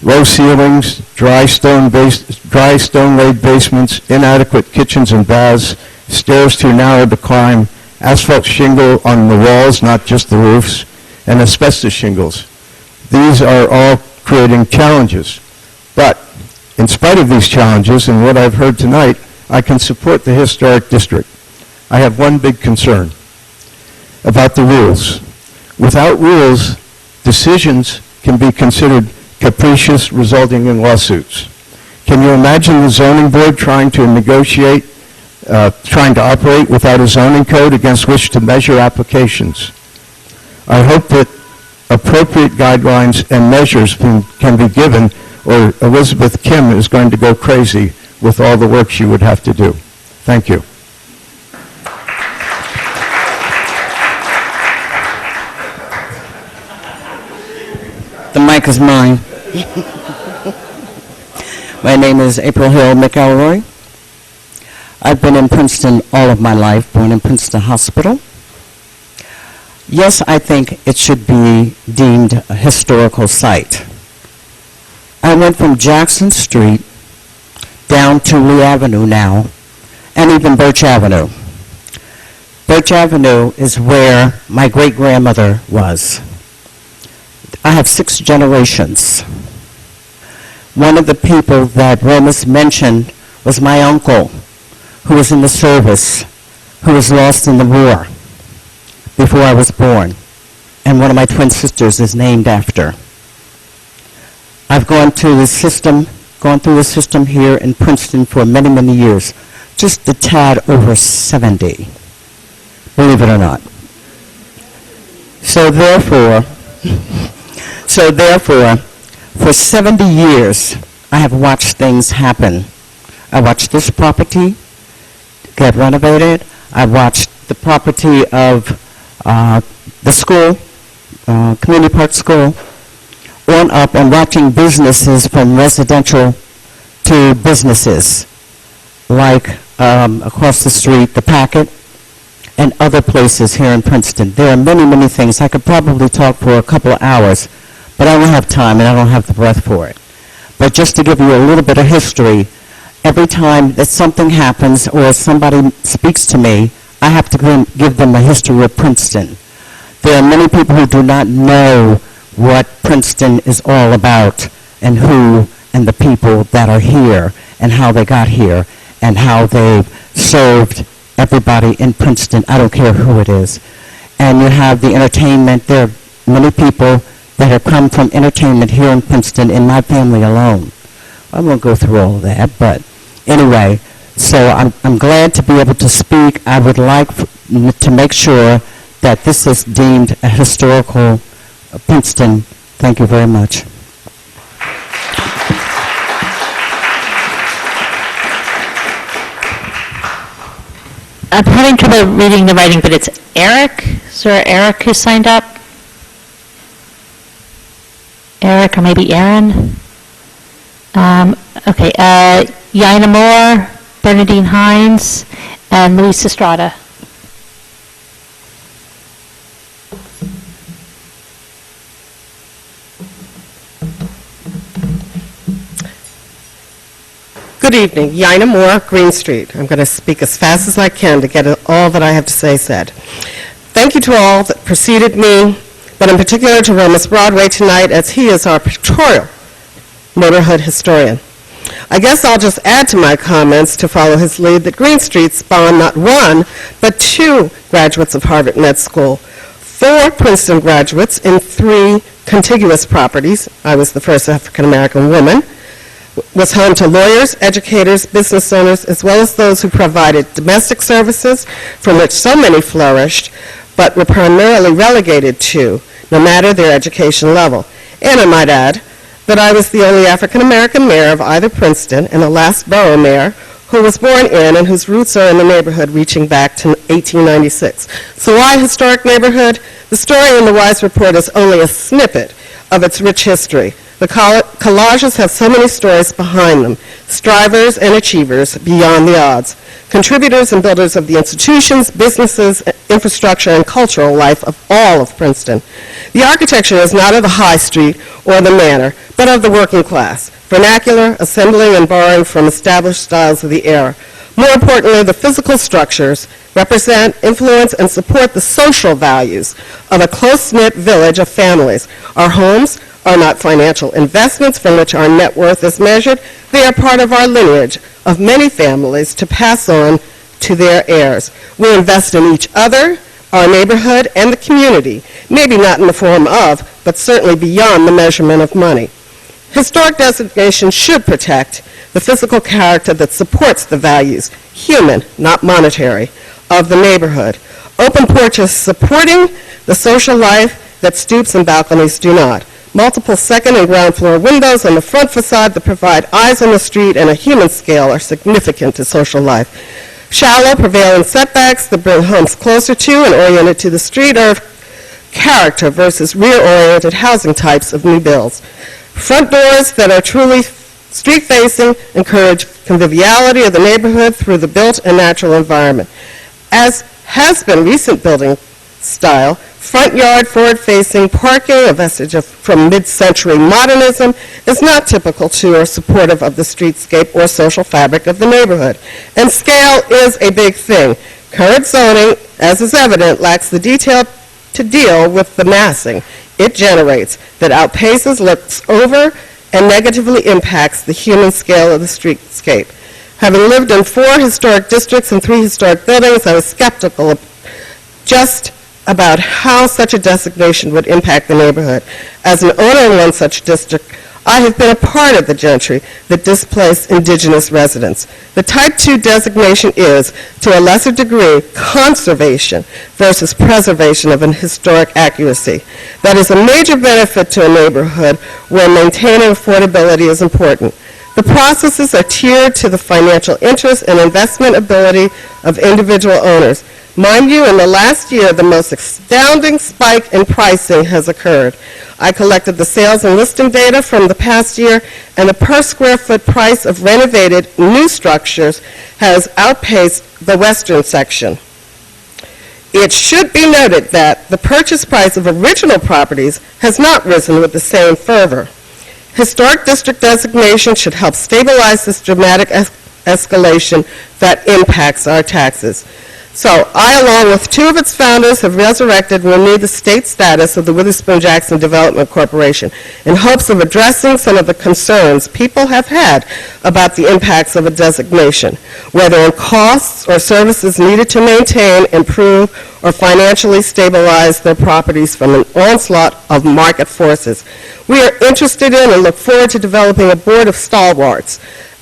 Low ceilings, dry stone-laid basements, inadequate kitchens and baths, stairs too narrow to climb, asphalt shingle on the walls, not just the roofs, and asbestos shingles. These are all creating challenges. But in spite of these challenges and what I've heard tonight, I can support the historic district. I have one big concern about the rules. Without rules, decisions can be considered capricious, resulting in lawsuits. Can you imagine the zoning board trying to operate without a zoning code against which to measure applications? I hope that appropriate guidelines and measures can be given, or Elizabeth Kim is going to go crazy with all the work she would have to do. Thank you. The mic is mine. My name is April Hill McElroy. I've been in Princeton all of my life, born in Princeton Hospital. Yes, I think it should be deemed a historical site. I went from Jackson Street down to Lee Avenue now, and even Birch Avenue. Birch Avenue is where my great-grandmother was. I have 6 generations. One of the people that Remus mentioned was my uncle, who was in the service, who was lost in the war before I was born, and one of my twin sisters is named after. I've gone through the system here in Princeton for many, many years, just a tad over 70, believe it or not. So therefore, for 70 years, I have watched things happen. I watched this property get renovated. I watched the property of the school, Community Park School, on up, and watching businesses from residential to businesses, like across the street, the Packet, and other places here in Princeton. There are many, many things. I could probably talk for a couple of hours, but I don't have time and I don't have the breath for it. But just to give you a little bit of history, every time that something happens or somebody speaks to me, I have to give them a history of Princeton. There are many people who do not know what Princeton is all about, and who and the people that are here, and how they got here, and how they've served everybody in Princeton. I don't care who it is. And you have the entertainment. There are many people that have come from entertainment here in Princeton, in my family alone. I won't go through all of that, but anyway, so I'm glad to be able to speak. I would like to make sure that this is deemed a historical Princeton. Thank you very much. I'm having trouble reading the writing, but it's Eric there Eric who signed up? Eric or maybe Aaron? Okay, Yana Moore, Bernadine Hines, and Luis Estrada. Good evening. Yana Moore, Green Street. I'm going to speak as fast as I can to get all that I have to say said. Thank you to all that preceded me, but in particular to Romus Broadway tonight, as he is our pictorial neighborhood historian. I guess I'll just add to my comments to follow his lead that Green Street spawned not one, but two graduates of Harvard Med School, 4 Princeton graduates in 3 contiguous properties. I was the first African-American woman. Was home to lawyers, educators, business owners, as well as those who provided domestic services, from which so many flourished, but were primarily relegated to, no matter their education level. And I might add that I was the only African-American mayor of either Princeton and the last borough mayor who was born in and whose roots are in the neighborhood reaching back to 1896. So why historic neighborhood? The story in the Wise Report is only a snippet of its rich history. The collages have so many stories behind them, strivers and achievers beyond the odds, contributors and builders of the institutions, businesses, infrastructure, and cultural life of all of Princeton. The architecture is not of the high street or the manor, but of the working class, vernacular, assembling and borrowing from established styles of the era. More importantly, the physical structures represent, influence, and support the social values of a close-knit village of families. Our homes are not financial investments from which our net worth is measured. They are part of our lineage of many families to pass on to their heirs. We invest in each other, our neighborhood, and the community, maybe not in the form of, but certainly beyond the measurement of money. Historic designation should protect the physical character that supports the values, human, not monetary, of the neighborhood. Open porches supporting the social life that stoops and balconies do not. Multiple second and ground floor windows on the front facade that provide eyes on the street and a human scale are significant to social life. Shallow, prevailing setbacks that bring homes closer to and oriented to the street are character versus rear-oriented housing types of new builds. Front doors that are truly street-facing encourage conviviality of the neighborhood through the built and natural environment. As has been recent building style, front yard, forward-facing parking, a vestige from mid-century modernism, is not typical to or supportive of the streetscape or social fabric of the neighborhood. And scale is a big thing. Current zoning, as is evident, lacks the detail to deal with the massing it generates that outpaces, looks over, and negatively impacts the human scale of the streetscape. Having lived in 4 historic districts and 3 historic buildings, I was skeptical just about how such a designation would impact the neighborhood. As an owner in one such district, I have been a part of the gentry that displaced indigenous residents. The Type 2 designation is, to a lesser degree, conservation versus preservation of an historic accuracy. That is a major benefit to a neighborhood where maintaining affordability is important. The processes are tiered to the financial interest and investment ability of individual owners. Mind you, in the last year, the most astounding spike in pricing has occurred. I collected the sales and listing data from the past year, and the per square foot price of renovated new structures has outpaced the western section. It should be noted that the purchase price of original properties has not risen with the same fervor. Historic district designation should help stabilize this dramatic escalation that impacts our taxes. So I, along with 2 of its founders, have resurrected and renewed the state status of the Witherspoon-Jackson Development Corporation in hopes of addressing some of the concerns people have had about the impacts of a designation, whether in costs or services needed to maintain, improve, or financially stabilize their properties from an onslaught of market forces. We are interested in and look forward to developing a board of stalwarts,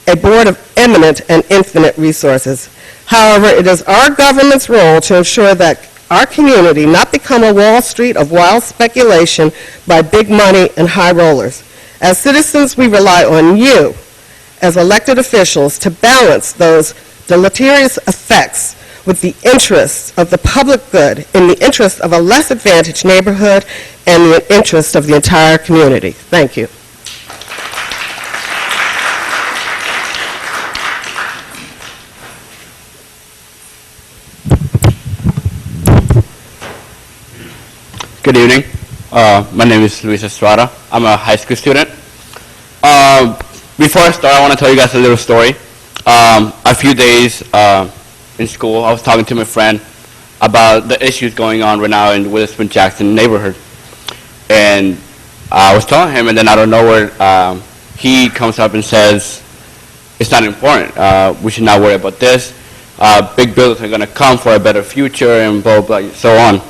a board of eminent and infinite resources. However, it is our government's role to ensure that our community not become a Wall Street of wild speculation by big money and high rollers. As citizens, we rely on you, as elected officials, to balance those deleterious effects with the interests of the public good, in the interest of a less advantaged neighborhood, and the interest of the entire community. Thank you. Good evening. My name is Luis Estrada. I'm a high school student. Before I start, I want to tell you guys a little story. A few days in school, I was talking to my friend about the issues going on right now in the Witherspoon-Jackson neighborhood. And I was telling him, and then out of nowhere, he comes up and says, it's not important. We should not worry about this. Big buildings are going to come for a better future, and blah, blah, so on.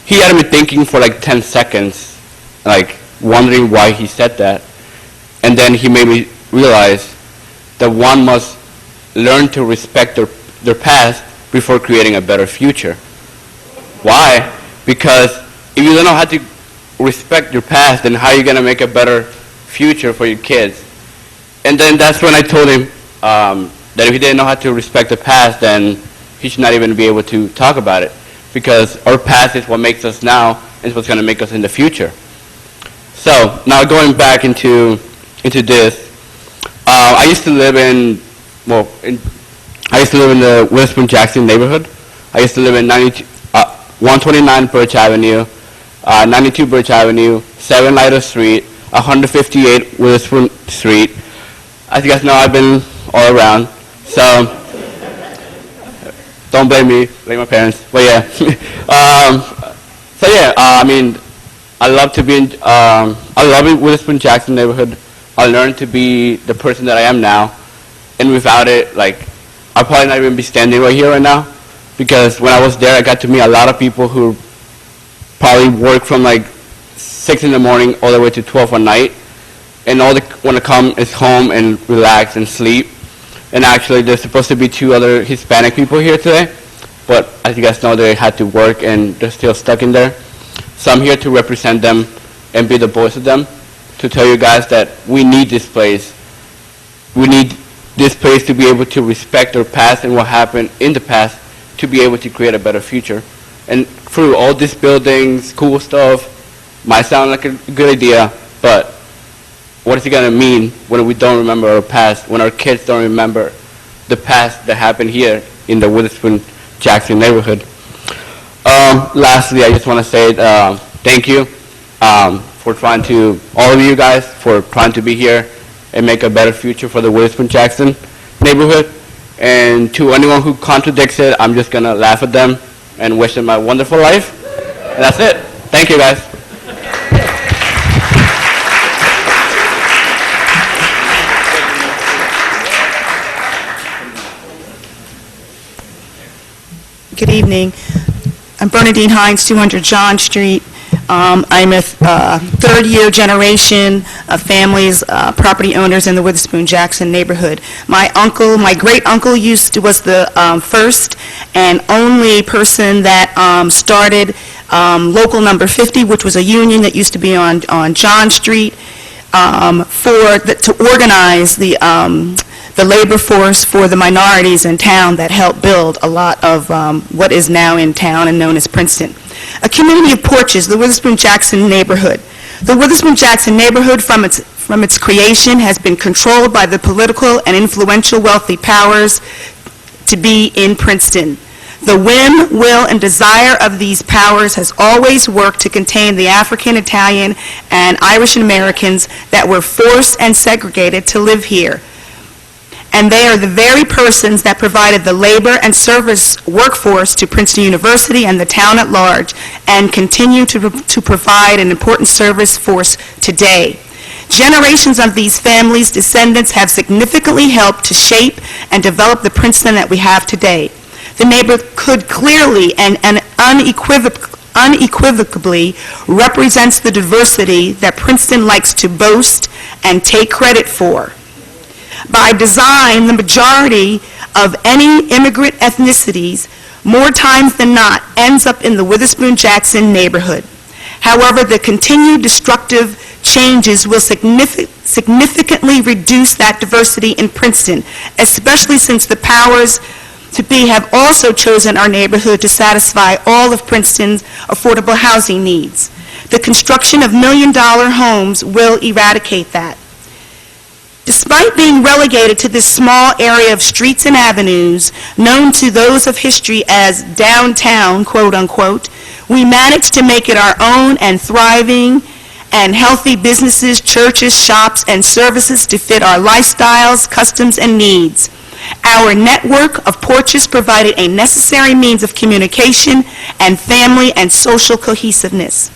He had me thinking for like 10 seconds, like wondering why he said that. And then he made me realize that one must learn to respect their past before creating a better future. Why? Because if you don't know how to respect your past, then how are you going to make a better future for your kids? And then that's when I told him that if he didn't know how to respect the past, then he should not even be able to talk about it. Because our past is what makes us now, and is what's going to make us in the future. So now going back into this, I used to live in the Witherspoon-Jackson neighborhood. I used to live in 129 Birch Avenue, 92 Birch Avenue, 7 Lighter Street, 158 Witherspoon Street. As you guys know, I've been all around. So don't blame me, blame my parents. But yeah, I mean, I love to be in. I love it Witherspoon-Jackson neighborhood. I learned to be the person that I am now, and without it, like, I'll probably not even be standing right here right now, because when I was there, I got to meet a lot of people who probably work from like 6 in the morning all the way to 12 at night, and all they want to come is home and relax and sleep. And actually, there's supposed to be 2 other Hispanic people here today, but as you guys know, they had to work and they're still stuck in there. So I'm here to represent them and be the voice of them, to tell you guys that we need this place. We need this place to be able to respect our past and what happened in the past, to be able to create a better future. And through all these buildings, cool stuff, might sound like a good idea, but what is it going to mean when we don't remember our past, when our kids don't remember the past that happened here in the Witherspoon-Jackson neighborhood? Lastly, I just want to say thank you for trying to, all of you guys, for trying to be here and make a better future for the Witherspoon-Jackson neighborhood. And to anyone who contradicts it, I'm just going to laugh at them and wish them a wonderful life. And that's it. Thank you, guys. Good evening. I'm Bernadine Hines, 200 John Street. I'm a third-year generation of families, property owners in the Witherspoon-Jackson neighborhood. My great-uncle was the first and only person that started Local Number 50, which was a union that used to be on John Street, to organize the labor force for the minorities in town that helped build a lot of what is now in town and known as Princeton. A community of porches, the Witherspoon-Jackson neighborhood. The Witherspoon-Jackson neighborhood from its creation has been controlled by the political and influential wealthy powers to be in Princeton. The whim, will, and desire of these powers has always worked to contain the African, Italian, and Irish Americans that were forced and segregated to live here. And they are the very persons that provided the labor and service workforce to Princeton University and the town at large, and continue to provide an important service force today. Generations of these families' descendants have significantly helped to shape and develop the Princeton that we have today. The neighborhood clearly and unequivocally represents the diversity that Princeton likes to boast and take credit for. By design, the majority of any immigrant ethnicities, more times than not, ends up in the Witherspoon-Jackson neighborhood. However, the continued destructive changes will significantly reduce that diversity in Princeton, especially since the powers to be have also chosen our neighborhood to satisfy all of Princeton's affordable housing needs. The construction of million-dollar homes will eradicate that. Despite being relegated to this small area of streets and avenues, known to those of history as downtown, quote-unquote, we managed to make it our own and thriving and healthy businesses, churches, shops, and services to fit our lifestyles, customs, and needs. Our network of porches provided a necessary means of communication and family and social cohesiveness.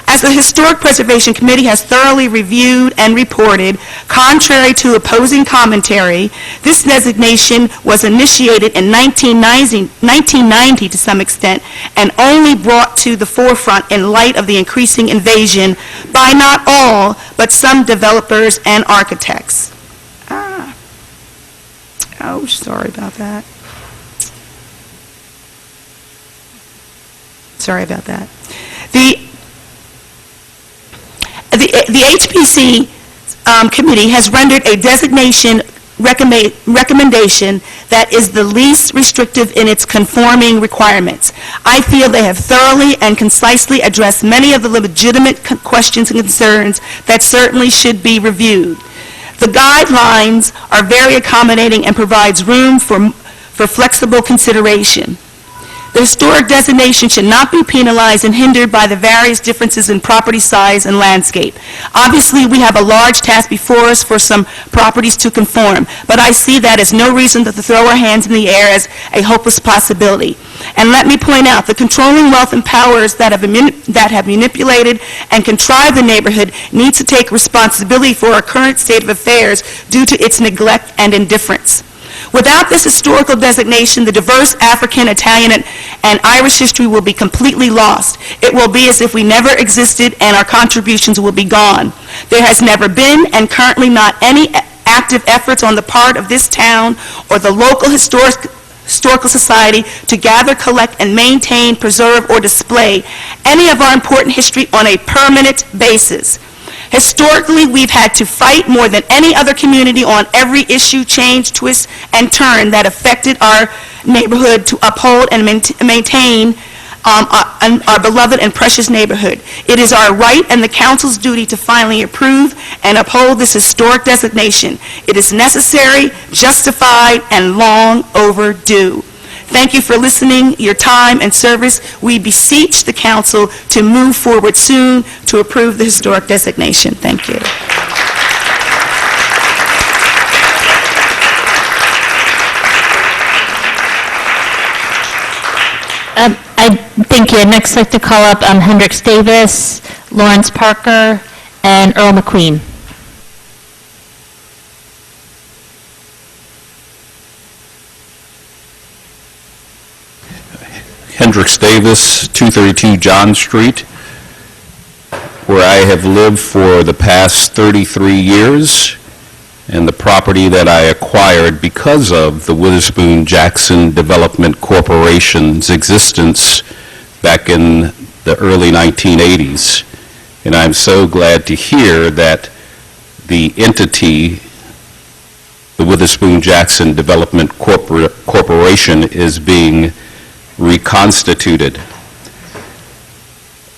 As the Historic Preservation Committee has thoroughly reviewed and reported, contrary to opposing commentary, this designation was initiated in 1990 to some extent and only brought to the forefront in light of the increasing invasion by not all, but some developers and architects. Oh, sorry about that. Sorry about that. The HPC committee has rendered a designation recommendation that is the least restrictive in its conforming requirements. I feel they have thoroughly and concisely addressed many of the legitimate questions and concerns that certainly should be reviewed. The guidelines are very accommodating and provides room for flexible consideration. The historic designation should not be penalized and hindered by the various differences in property size and landscape. Obviously, we have a large task before us for some properties to conform, but I see that as no reason to throw our hands in the air as a hopeless possibility. And let me point out, the controlling wealth and powers that have manipulated and contrived the neighborhood needs to take responsibility for our current state of affairs due to its neglect and indifference. Without this historical designation, the diverse African, Italian, and Irish history will be completely lost. It will be as if we never existed and our contributions will be gone. There has never been and currently not any active efforts on the part of this town or the local historical society to gather, collect, and maintain, preserve, or display any of our important history on a permanent basis. Historically, we've had to fight more than any other community on every issue, change, twist, and turn that affected our neighborhood to uphold and maintain our beloved and precious neighborhood. It is our right and the council's duty to finally approve and uphold this historic designation. It is necessary, justified, and long overdue. Thank you for listening, your time, and service. We beseech the council to move forward soon to approve the historic designation. Thank you. Thank you. Next, I'd like to call up Hendricks Davis, Lawrence Parker, and Earl McQueen. Hendricks Davis, 232 John Street, where I have lived for the past 33 years, and the property that I acquired because of the Witherspoon-Jackson Development Corporation's existence back in the early 1980s. And I'm so glad to hear that the entity, the Witherspoon-Jackson Development Corporation, is being reconstituted.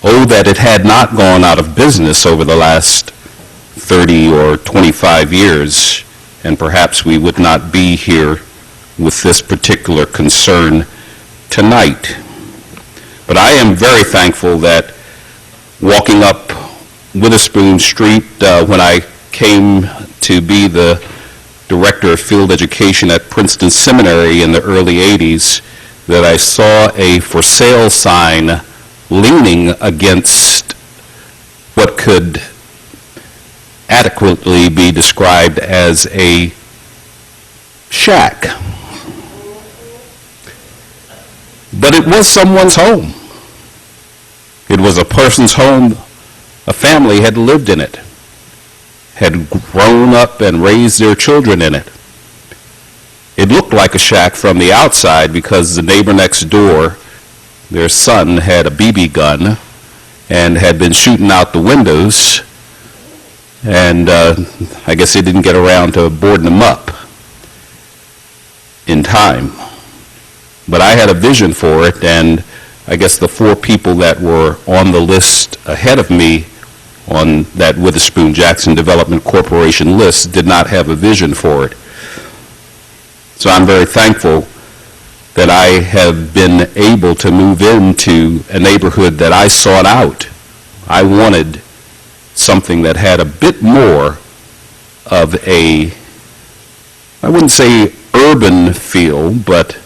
Oh, that it had not gone out of business over the last 30 or 25 years, and perhaps we would not be here with this particular concern tonight. But I am very thankful that walking up Witherspoon Street when I came to be the Director of Field Education at Princeton Seminary in the early 80s, that I saw a for sale sign leaning against what could adequately be described as a shack. But it was someone's home. It was a person's home. A family had lived in it, had grown up and raised their children in it. It looked like a shack from the outside because the neighbor next door, their son, had a BB gun and had been shooting out the windows, and I guess they didn't get around to boarding them up in time. but I had a vision for it, and I guess the 4 people that were on the list ahead of me on that Witherspoon-Jackson Development Corporation list did not have a vision for it. So I'm very thankful that I have been able to move into a neighborhood that I sought out. I wanted something that had a bit more of a, I wouldn't say urban feel, but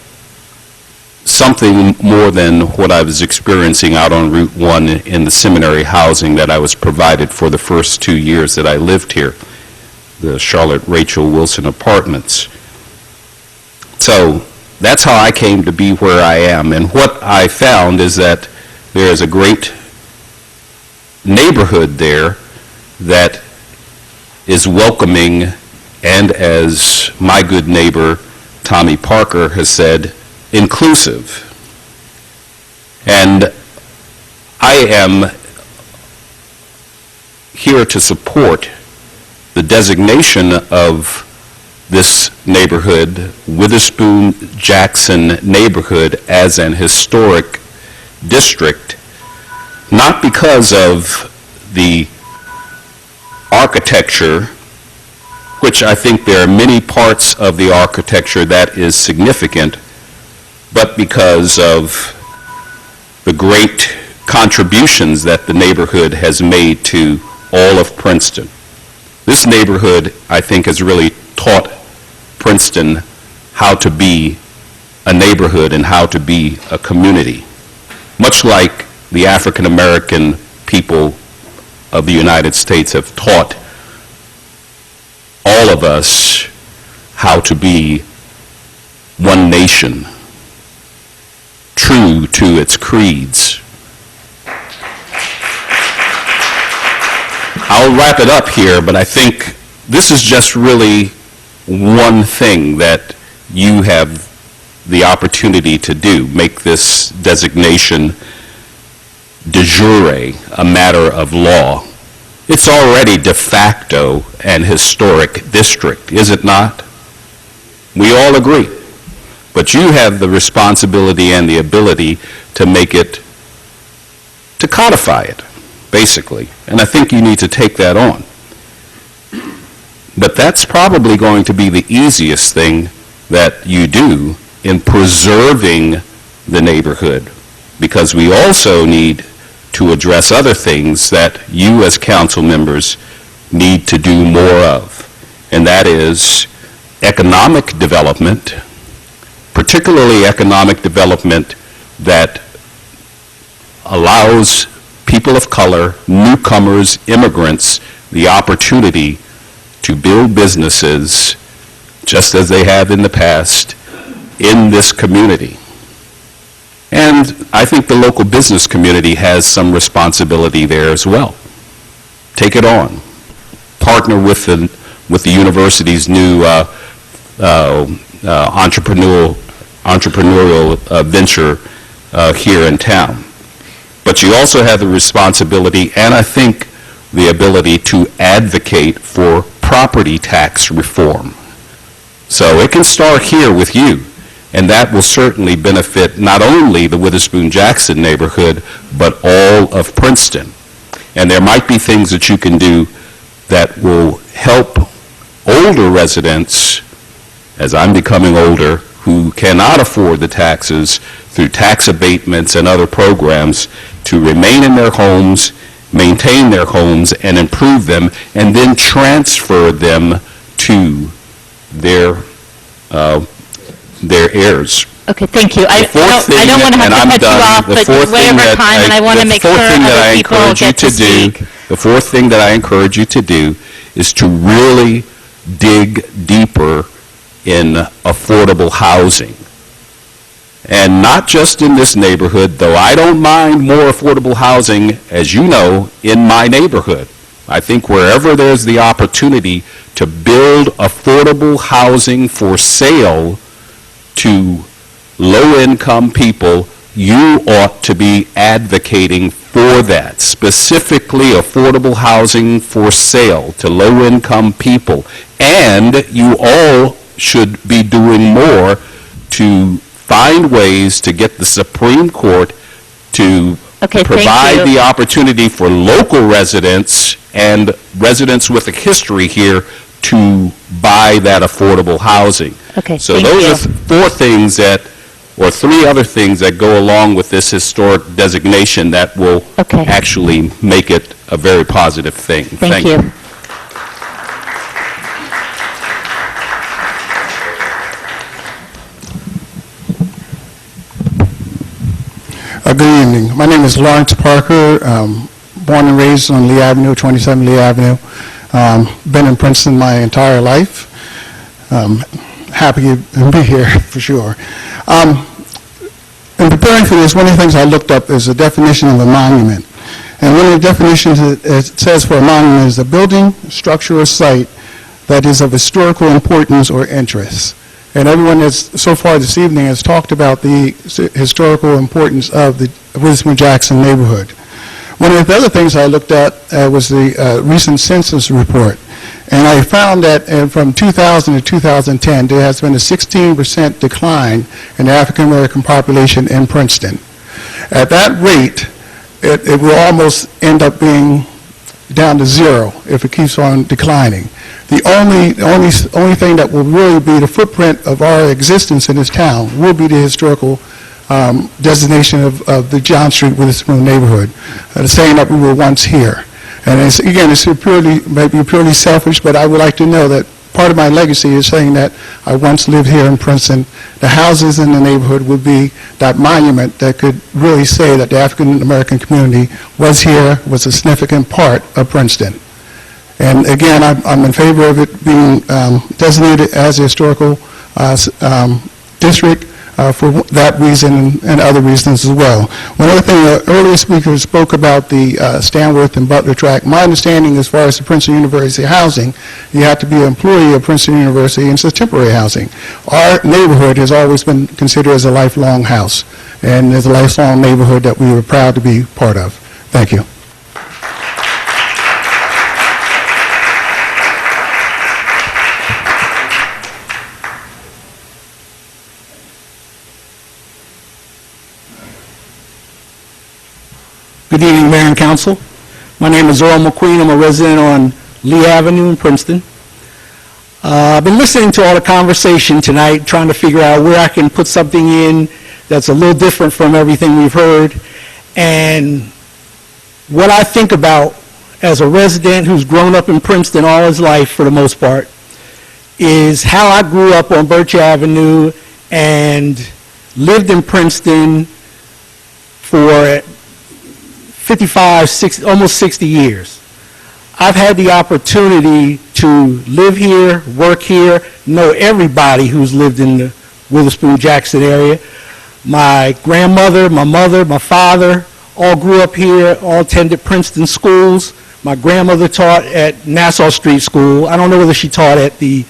something more than what I was experiencing out on Route 1 in the seminary housing that I was provided for the first 2 years that I lived here, the Charlotte Rachel Wilson Apartments. So that's how I came to be where I am. And what I found is that there is a great neighborhood there that is welcoming, and as my good neighbor Tommy Parker has said, inclusive. And I am here to support the designation of this neighborhood, Witherspoon-Jackson neighborhood, as an historic district, not because of the architecture, which I think there are many parts of the architecture that is significant, but because of the great contributions that the neighborhood has made to all of Princeton. This neighborhood, I think, has really taught Princeton how to be a neighborhood and how to be a community, much like the African American people of the United States have taught all of us how to be one nation, true to its creeds. I'll wrap it up here, but I think this is just really one thing that you have the opportunity to do, make this designation de jure a matter of law. It's already de facto an historic district, is it not? We all agree. But you have the responsibility and the ability to make it, to codify it, basically. And I think you need to take that on. But that's probably going to be the easiest thing that you do in preserving the neighborhood, because we also need to address other things that you as council members need to do more of, and that is economic development, particularly economic development that allows people of color, newcomers, immigrants, the opportunity to build businesses just as they have in the past in this community. And I think the local business community has some responsibility there as well. Take it on. Partner with the university's new entrepreneurial venture here in town. But you also have the responsibility, and I think the ability, to advocate for property tax reform. So it can start here with you, and that will certainly benefit not only the Witherspoon-Jackson neighborhood, but all of Princeton. And there might be things that you can do that will help older residents, as I'm becoming older, who cannot afford the taxes, through tax abatements and other programs, to remain in their homes, maintain their homes, and improve them, and then transfer them to their heirs. Okay, thank you. I don't want to have to cut you off, but you're way over time, and I want to make sure other people get to speak. The fourth thing that I encourage you to do is to really dig deeper in affordable housing. And not just in this neighborhood, though I don't mind more affordable housing, as you know, in my neighborhood. I think wherever there's the opportunity to build affordable housing for sale to low-income people, you ought to be advocating for that, specifically affordable housing for sale to low-income people. And you all should be doing more to find ways to get the Supreme Court to Okay, thank provide you. the opportunity for local residents and residents with a history here to buy that affordable housing. Okay, So thank those you. are four things that, or three other things that go along with this historic designation that will Okay. actually make it a very positive thing. Thank you. Good evening. My name is Lawrence Parker, born and raised on Lee Avenue, 27 Lee Avenue. Been in Princeton my entire life. Happy to be here for sure. In preparing for this, one of the things I looked up is the definition of a monument. And one of the definitions it says for a monument is a building, structure, or site that is of historical importance or interest. And everyone that's so far this evening has talked about the historical importance of the Witherspoon-Jackson neighborhood. One of the other things I looked at was the recent census report. And I found that from 2000 to 2010, there has been a 16% decline in the African-American population in Princeton. At that rate, it will almost end up being down to zero if it keeps on declining. The only thing that will really be the footprint of our existence in this town will be the historical designation of the John Street Witherspoon neighborhood, saying that we were once here. And it's maybe purely selfish, but I would like to know that part of my legacy is saying that I once lived here in Princeton. The houses in the neighborhood would be that monument that could really say that the African-American community was here, was a significant part of Princeton. And again, I'm in favor of it being designated as a historical district for that reason and other reasons as well. One other thing, the earlier speaker spoke about the Stanworth and Butler tract. My understanding as far as the Princeton University housing, you have to be an employee of Princeton University, and it's temporary housing. Our neighborhood has always been considered as a lifelong house, and it's a lifelong neighborhood that we were proud to be part of. Thank you. Good evening, Mayor and Council. My name is Earl McQueen. I'm a resident on Lee Avenue in Princeton. I've been listening to all the conversation tonight, trying to figure out where I can put something in that's a little different from everything we've heard. And what I think about as a resident who's grown up in Princeton all his life, for the most part, is how I grew up on Birch Avenue and lived in Princeton for 55, 60, almost 60 years. I've had the opportunity to live here, work here, know everybody who's lived in the Witherspoon-Jackson area. My grandmother, my mother, my father all grew up here, all attended Princeton schools. My grandmother taught at Nassau Street School. I don't know whether she taught at the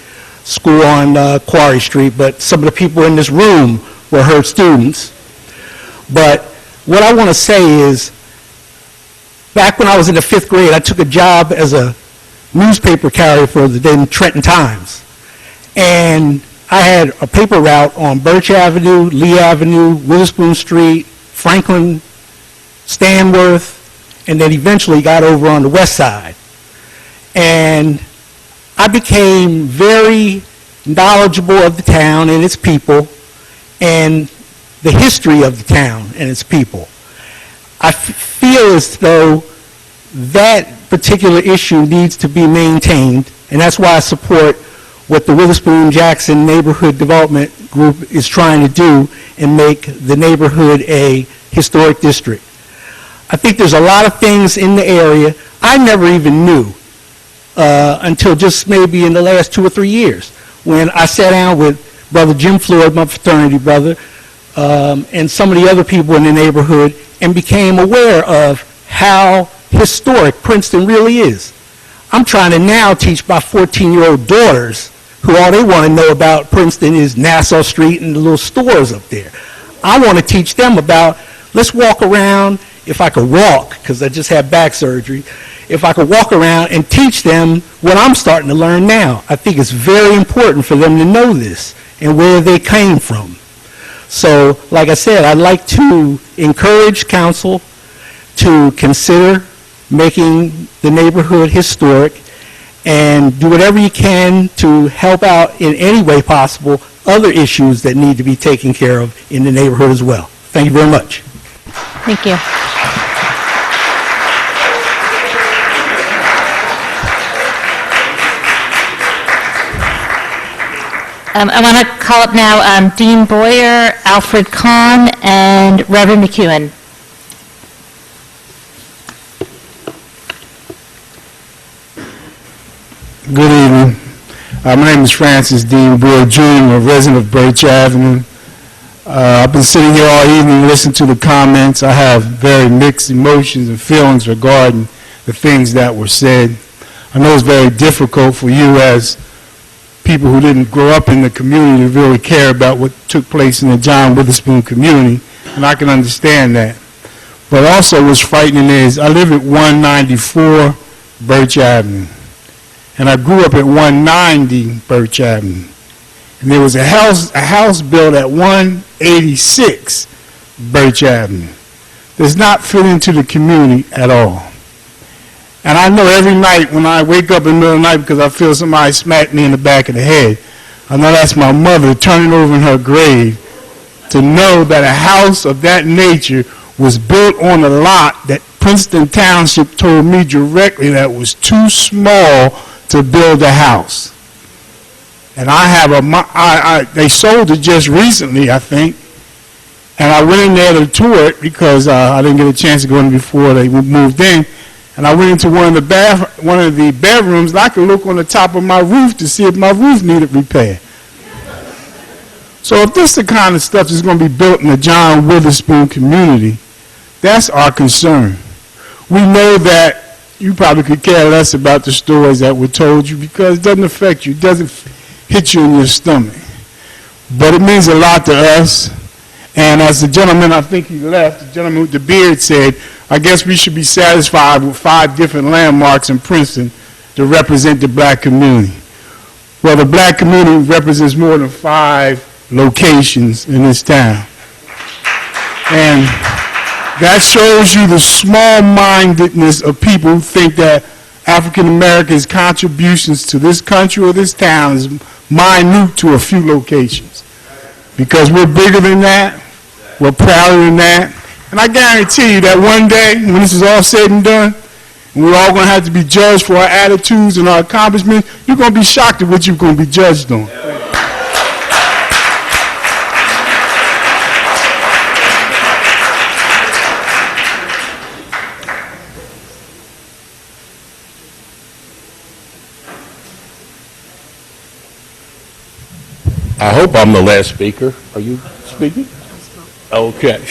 school on Quarry Street, but some of the people in this room were her students. But what I want to say is, back when I was in the 5th grade, I took a job as a newspaper carrier for the then Trenton Times. And I had a paper route on Birch Avenue, Lee Avenue, Witherspoon Street, Franklin, Stanworth, and then eventually got over on the west side. And I became very knowledgeable of the town and its people and the history of the town and its people. I feel as though that particular issue needs to be maintained, and that's why I support what the Witherspoon-Jackson Neighborhood Development Group is trying to do and make the neighborhood a historic district. I think there's a lot of things in the area I never even knew until just maybe in the last 2 or 3 years, when I sat down with Brother Jim Floyd, my fraternity brother, and some of the other people in the neighborhood, and became aware of how historic Princeton really is. I'm trying to now teach my 14-year-old daughters, who all they want to know about Princeton is Nassau Street and the little stores up there. I want to teach them about, let's walk around, if I could walk, because I just had back surgery, if I could walk around and teach them what I'm starting to learn now. I think it's very important for them to know this and where they came from. So, like I said, I'd like to encourage council to consider making the neighborhood historic and do whatever you can to help out in any way possible other issues that need to be taken care of in the neighborhood as well. Thank you very much. Thank you. I want to call up now Dean Boyer, Alfred Kahn, and Reverend McEwen. Good evening. My name is Francis Dean Boyer, Jr., a resident of Birch Avenue. I've been sitting here all evening listening to the comments. I have very mixed emotions and feelings regarding the things that were said. I know it's very difficult for you as people who didn't grow up in the community to really care about what took place in the John Witherspoon community, and I can understand that. But also what's frightening is I live at 194 Birch Avenue, and I grew up at 190 Birch Avenue. And there was a house built at 186 Birch Avenue. Does not fit into the community at all. And I know every night when I wake up in the middle of the night because I feel somebody smack me in the back of the head, I know that's my mother turning over in her grave to know that a house of that nature was built on a lot that Princeton Township told me directly that was too small to build a house. And I have they sold it just recently, I think. And I went in there to tour it because I didn't get a chance to go in before they moved in. And I went into one of the bedrooms, and I could look on the top of my roof to see if my roof needed repair. So if this is the kind of stuff that's going to be built in the John Witherspoon community, that's our concern. We know that you probably could care less about the stories that were told you because it doesn't affect you. It doesn't hit you in your stomach. But it means a lot to us. And as the gentleman, I think he left, the gentleman with the beard said, I guess we should be satisfied with 5 different landmarks in Princeton to represent the black community. Well, the black community represents more than 5 locations in this town. And that shows you the small-mindedness of people who think that African Americans' contributions to this country or this town is minute to a few locations. Because we're bigger than that, we're prouder than that, and I guarantee you that one day, when this is all said and done, and we're all going to have to be judged for our attitudes and our accomplishments, you're going to be shocked at what you're going to be judged on. I hope I'm the last speaker. Are you speaking? Okay.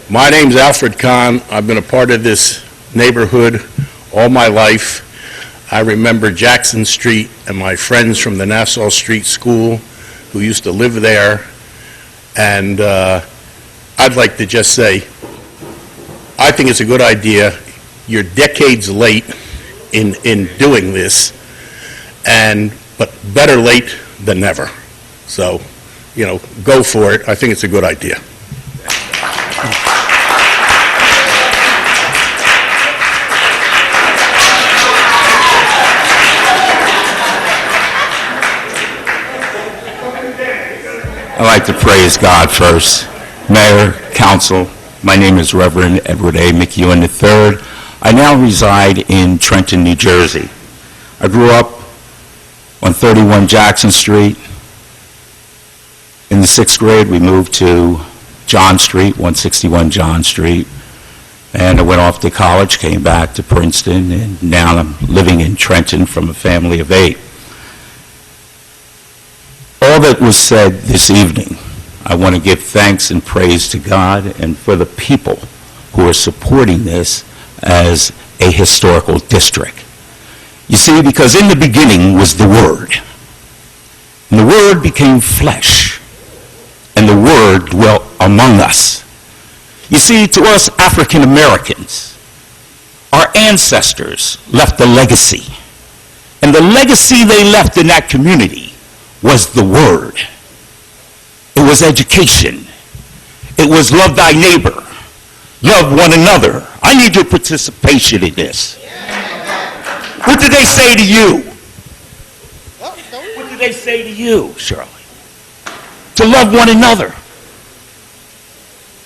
My name's Alfred Kahn. I've been a part of this neighborhood all my life. I remember Jackson Street and my friends from the Nassau Street School who used to live there. And I'd like to just say, I think it's a good idea. You're decades late in doing this, but better late than never. So, go for it. I think it's a good idea. I'd like to praise God first. Mayor, council, my name is Reverend Edward A. McEwen III. I now reside in Trenton, New Jersey. I grew up on 31 Jackson Street. In the 6th grade, we moved to John Street, 161 John Street. And I went off to college, came back to Princeton, and now I'm living in Trenton from a family of 8. All that was said this evening, I want to give thanks and praise to God and for the people who are supporting this as a historical district. You see, because in the beginning was the Word, and the Word became flesh, and the Word dwelt among us. You see, to us African Americans, our ancestors left a legacy, and the legacy they left in that community was the Word. It was education. It was love thy neighbor. Love one another. I need your participation in this. What did they say to you? What did they say to you, Shirley? To love one another.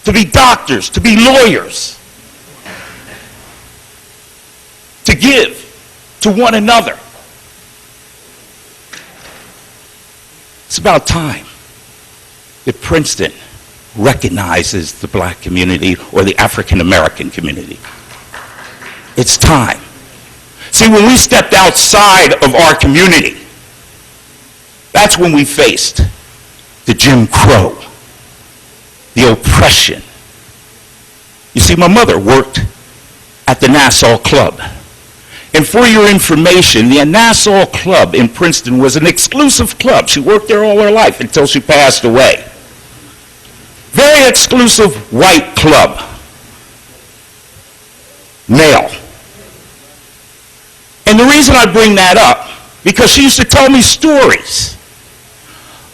To be doctors, to be lawyers. To give to one another. It's about time that Princeton recognizes the black community or the African American community. It's time. See, when we stepped outside of our community, that's when we faced the Jim Crow, the oppression. You see, my mother worked at the Nassau Club. And for your information, the Nassau Club in Princeton was an exclusive club. She worked there all her life until she passed away. Very exclusive white club. Male. And the reason I bring that up, because she used to tell me stories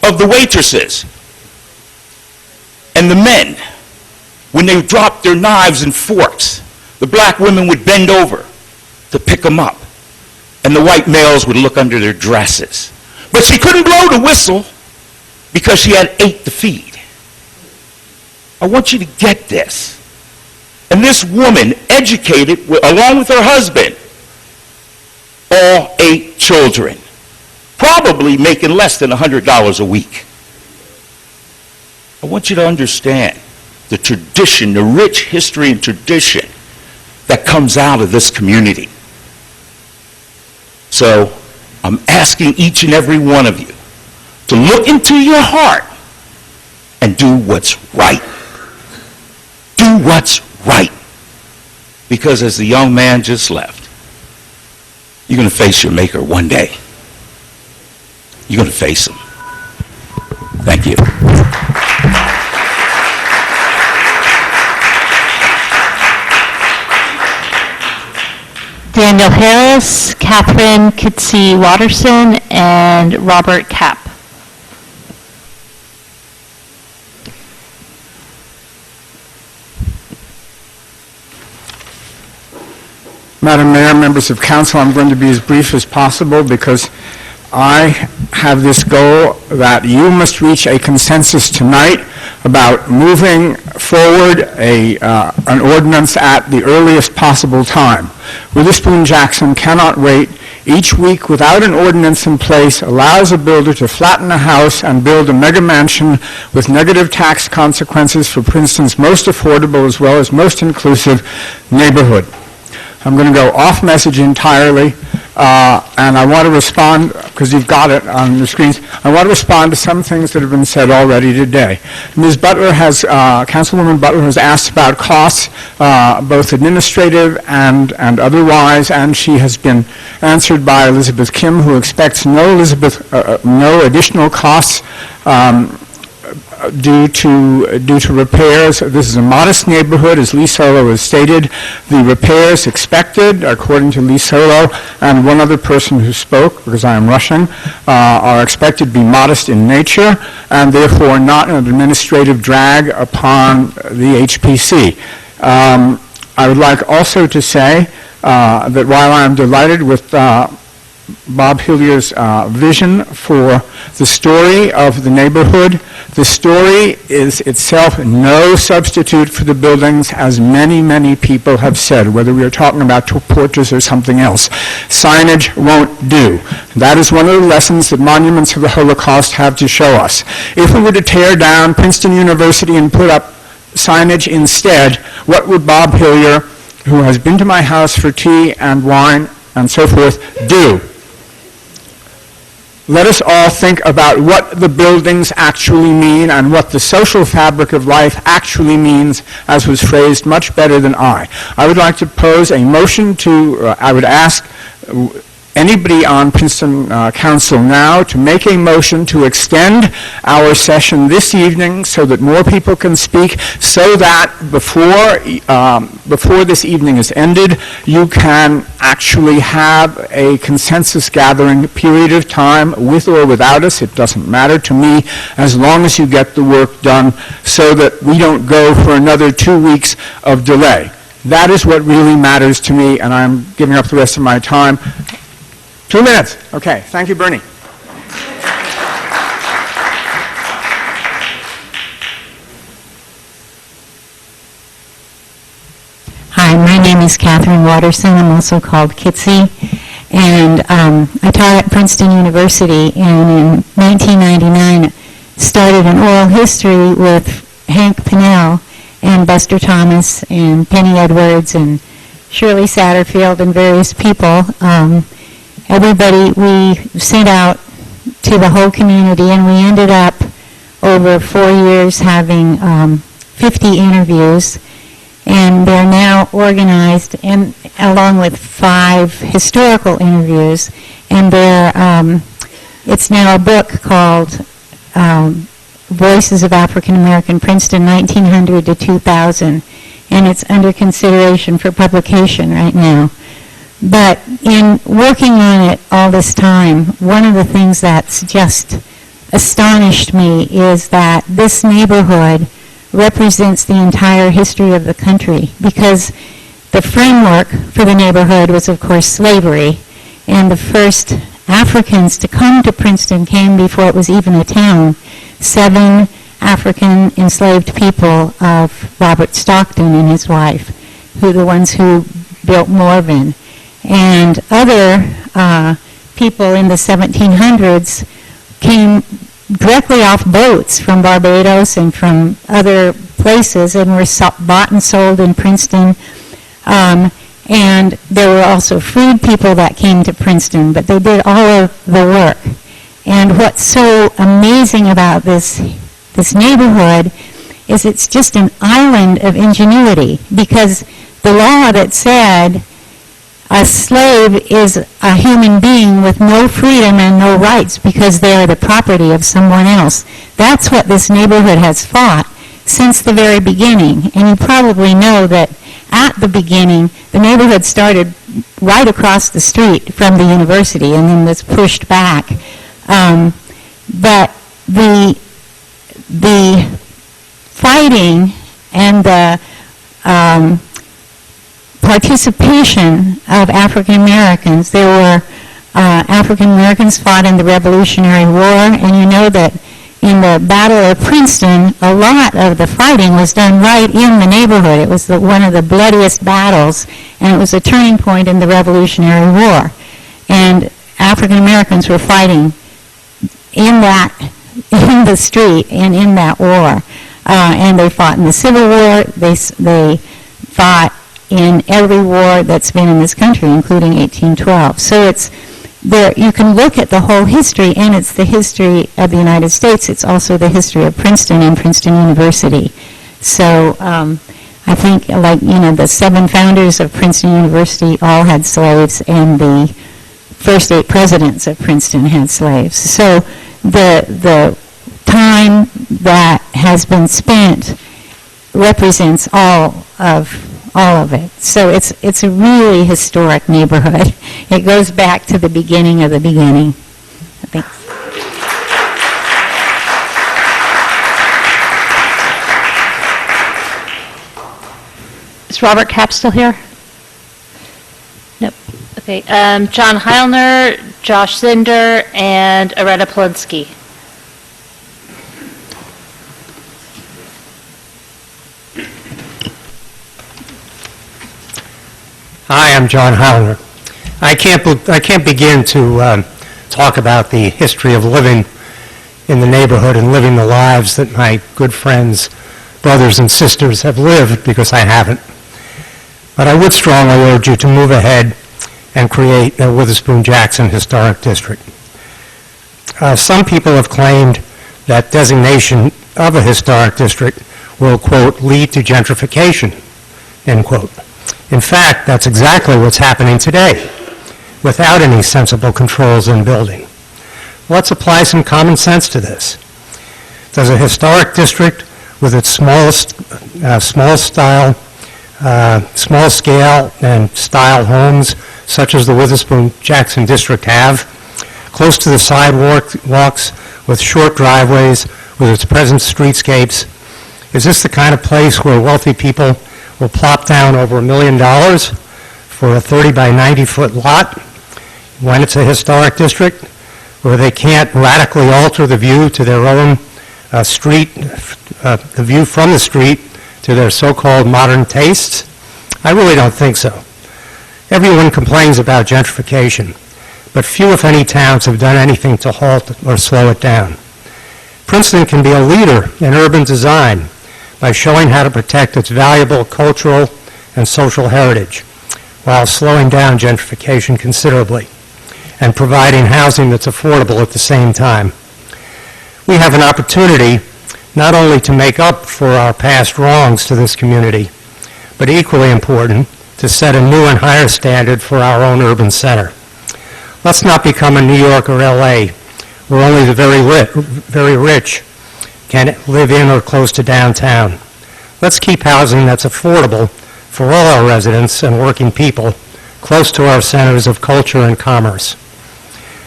of the waitresses and the men. When they dropped their knives and forks, the black women would bend over to pick them up, and the white males would look under their dresses. But she couldn't blow the whistle because she had 8 to feed. I want you to get this. And this woman educated, along with her husband, all 8 children, probably making less than $100 a week. I want you to understand the tradition, the rich history and tradition that comes out of this community. So I'm asking each and every one of you to look into your heart and do what's right. Do what's right. Because as the young man just left, you're going to face your maker one day. You're going to face him. Thank you. Daniel Harris, Catherine Kitsi Watterson, and Robert Kapp. Madam Mayor, members of council, I'm going to be as brief as possible because I have this goal that you must reach a consensus tonight about moving forward an ordinance at the earliest possible time. Witherspoon-Jackson cannot wait. Each week without an ordinance in place allows a builder to flatten a house and build a mega mansion with negative tax consequences for Princeton's most affordable as well as most inclusive neighborhood. I'm going to go off message entirely, and I want to respond, because you've got it on the screens, I want to respond to some things that have been said already today. Ms. Butler has, Councilwoman Butler has asked about costs, both administrative and otherwise, and she has been answered by Elizabeth Kim, who expects no additional costs due to repairs. This is a modest neighborhood, as Lee Solo has stated. The repairs expected, according to Lee Solo and one other person who spoke, because I am rushing, are expected to be modest in nature and therefore not an administrative drag upon the HPC. I would like also to say that while I am delighted with Bob Hillier's vision for the story of the neighborhood, the story is itself no substitute for the buildings, as many, many people have said, whether we are talking about portraits or something else. Signage won't do. That is one of the lessons that monuments of the Holocaust have to show us. If we were to tear down Princeton University and put up signage instead, what would Bob Hillier, who has been to my house for tea and wine and so forth, do? Let us all think about what the buildings actually mean and what the social fabric of life actually means, as was phrased much better than I. I would like to pose a motion to, I would ask anybody on Princeton Council now to make a motion to extend our session this evening so that more people can speak, so that before this evening is ended, you can actually have a consensus gathering period of time with or without us. It doesn't matter to me as long as you get the work done so that we don't go for another 2 weeks of delay. That is what really matters to me, and I'm giving up the rest of my time. 2 minutes. Okay. Thank you, Bernie. Hi, my name is Catherine Watterson. I'm also called Kitsy. And I taught at Princeton University, and in 1999 started an oral history with Hank Pinnell and Buster Thomas and Penny Edwards and Shirley Satterfield and various people. Everybody, we sent out to the whole community, and we ended up over 4 years having 50 interviews, and they're now organized and along with 5 historical interviews, and it's now a book called Voices of African American Princeton 1900 to 2000, and it's under consideration for publication right now. But in working on it all this time, one of the things that's just astonished me is that this neighborhood represents the entire history of the country, because the framework for the neighborhood was, of course, slavery, and the first Africans to come to Princeton came before it was even a town. 7 African enslaved people of Robert Stockton and his wife, who the ones who built Morven. And other people in the 1700s came directly off boats from Barbados and from other places and were bought and sold in Princeton. And there were also freed people that came to Princeton, but they did all of the work. And what's so amazing about this neighborhood is it's just an island of ingenuity, because the law that said a slave is a human being with no freedom and no rights because they are the property of someone else. That's what this neighborhood has fought since the very beginning. And you probably know that at the beginning, the neighborhood started right across the street from the university and then was pushed back. But the fighting and the participation of African Americans. There were African Americans fought in the Revolutionary War, and you know that in the Battle of Princeton, a lot of the fighting was done right in the neighborhood. It was one of the bloodiest battles, and it was a turning point in the Revolutionary War. And African Americans were fighting in the street and in that war. And they fought in the Civil War. They fought in every war that's been in this country, including 1812. So it's there. You can look at the whole history, and it's the history of the United States. It's also the history of Princeton and Princeton University. So I think, the 7 founders of Princeton University all had slaves, and the first 8 presidents of Princeton had slaves. So the time that has been spent represents all of it. So it's a really historic neighborhood. It goes back to the beginning of the beginning. Thanks. Is Robert Kapp still here? Nope. Okay. John Heilner, Josh Zinder, and Areta Polinsky. Hi, I'm John Heilner. I can't begin to talk about the history of living in the neighborhood and living the lives that my good friends, brothers and sisters have lived, because I haven't. But I would strongly urge you to move ahead and create a Witherspoon-Jackson Historic District. Some people have claimed that designation of a historic district will, quote, lead to gentrification, end quote. In fact, that's exactly what's happening today. without any sensible controls in building. Let's apply some common sense to this. Does a historic district with its small scale and style homes, such as the Witherspoon-Jackson district have, close to the sidewalks, with short driveways, with its present streetscapes, is this the kind of place where wealthy people will plop down over $1 million for a 30 by 90 foot lot when it's a historic district, where they can't radically alter the view to their own street, the view from the street to their so-called modern tastes? I really don't think so. Everyone complains about gentrification, but few, if any, towns have done anything to halt or slow it down. Princeton can be a leader in urban design by showing how to protect its valuable cultural and social heritage while slowing down gentrification considerably and providing housing that's affordable at the same time. We have an opportunity not only to make up for our past wrongs to this community, but equally important, to set a new and higher standard for our own urban center. Let's not become a New York or LA, where only the very rich can live in or close to downtown. Let's keep housing that's affordable for all our residents and working people close to our centers of culture and commerce.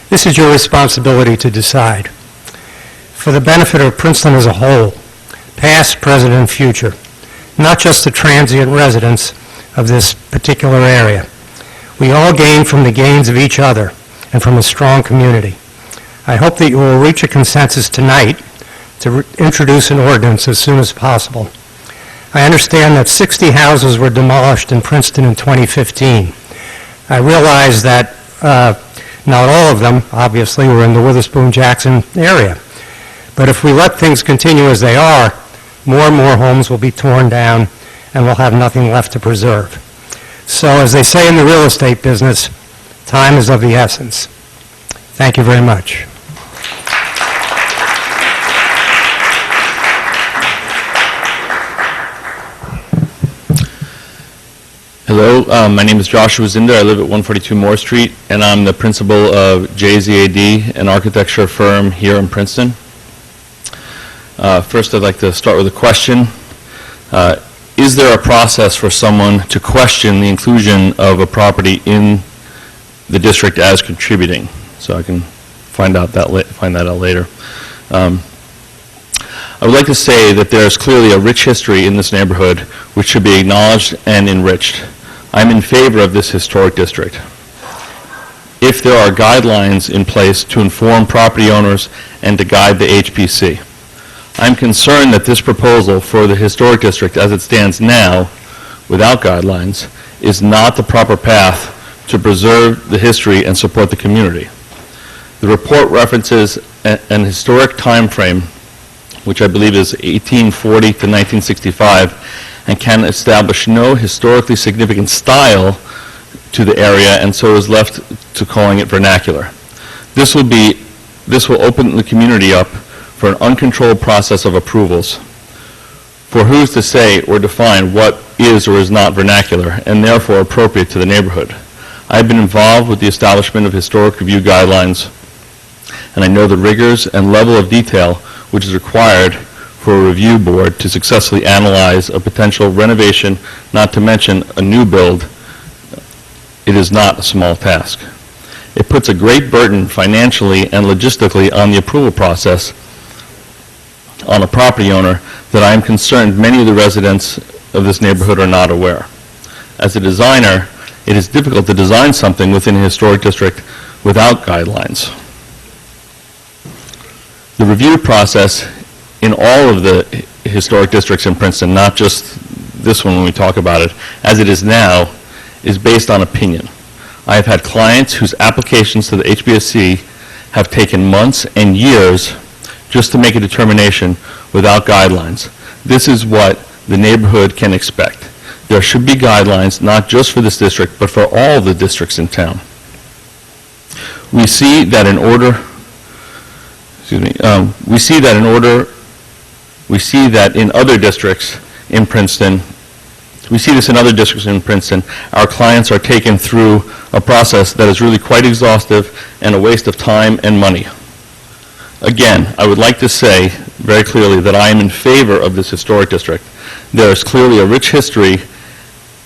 This is your responsibility to decide. For the benefit of Princeton as a whole, past, present, and future, not just the transient residents of this particular area. We all gain from the gains of each other and from a strong community. I hope that you will reach a consensus tonight to introduce an ordinance as soon as possible. I understand that 60 houses were demolished in Princeton in 2015. I realize that not all of them, obviously, were in the Witherspoon-Jackson area. But if we let things continue as they are, more and more homes will be torn down and we'll have nothing left to preserve. So as they say in the real estate business, time is of the essence. Thank you very much. Hello, my name is Joshua Zinder. I live at 142 Moore Street, and I'm the principal of JZAD, an architecture firm here in Princeton. First, I'd like to start with a question. Is there a process for someone to question the inclusion of a property in the district as contributing? So I can find that out later. I would like to say that there is clearly a rich history in this neighborhood which should be acknowledged and enriched. I'm in favor of this historic district. If there are guidelines in place to inform property owners and to guide the HPC. I'm concerned that this proposal for the historic district as it stands now, without guidelines, is not the proper path to preserve the history and support the community. The report references an historic time frame, which I believe is 1840 to 1965, and can establish no historically significant style to the area, and so is left to calling it vernacular. This will open the community up for an uncontrolled process of approvals. For who's to say or define what is or is not vernacular, and therefore appropriate to the neighborhood? I've been involved with the establishment of historic review guidelines, and I know the rigors and level of detail which is required for a review board to successfully analyze a potential renovation, not to mention a new build. It is not a small task. It puts a great burden financially and logistically on the approval process on a property owner that I am concerned many of the residents of this neighborhood are not aware. As a designer, it is difficult to design something within a historic district without guidelines. The review process in all of the historic districts in Princeton, not just this one when we talk about it, as it is now, is based on opinion. I have had clients whose applications to the HBSC have taken months and years just to make a determination without guidelines. This is what the neighborhood can expect. There should be guidelines not just for this district, but for all the districts in town. We see that in in other districts in Princeton We see this in other districts in Princeton. Our clients are taken through a process that is really quite exhaustive and a waste of time and money. Again, I would like to say very clearly that I am in favor of this historic district. There is clearly a rich history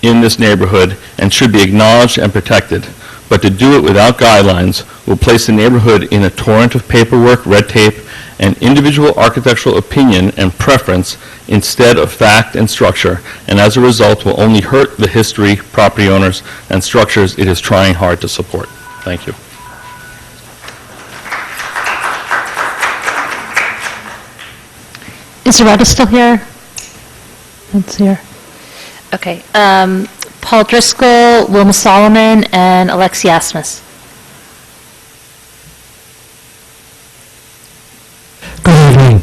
in this neighborhood and should be acknowledged and protected. But to do it without guidelines will place the neighborhood in a torrent of paperwork, red tape, and individual architectural opinion and preference instead of fact and structure, and as a result will only hurt the history, property owners, and structures it is trying hard to support. Thank you. Is Loretta still here? That's here. Okay. Paul Driscoll, Wilma Solomon, and Alexi Asmus. Good evening.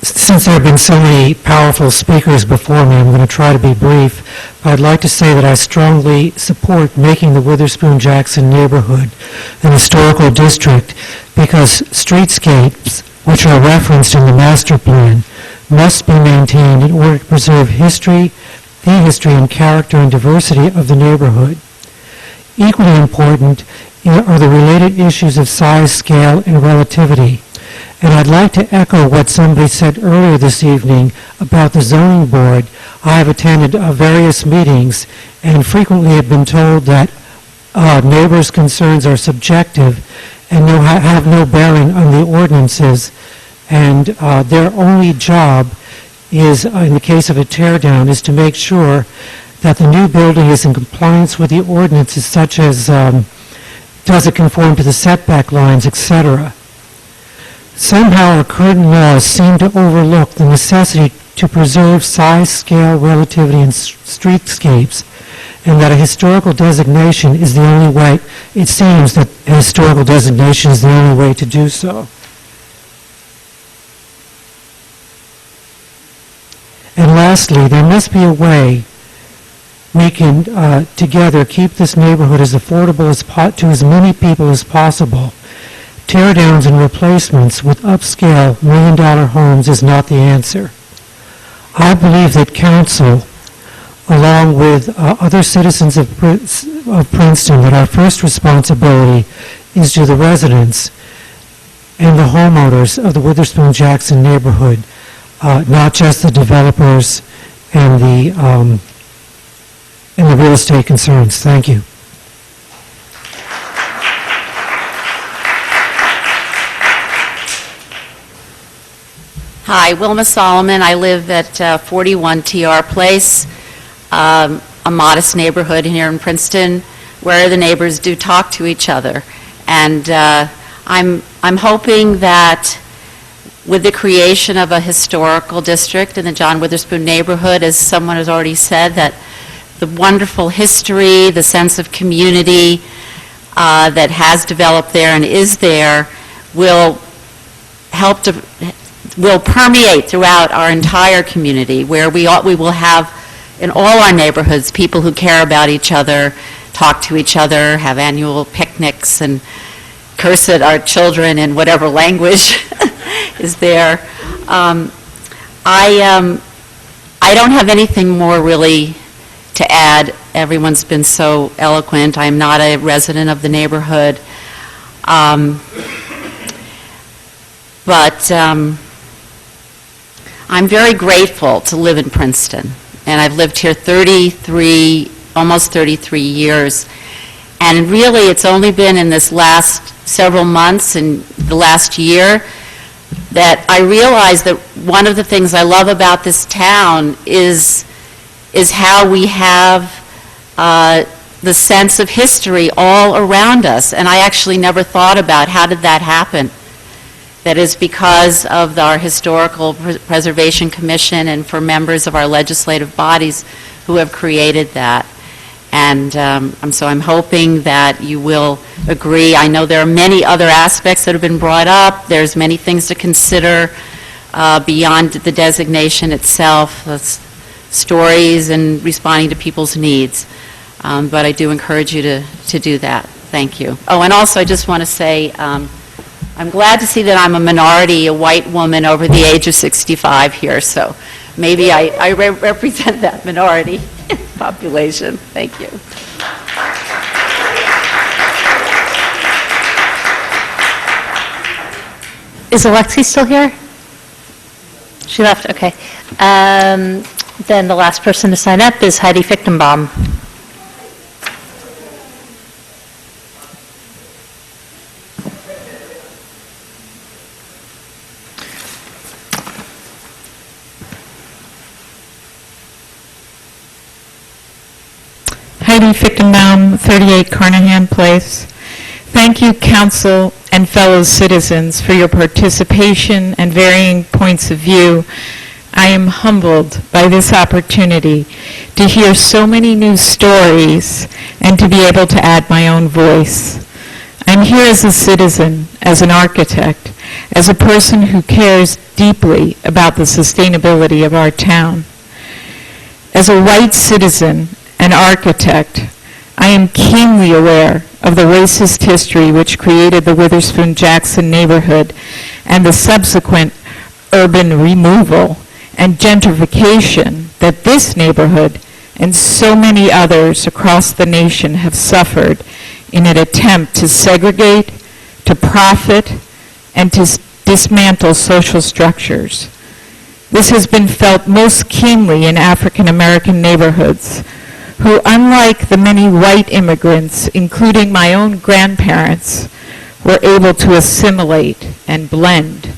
Since there have been so many powerful speakers before me, I'm going to try to be brief. I'd like to say that I strongly support making the Witherspoon-Jackson neighborhood an historical district because streetscapes, which are referenced in the master plan, must be maintained in order to preserve history, the history and character and diversity of the neighborhood. Equally important are the related issues of size, scale, and relativity. And I'd like to echo what somebody said earlier this evening about the zoning board. I have attended various meetings and frequently have been told that neighbors' concerns are subjective and have no bearing on the ordinances, and their only job is, in the case of a tear down, is to make sure that the new building is in compliance with the ordinances, such as does it conform to the setback lines, etc. Somehow our current laws seem to overlook the necessity to preserve size, scale, relativity, and streetscapes, and that a historical designation is the only way, it seems that a historical designation is the only way to do so. And lastly, there must be a way we can together keep this neighborhood as affordable to as many people as possible. Tear downs and replacements with upscale $1 million homes is not the answer. I believe that council, along with other citizens of Princeton, that our first responsibility is to the residents and the homeowners of the Witherspoon-Jackson neighborhood, not just the developers and the real estate concerns. Thank you. Hi, Wilma Solomon. I live at 41 TR Place, a modest neighborhood here in Princeton where the neighbors do talk to each other. And I'm hoping that with the creation of a historical district in the John Witherspoon neighborhood, as someone has already said, that the wonderful history, the sense of community that has developed there and is there will permeate throughout our entire community, where we will have in all our neighborhoods people who care about each other, talk to each other, have annual picnics, and curse at our children in whatever language is there. I don't have anything more really to add. Everyone's been so eloquent. I'm not a resident of the neighborhood. But I'm very grateful to live in Princeton, and I've lived here almost 33 years, and really it's only been in this last several months and the last year that I realized that one of the things I love about this town is how we have the sense of history all around us, and I actually never thought about how did that happen. That is because of our Historical Preservation Commission and for members of our legislative bodies who have created that. And so I'm hoping that you will agree. I know there are many other aspects that have been brought up. There's many things to consider beyond the designation itself, stories and responding to people's needs. But I do encourage you to do that. Thank you. Oh, and also I just want to say, I'm glad to see that I'm a minority, a white woman over the age of 65 here, so maybe I represent that minority population. Thank you. Is Alexi still here? She left, okay. Then the last person to sign up is Heidi Fichtenbaum. Heidi Fichtenbaum, 38 Carnahan Place. Thank you, council and fellow citizens, for your participation and varying points of view. I am humbled by this opportunity to hear so many new stories and to be able to add my own voice. I'm here as a citizen, as an architect, as a person who cares deeply about the sustainability of our town. As a white citizen and architect, I am keenly aware of the racist history which created the Witherspoon-Jackson neighborhood and the subsequent urban removal and gentrification that this neighborhood and so many others across the nation have suffered in an attempt to segregate, to profit, and to dismantle social structures. This has been felt most keenly in African American neighborhoods, who, unlike the many white immigrants, including my own grandparents, were able to assimilate and blend.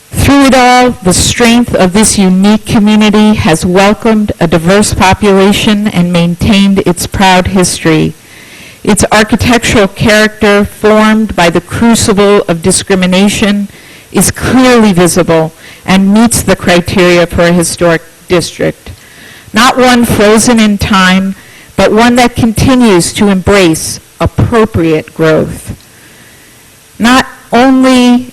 Through it all, the strength of this unique community has welcomed a diverse population and maintained its proud history. Its architectural character, formed by the crucible of discrimination, is clearly visible and meets the criteria for a historic district. Not one frozen in time, but one that continues to embrace appropriate growth. Not only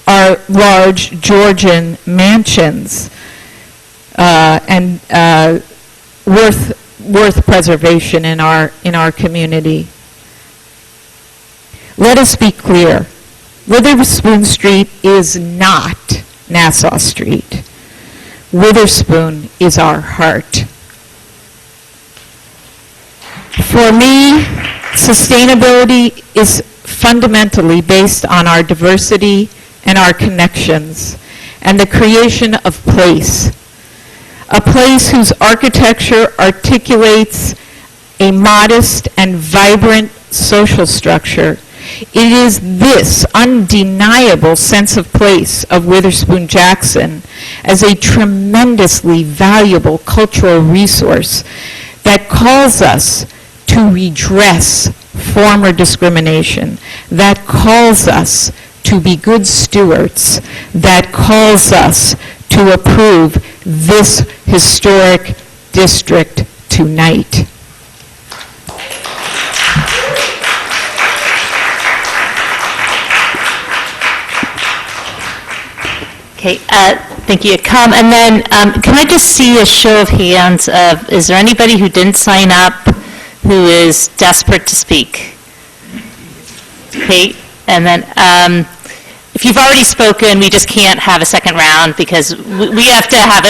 are large Georgian mansions worth preservation in our community. Let us be clear. Witherspoon Street is not Nassau Street. Witherspoon is our heart. For me, sustainability is fundamentally based on our diversity and our connections and the creation of place. A place whose architecture articulates a modest and vibrant social structure. It is this undeniable sense of place of Witherspoon-Jackson as a tremendously valuable cultural resource that calls us to redress former discrimination, that calls us to be good stewards, that calls us to approve this historic district tonight. Okay, thank you. And then, can I just see a show of hands of, is there anybody who didn't sign up who is desperate to speak? Okay, and then, if you've already spoken, we just can't have a second round because we have to have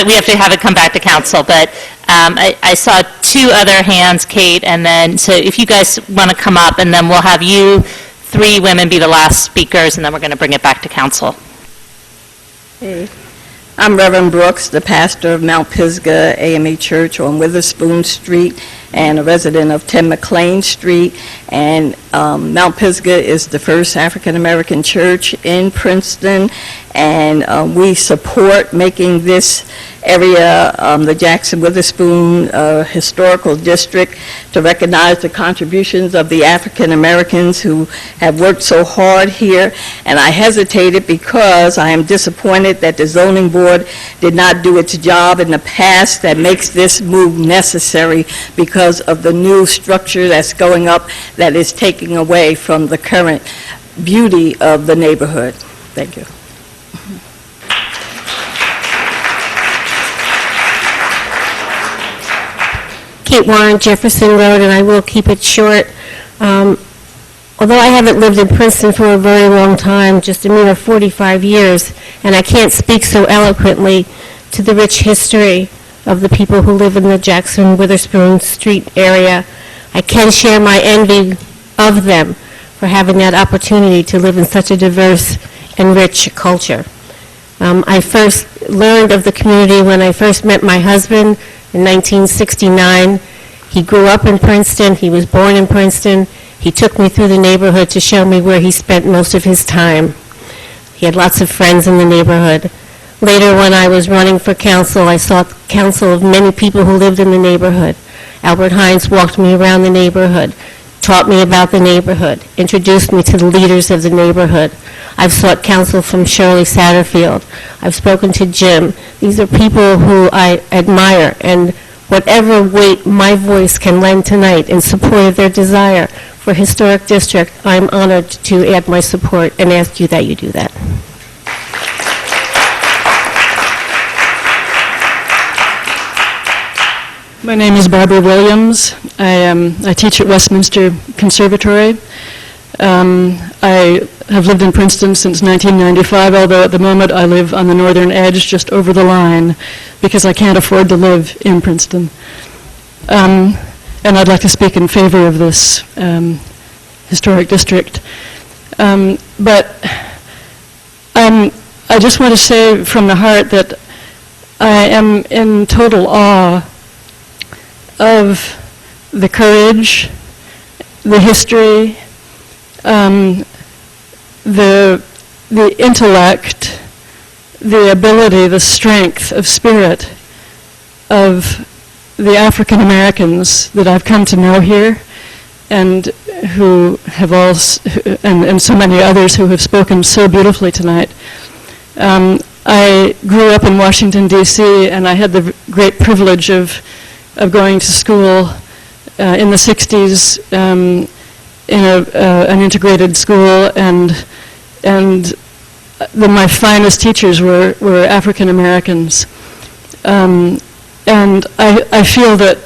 it come back to council. But I saw two other hands, Kate, and then, so if you guys want to come up, and then we'll have you three women be the last speakers, and then we're going to bring it back to council. Hey, I'm Reverend Brooks, the pastor of Mount Pisgah AME Church on Witherspoon Street and a resident of 10 McLean Street. And Mount Pisgah is the first African-American church in Princeton, and we support making this area, the Jackson-Witherspoon Historical District, to recognize the contributions of the African Americans who have worked so hard here. And I hesitated because I am disappointed that the zoning board did not do its job in the past that makes this move necessary because of the new structure that's going up that is taking away from the current beauty of the neighborhood. Thank you. Kate Warren, Jefferson Road, and I will keep it short. although I haven't lived in Princeton for a very long time, just a mere 45 years, and I can't speak so eloquently to the rich history of the people who live in the Jackson Witherspoon Street area, I can share my envy of them for having that opportunity to live in such a diverse and rich culture. I first learned of the community when I first met my husband in 1969. He grew up in Princeton. He was born in Princeton. He took me through the neighborhood to show me where he spent most of his time. He had lots of friends in the neighborhood. Later, when I was running for council, I sought counsel of many people who lived in the neighborhood. Albert Hines walked me around the neighborhood, taught me about the neighborhood, introduced me to the leaders of the neighborhood. I've sought counsel from Shirley Satterfield. I've spoken to Jim. These are people who I admire, and whatever weight my voice can lend tonight in support of their desire for Historic District, I'm honored to add my support and ask you that you do that. My name is Barbara Williams. I teach at Westminster Conservatory. I have lived in Princeton since 1995, although at the moment I live on the northern edge, just over the line, because I can't afford to live in Princeton. And I'd like to speak in favor of this historic district. But I just want to say from the heart that I am in total awe of the courage, the history, the intellect, the ability, the strength of spirit of the African Americans that I've come to know here, and who have and so many others who have spoken so beautifully tonight. I grew up in Washington, D.C., and I had the great privilege of going to school in the 60s in an integrated school, and my finest teachers were African Americans. And I feel that,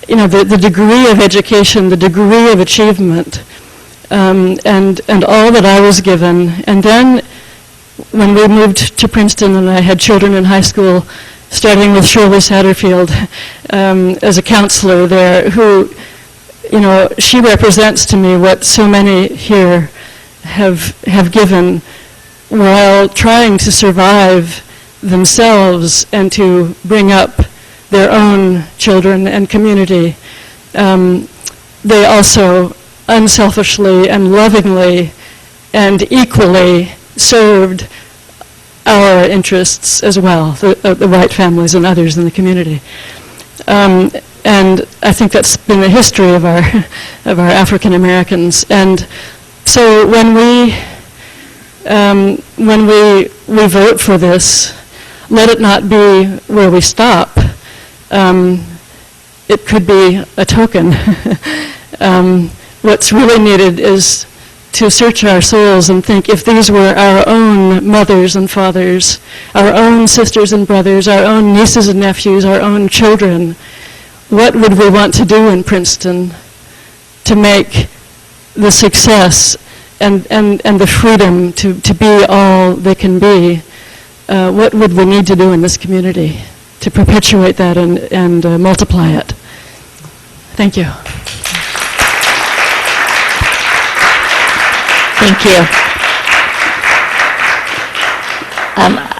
the degree of education, the degree of achievement, and all that I was given, and then when we moved to Princeton and I had children in high school, starting with Shirley Satterfield as a counselor there, who, she represents to me what so many here have given while trying to survive themselves and to bring up their own children and community. They also unselfishly and lovingly and equally served our interests as well, the white families and others in the community. And I think that's been the history of our African Americans. And so when we vote for this, let it not be where we stop. It could be a token. What's really needed is to search our souls and think, if these were our own mothers and fathers, our own sisters and brothers, our own nieces and nephews, our own children, what would we want to do in Princeton to make the success and the freedom to be all they can be? What would we need to do in this community to perpetuate that and multiply it? Thank you. Thank you.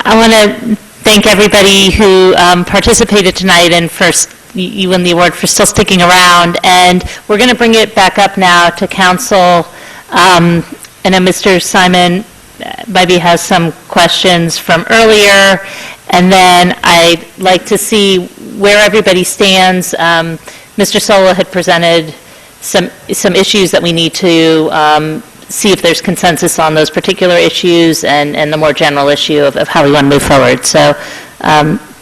I want to thank everybody who participated tonight, and first you win the award for still sticking around. And we're going to bring it back up now to council. I know Mr. Simon maybe has some questions from earlier, and then I'd like to see where everybody stands. Mr. Sola had presented some issues that we need to see if there's consensus on those particular issues and the more general issue of how we want to move forward. So,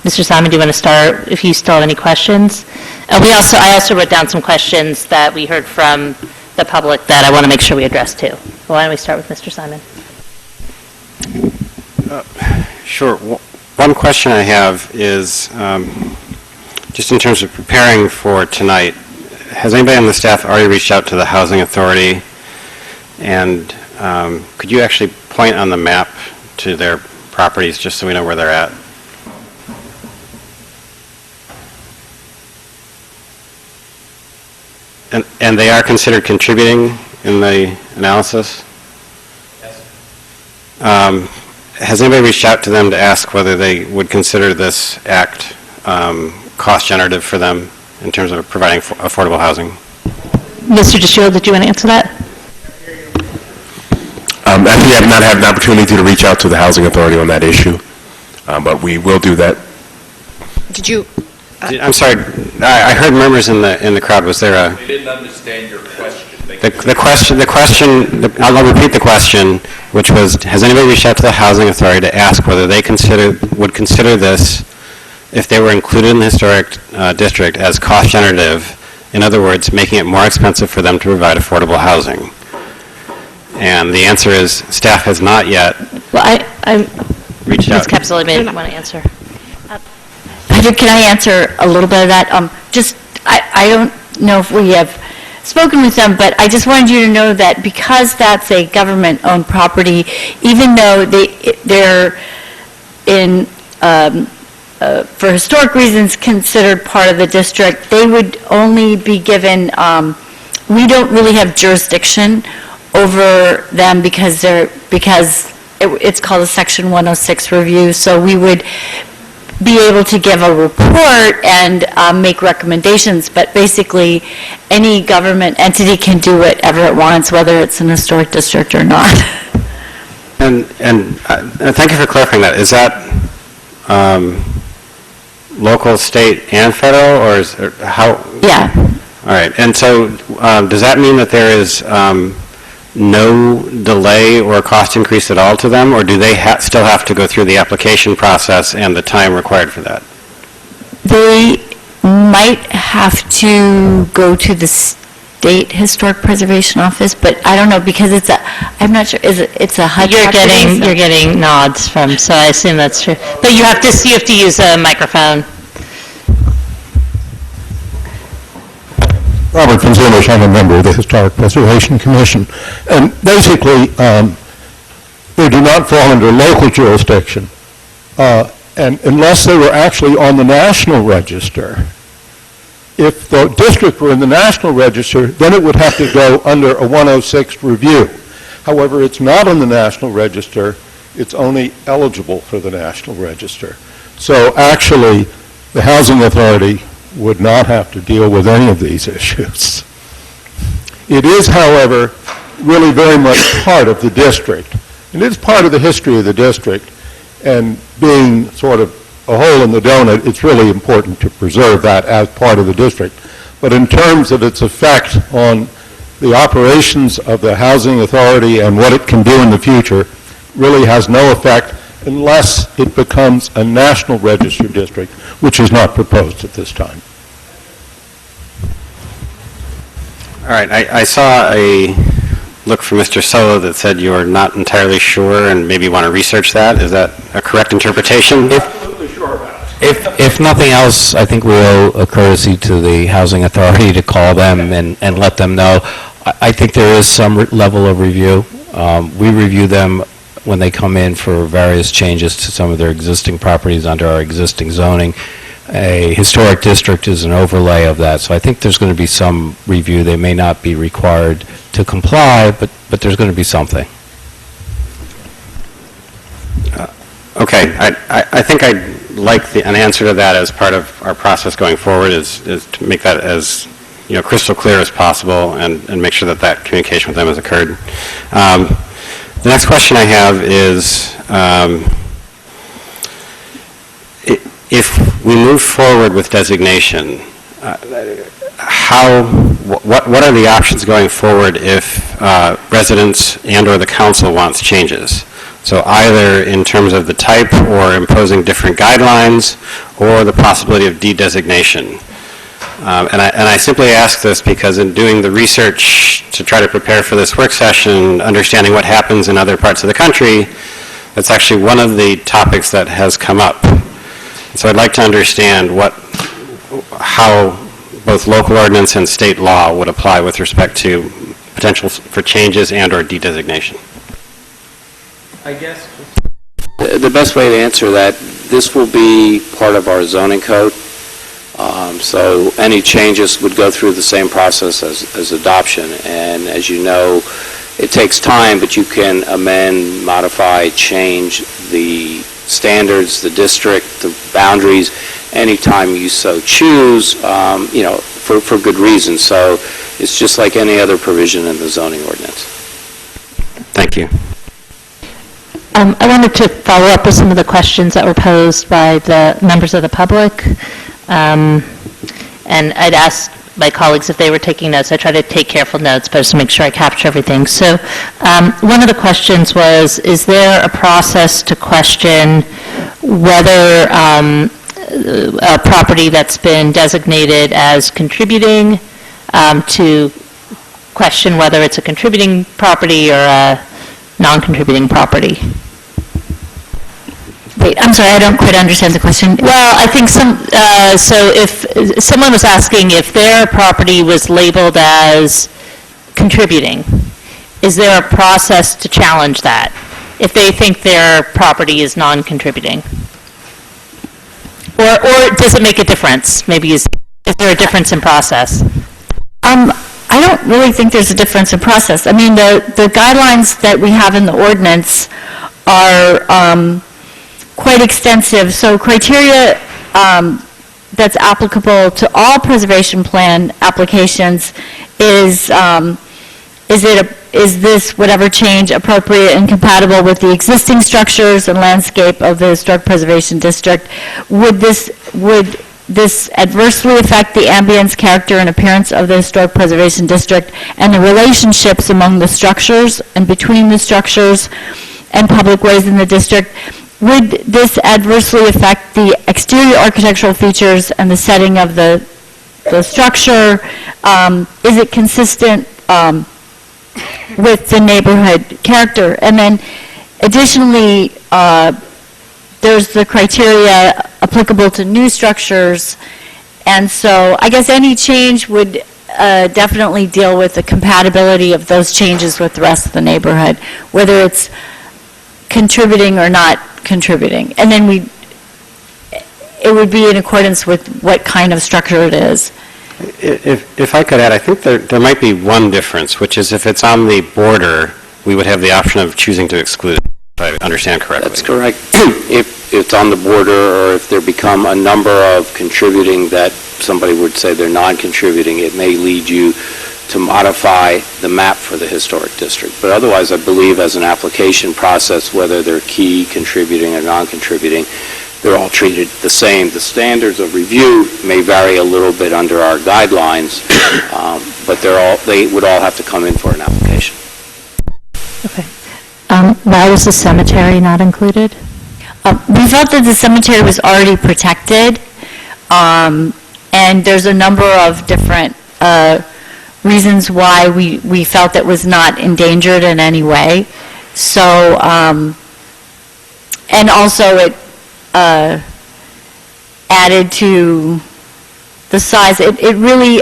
Mr. Simon, do you want to start if you still have any questions? I also wrote down some questions that we heard from the public that I want to make sure we address too. Why don't we start with Mr. Simon? Sure. One question I have is, just in terms of preparing for tonight, has anybody on the staff already reached out to the Housing Authority? And could you actually point on the map to their properties, just so we know where they're at? And they are considered contributing in the analysis? Yes. Has anybody reached out to them to ask whether they would consider this act cost generative for them in terms of providing affordable housing? Mr. DeShield, did you want to answer that? Actually, I have not had an opportunity to reach out to the Housing Authority on that issue, but we will do that. Did you? I'm sorry, I heard murmurs in the crowd. Was there a... They didn't understand your question. I'll repeat the question, which was, has anybody reached out to the Housing Authority to ask whether they would consider this, if they were included in the historic district, as cost generative? In other words, making it more expensive for them to provide affordable housing. And the answer is, staff has not yet reached out. Ms. Capsoli may want to answer. Can I answer a little bit of that? I don't know if we have spoken with them, but I just wanted you to know that because that's a government-owned property, even though they're in, for historic reasons, considered part of the district, they would only be given, we don't really have jurisdiction over them because it's called a Section 106 review, so we would be able to give a report and make recommendations, but basically any government entity can do whatever it wants, whether it's an historic district or not. And thank you for clarifying that. Is that local, state, and federal, or is how? Yeah. All right. And so does that mean that there is no delay or cost increase at all to them, or do they still have to go through the application process and the time required for that? They might have to go to the State Historic Preservation Office, but I don't know, because I'm not sure, it's a HUD property? You're getting nods from, so I assume that's true. But you have to use a microphone. Robert Gonzalez, I'm a member of the Historic Preservation Commission. And basically, they do not fall under local jurisdiction. And unless they were actually on the National Register, if the district were in the National Register, then it would have to go under a 106 review. However, it's not on the National Register. It's only eligible for the National Register. So actually, the Housing Authority would not have to deal with any of these issues. It is, however, really very much part of the district. And it's part of the history of the district. And being sort of a hole in the donut, it's really important to preserve that as part of the district. But in terms of its effect on the operations of the Housing Authority and what it can do in the future, really has no effect unless it becomes a National Register district, which is not proposed at this time. All right. I saw a look from Mr. Solo that said you are not entirely sure and maybe want to research that. Is that a correct interpretation? If nothing else, I think we owe a courtesy to the Housing Authority to call them and let them know. I think there is some level of review. We review them when they come in for various changes to some of their existing properties under our existing zoning. A historic district is an overlay of that, so I think there's going to be some review. They may not be required to comply, but there's going to be something. Okay. I think I'd like an answer to that as part of our process going forward, is to make that as crystal clear as possible and make sure that communication with them has occurred. The next question I have is, if we move forward with designation, what are the options going forward if residents and/or the council wants changes? So either in terms of the type or imposing different guidelines or the possibility of de-designation. And I simply ask this because in doing the research to try to prepare for this work session, understanding what happens in other parts of the country, that's actually one of the topics that has come up. So I'd like to understand how both local ordinance and state law would apply with respect to potential for changes and/or de-designation? I guess. The best way to answer that, this will be part of our zoning code. So any changes would go through the same process as adoption. And as you know, it takes time, but you can amend, modify, change the standards, the district, the boundaries, anytime you so choose, for good reason. So it's just like any other provision in the zoning ordinance. Thank you. I wanted to follow up with some of the questions that were posed by the members of the public. And I'd asked my colleagues if they were taking notes. I try to take careful notes, but just to make sure I capture everything. So one of the questions was, is there a process to question whether a property that's been designated as contributing, to question whether it's a contributing property or a non-contributing property? Wait, I'm sorry, I don't quite understand the question. Well, I think so if someone was asking if their property was labeled as contributing, is there a process to challenge that if they think their property is non-contributing? Or does it make a difference? Maybe is there a difference in process? I don't really think there's a difference in process. I mean, the guidelines that we have in the ordinance are quite extensive. So criteria that's applicable to all preservation plan applications is this whatever change appropriate and compatible with the existing structures and landscape of the historic preservation district? Would this adversely affect the ambience, character, and appearance of the historic preservation district and the relationships among the structures and between the structures and public ways in the district? Would this adversely affect the exterior architectural features and the setting of the structure? Is it consistent with the neighborhood character? And then additionally, there's the criteria applicable to new structures. And so I guess any change would definitely deal with the compatibility of those changes with the rest of the neighborhood, whether it's contributing or not contributing. And then it would be in accordance with what kind of structure it is. If I could add, I think there might be one difference, which is if it's on the border, we would have the option of choosing to exclude it, if I understand correctly. That's correct. If it's on the border, or if there become a number of contributing that somebody would say they're non-contributing, it may lead you to modify the map for the historic district. But otherwise, I believe as an application process, whether they're key, contributing, or non-contributing, they're all treated the same. The standards of review may vary a little bit under our guidelines, but they would all have to come in for an application. Okay. Why was the cemetery not included? We felt that the cemetery was already protected, and there's a number of different reasons why we felt it was not endangered in any way. So, and also it added to the size. It really,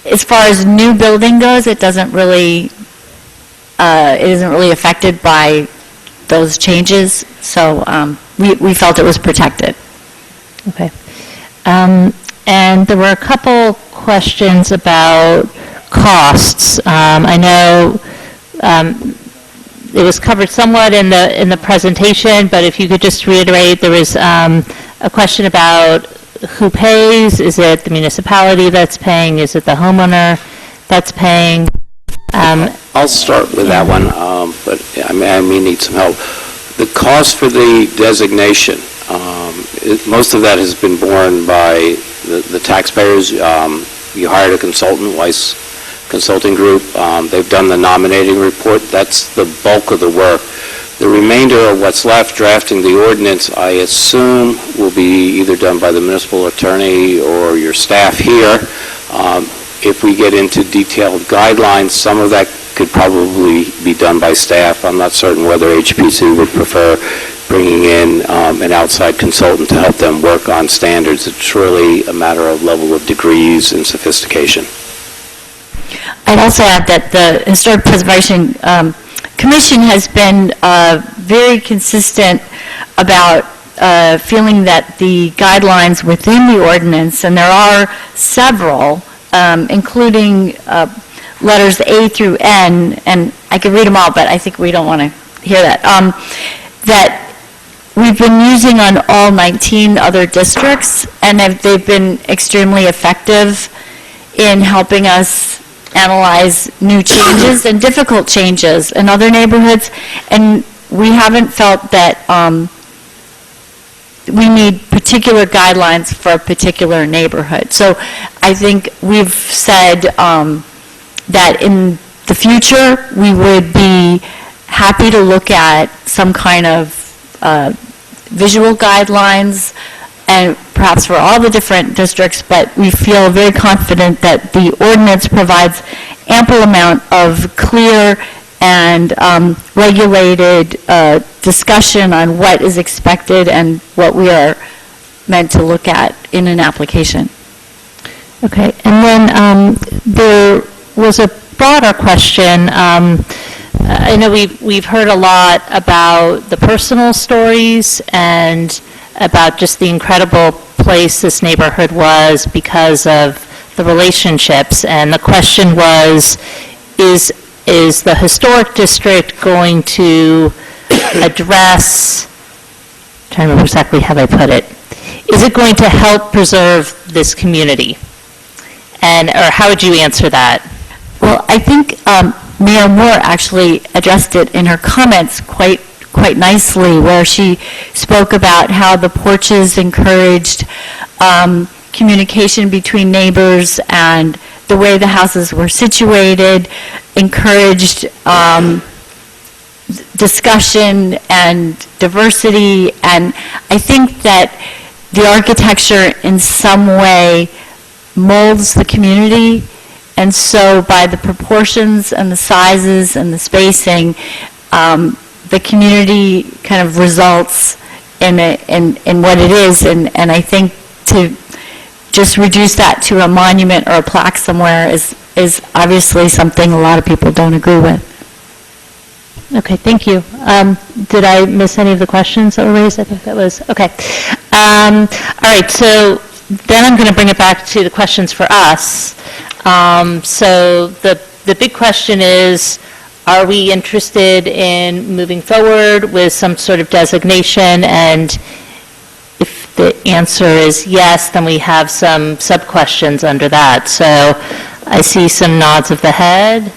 as far as new building goes, it isn't really affected by those changes. So we felt it was protected. Okay. And there were a couple questions about costs. I know it was covered somewhat in the presentation, but if you could just reiterate, there was a question about who pays. Is it the municipality that's paying? Is it the homeowner that's paying? I'll start with that one, but I may need some help. The cost for the designation, most of that has been borne by the taxpayers. You hired a consultant, Weiss Consulting Group. They've done the nominating report. That's the bulk of the work. The remainder of what's left, drafting the ordinance, I assume will be either done by the municipal attorney or your staff here. If we get into detailed guidelines, some of that could probably be done by staff. I'm not certain whether HPC would prefer bringing in an outside consultant to help them work on standards. It's really a matter of level of degrees and sophistication. I'd also add that the Historic Preservation Commission has been very consistent about feeling that the guidelines within the ordinance, and there are several, including letters A through N, and I could read them all, but I think we don't want to hear that, that we've been using on all 19 other districts, and they've been extremely effective in helping us analyze new changes and difficult changes in other neighborhoods, and we haven't felt that we need particular guidelines for a particular neighborhood. So I think we've said that in the future, we would be happy to look at some kind of visual guidelines, and perhaps for all the different districts, but we feel very confident that the ordinance provides ample amount of clear and regulated discussion on what is expected and what we are meant to look at in an application. Okay, and then there was a broader question. I know we've heard a lot about the personal stories and about just the incredible place this neighborhood was because of the relationships. And the question was, is the historic district going to address, I'm trying to remember exactly how I put it, is it going to help preserve this community? Or how would you answer that? Well, I think Mayor Moore actually addressed it in her comments quite nicely, where she spoke about how the porches encouraged communication between neighbors, and the way the houses were situated encouraged discussion and diversity, and I think that the architecture in some way molds the community, and so by the proportions and the sizes and the spacing, the community kind of results in what it is, and I think to just reduce that to a monument or a plaque somewhere is obviously something a lot of people don't agree with. Okay, thank you. Did I miss any of the questions that were raised? I think that was, okay. All right, so then I'm going to bring it back to the questions for us. So the big question is, are we interested in moving forward with some sort of designation? And if the answer is yes, then we have some sub-questions under that. So I see some nods of the head.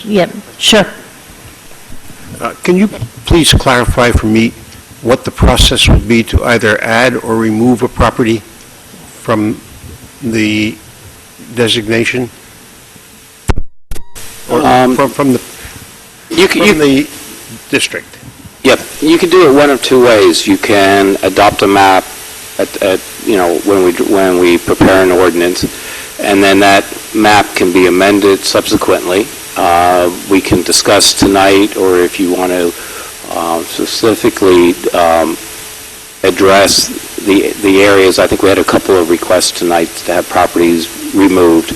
Yeah, sure. Can you please clarify for me what the process would be to either add or remove a property from the designation? Or from the district? Yep, you can do it one of two ways. You can adopt a map when we prepare an ordinance, and then that map can be amended subsequently. We can discuss tonight, or if you want to specifically address the areas. I think we had a couple of requests tonight to have properties removed,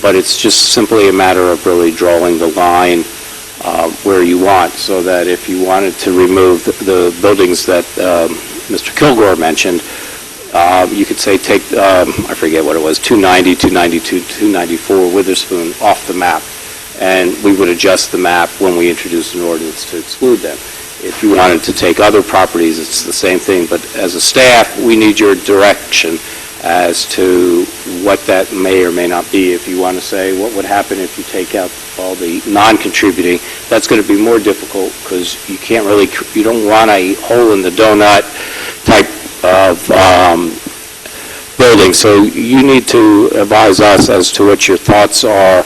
but it's just simply a matter of really drawing the line where you want, so that if you wanted to remove the buildings that Mr. Kilgore mentioned, you could say take, I forget what it was, 290, 292, 294 Witherspoon off the map, and we would adjust the map when we introduce an ordinance to exclude them. If you wanted to take other properties, it's the same thing, but as a staff, we need your direction as to what that may or may not be. If you want to say what would happen if you take out all the non-contributing, that's going to be more difficult, because you can't really, you don't want a hole in the donut type of building. So you need to advise us as to what your thoughts are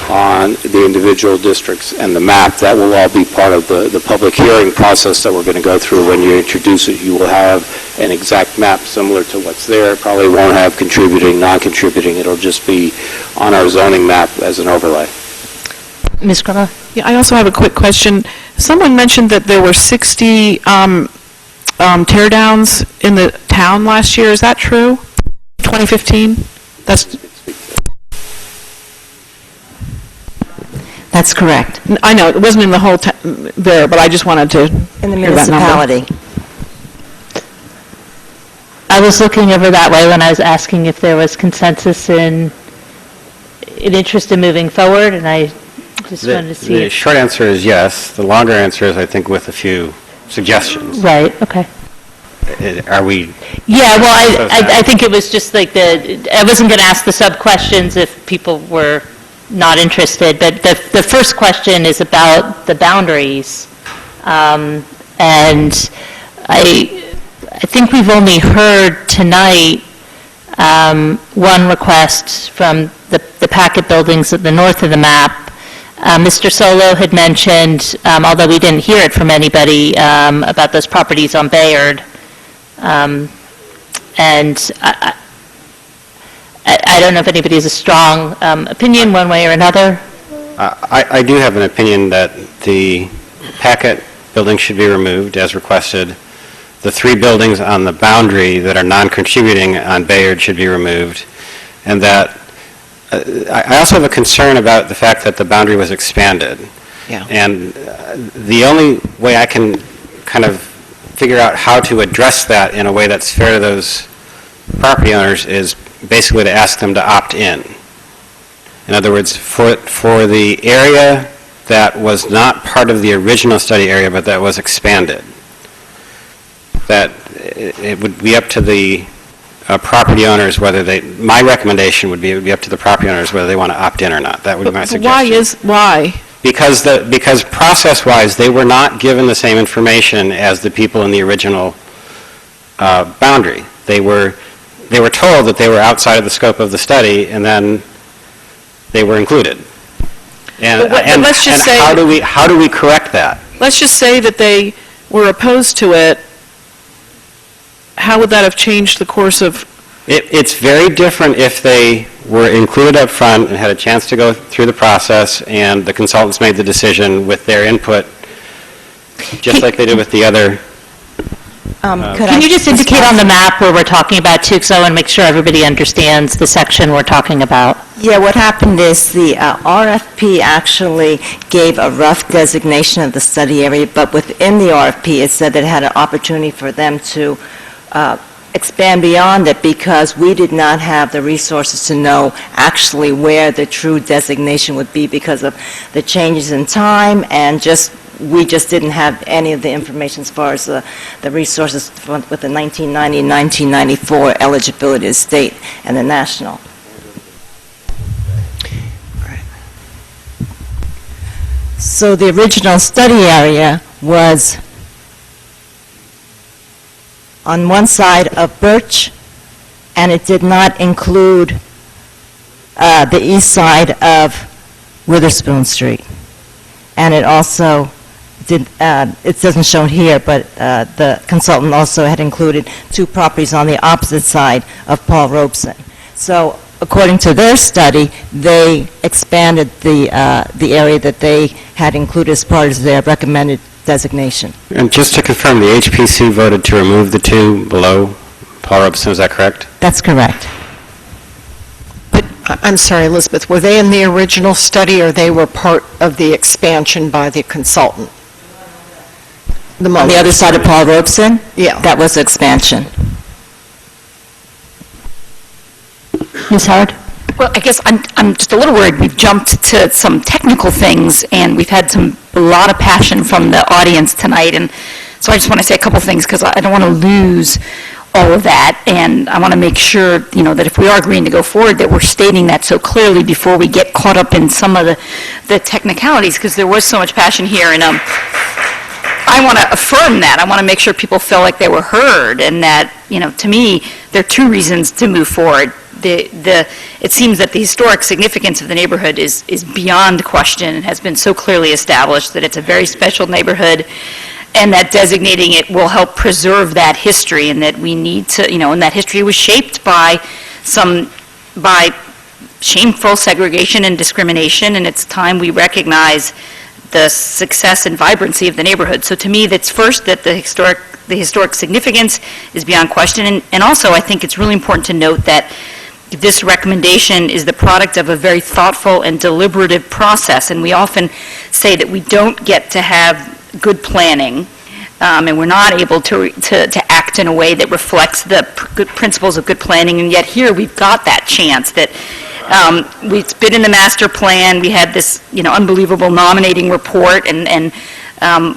on the individual districts and the map. That will all be part of the public hearing process that we're going to go through. When you introduce it, you will have an exact map similar to what's there. It probably won't have contributing, non-contributing. It'll just be on our zoning map as an overlay. Ms. Grubba? Yeah, I also have a quick question. Someone mentioned that there were 60 tear downs in the town last year. Is that true? 2015? That's correct. I know, it wasn't in the whole there, but I just wanted to In the hear that number. municipality. I was looking over that way when I was asking if there was consensus in interest in moving forward, and I just wanted to see. The short answer is yes. The longer answer is, I think, with a few suggestions. Right, okay. Are we? Yeah, well, I think it was just like I wasn't going to ask the sub-questions if people were not interested, but the first question is about the boundaries. And I think we've only heard tonight one request from the packet buildings at the north of the map. Mr. Solo had mentioned, although we didn't hear it from anybody, about those properties on Bayard. And I don't know if anybody has a strong opinion one way or another. I do have an opinion that the packet building should be removed as requested. The 3 buildings on the boundary that are non-contributing on Bayard should be removed. And that, I also have a concern about the fact that the boundary was expanded. Yeah. And the only way I can kind of figure out how to address that in a way that's fair to those property owners is basically to ask them to opt in. In other words, for the area that was not part of the original study area, but that was expanded, that it would be up to the property owners whether my recommendation would be, it would be up to the property owners whether they want to opt in or not. That would be my suggestion. Why? Because process-wise, they were not given the same information as the people in the original boundary. They were told that they were outside of the scope of the study, and then they were included. And let's just say, how do we correct that? Let's just say that they were opposed to it. How would that have changed the course of? It's very different if they were included up front and had a chance to go through the process, and the consultants made the decision with their input, just like they did with the other. Can you just indicate on the map where we're talking about too, because I want to make sure everybody understands the section we're talking about. Yeah, what happened is the RFP actually gave a rough designation of the study area, but within the RFP, it said that it had an opportunity for them to expand beyond it because we did not have the resources to know actually where the true designation would be because of the changes in time and we just didn't have any of the information as far as the resources with the 1990-1994 eligibility of state and the national. So the original study area was on one side of Birch, and it did not include the east side of Witherspoon Street. And it also did, it doesn't show here, but the consultant also had included 2 properties on the opposite side of Paul Robeson. So according to their study, they expanded the area that they had included as part of their recommended designation. And just to confirm, the HPC voted to remove the 2 below Paul Robeson, is that correct? That's correct. But, I'm sorry, Elizabeth, were they in the original study or they were part of the expansion by the consultant? On the other side of Paul Robeson? Yeah. That was expansion. Ms. Howard? Well, I guess I'm just a little worried. We've jumped to some technical things, and we've had a lot of passion from the audience tonight, and so I just want to say a couple things, because I don't want to lose all of that, and I want to make sure, that if we are agreeing to go forward, that we're stating that so clearly before we get caught up in some of the technicalities, because there was so much passion here, and I want to affirm that. I want to make sure people feel like they were heard, and that, to me, there are 2 reasons to move forward. It seems that the historic significance of the neighborhood is beyond question and has been so clearly established that it's a very special neighborhood, and that designating it will help preserve that history, and that we need to, and that history was shaped by shameful segregation and discrimination, and it's time we recognize the success and vibrancy of the neighborhood. So to me, that's first that the historic significance is beyond question, and also I think it's really important to note that this recommendation is the product of a very thoughtful and deliberative process, and we often say that we don't get to have good planning, and we're not able to act in a way that reflects the good principles of good planning, and yet here we've got that chance that it's been in the master plan. We had this, unbelievable nominating report and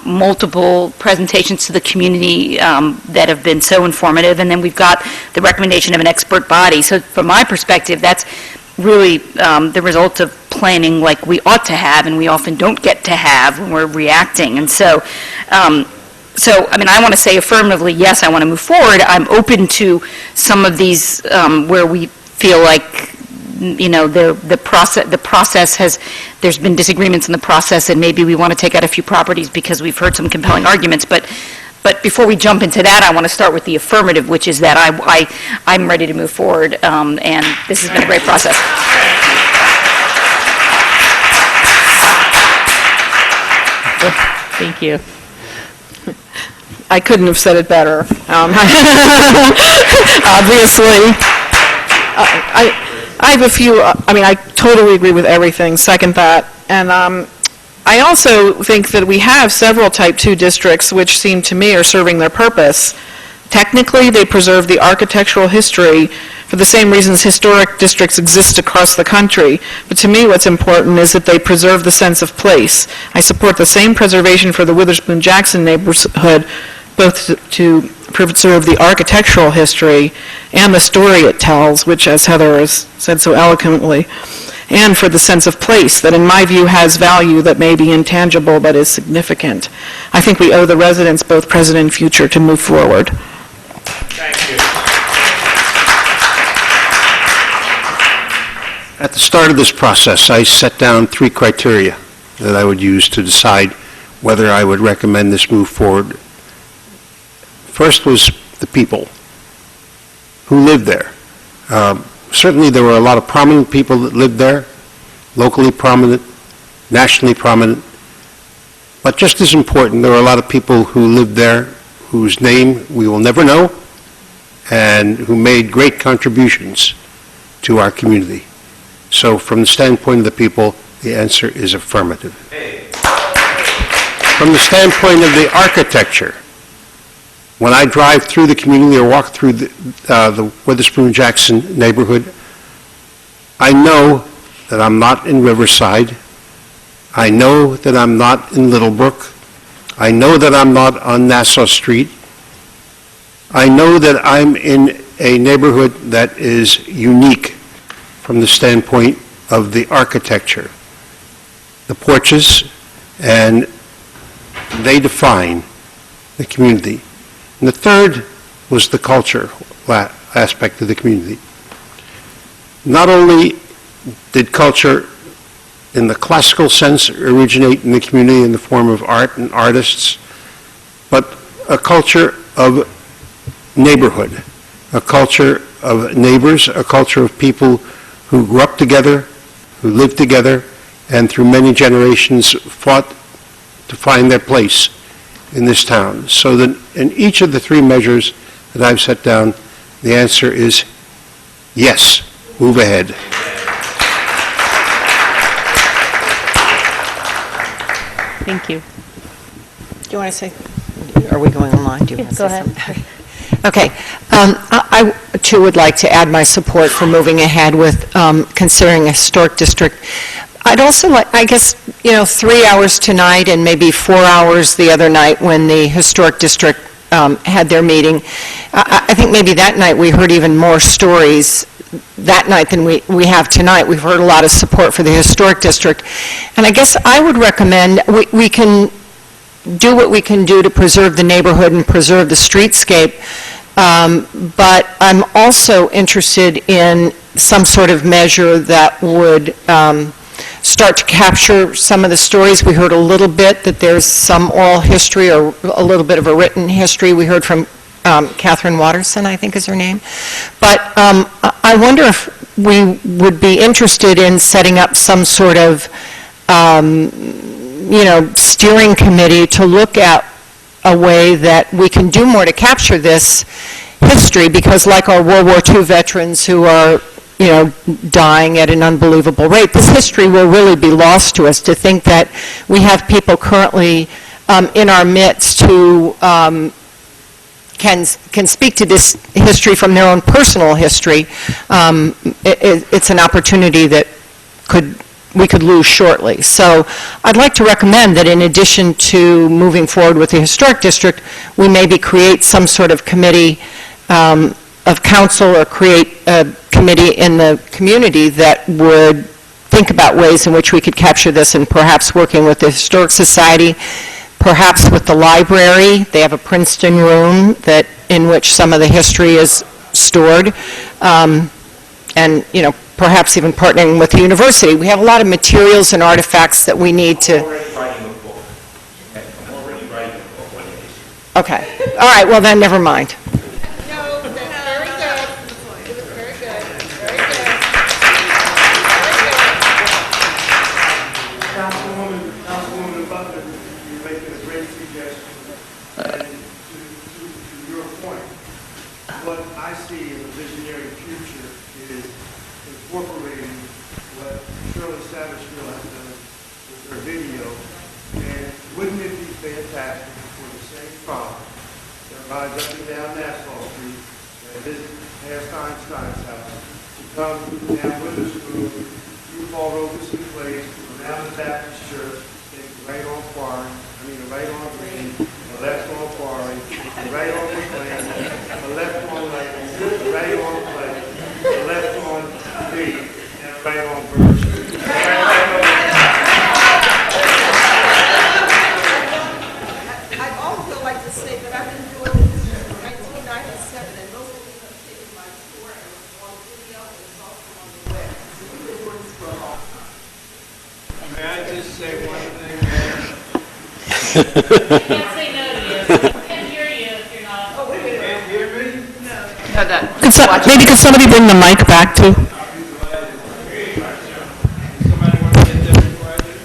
multiple presentations to the community that have been so informative, and then we've got the recommendation of an expert body. So from my perspective, that's really the result of planning like we ought to have, and we often don't get to have when we're reacting. And so, I want to say affirmatively, yes, I want to move forward. I'm open to some of these where we feel like the process has, there's been disagreements in the process, and maybe we want to take out a few properties because we've heard some compelling arguments. But before we jump into that, I want to start with the affirmative, which is that I'm ready to move forward, and this has been a great process. Thank you. I couldn't have said it better. Obviously. I have a few, I totally agree with everything, second that. And I also think that we have several Type 2 districts which seem to me are serving their purpose. Technically, they preserve the architectural history for the same reasons historic districts exist across the country. But to me, what's important is that they preserve the sense of place. I support the same preservation for the Witherspoon-Jackson neighborhood, both to preserve the architectural history and the story it tells, which, as Heather has said so eloquently, and for the sense of place that, in my view, has value that may be intangible but is significant. I think we owe the residents, both present and future, to move forward. Thank you. At the start of this process, I set down 3 criteria that I would use to decide whether I would recommend this move forward. First was the people who lived there. Certainly there were a lot of prominent people that lived there, locally prominent, nationally prominent, but just as important, there were a lot of people who lived there whose name we will never know and who made great contributions to our community. So from the standpoint of the people, the answer is affirmative. From the standpoint of the architecture, when I drive through the community or walk through the Witherspoon-Jackson neighborhood, I know that I'm not in Riverside. I know that I'm not in Littlebrook. I know that I'm not on Nassau Street. I know that I'm in a neighborhood that is unique from the standpoint of the architecture. The porches, and they define the community. And the third was the culture aspect of the community. Not only did culture in the classical sense originate in the community in the form of art and artists, but a culture of neighborhood, a culture of neighbors, a culture of people who grew up together, who lived together, and through many generations fought to find their place in this town. So that in each of the 3 measures that I've set down, the answer is yes, move ahead. Thank you. Do you want to say, are we going online? Do you want to Go say ahead. something? Okay. I, too, would like to add my support for moving ahead with considering a historic district. I'd also like, I guess, 3 hours tonight and maybe 4 hours the other night when the historic district had their meeting. I think maybe that night we heard even more stories that night than we have tonight. We've heard a lot of support for the historic district. And I guess I would recommend we can do what we can do to preserve the neighborhood and preserve the streetscape, but I'm also interested in some sort of measure that would start to capture some of the stories. We heard a little bit that there's some oral history or a little bit of a written history. We heard from Catherine Watterson, I think is her name. But I wonder if we would be interested in setting up some sort of steering committee to look at a way that we can do more to capture this history, because like our World War II veterans who are, dying at an unbelievable rate, this history will really be lost to us. To think that we have people currently in our midst who can speak to this history from their own personal history, it's an opportunity that we could lose shortly. So I'd like to recommend that in addition to moving forward with the Historic District, we maybe create some sort of committee of council, or create a committee in the community that would think about ways in which we could capture this, and perhaps working with the Historic Society, perhaps with the library. They have a Princeton room in which some of the history is stored, and perhaps even partnering with the university. We have a lot of materials and artifacts that we need to... Okay. All right, well then, never mind. Councilwoman Butler, you're making a great suggestion. And to your point, what I see in the visionary future is incorporating what Shirley Savageville has done with her video. And wouldn't it be fantastic for the same problem that rides up and down Nassau Street, that visit past Einstein's house, to come down Witherspoon, through Paul Robeson Place, around the Baptist Church, take the right on Quarry, the right on Green, the left on Quarry, the right on McLean, the left on Lane, the right on Clay, the left on Green, and the right on Birch Street. I'd also like to say that I've been doing this since 1997, and most of you have taken my tour, and it's on video, and it's also on the web. So we've been doing this for a long time. May I just say one thing? I can't say no to you. I can't hear you if you're not... Oh, wait. Can't hear me? No. Maybe could somebody bring the mic back to? Somebody want to get this question?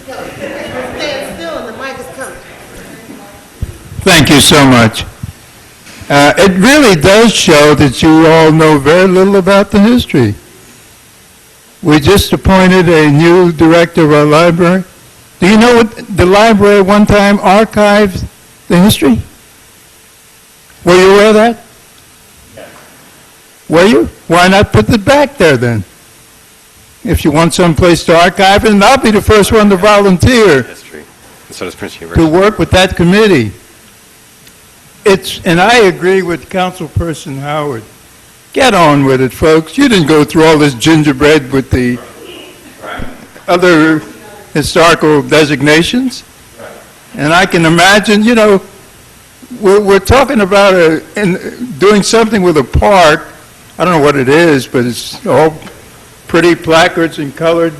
Stand still, and the mic is coming. Thank you so much. It really does show that you all know very little about the history. We just appointed a new director of our library. Do you know what the library one time archived the history? Were you aware of that? Were you? Why not put it back there then? If you want someplace to archive it, and I'll be the first one to volunteer History. And so does Princeton University. to work with that committee. And I agree with Councilperson Howard. Get on with it, folks. You didn't go through all this gingerbread with the other historical designations. And I can imagine, we're talking about doing something with a park. I don't know what it is, but it's all pretty placards and colored,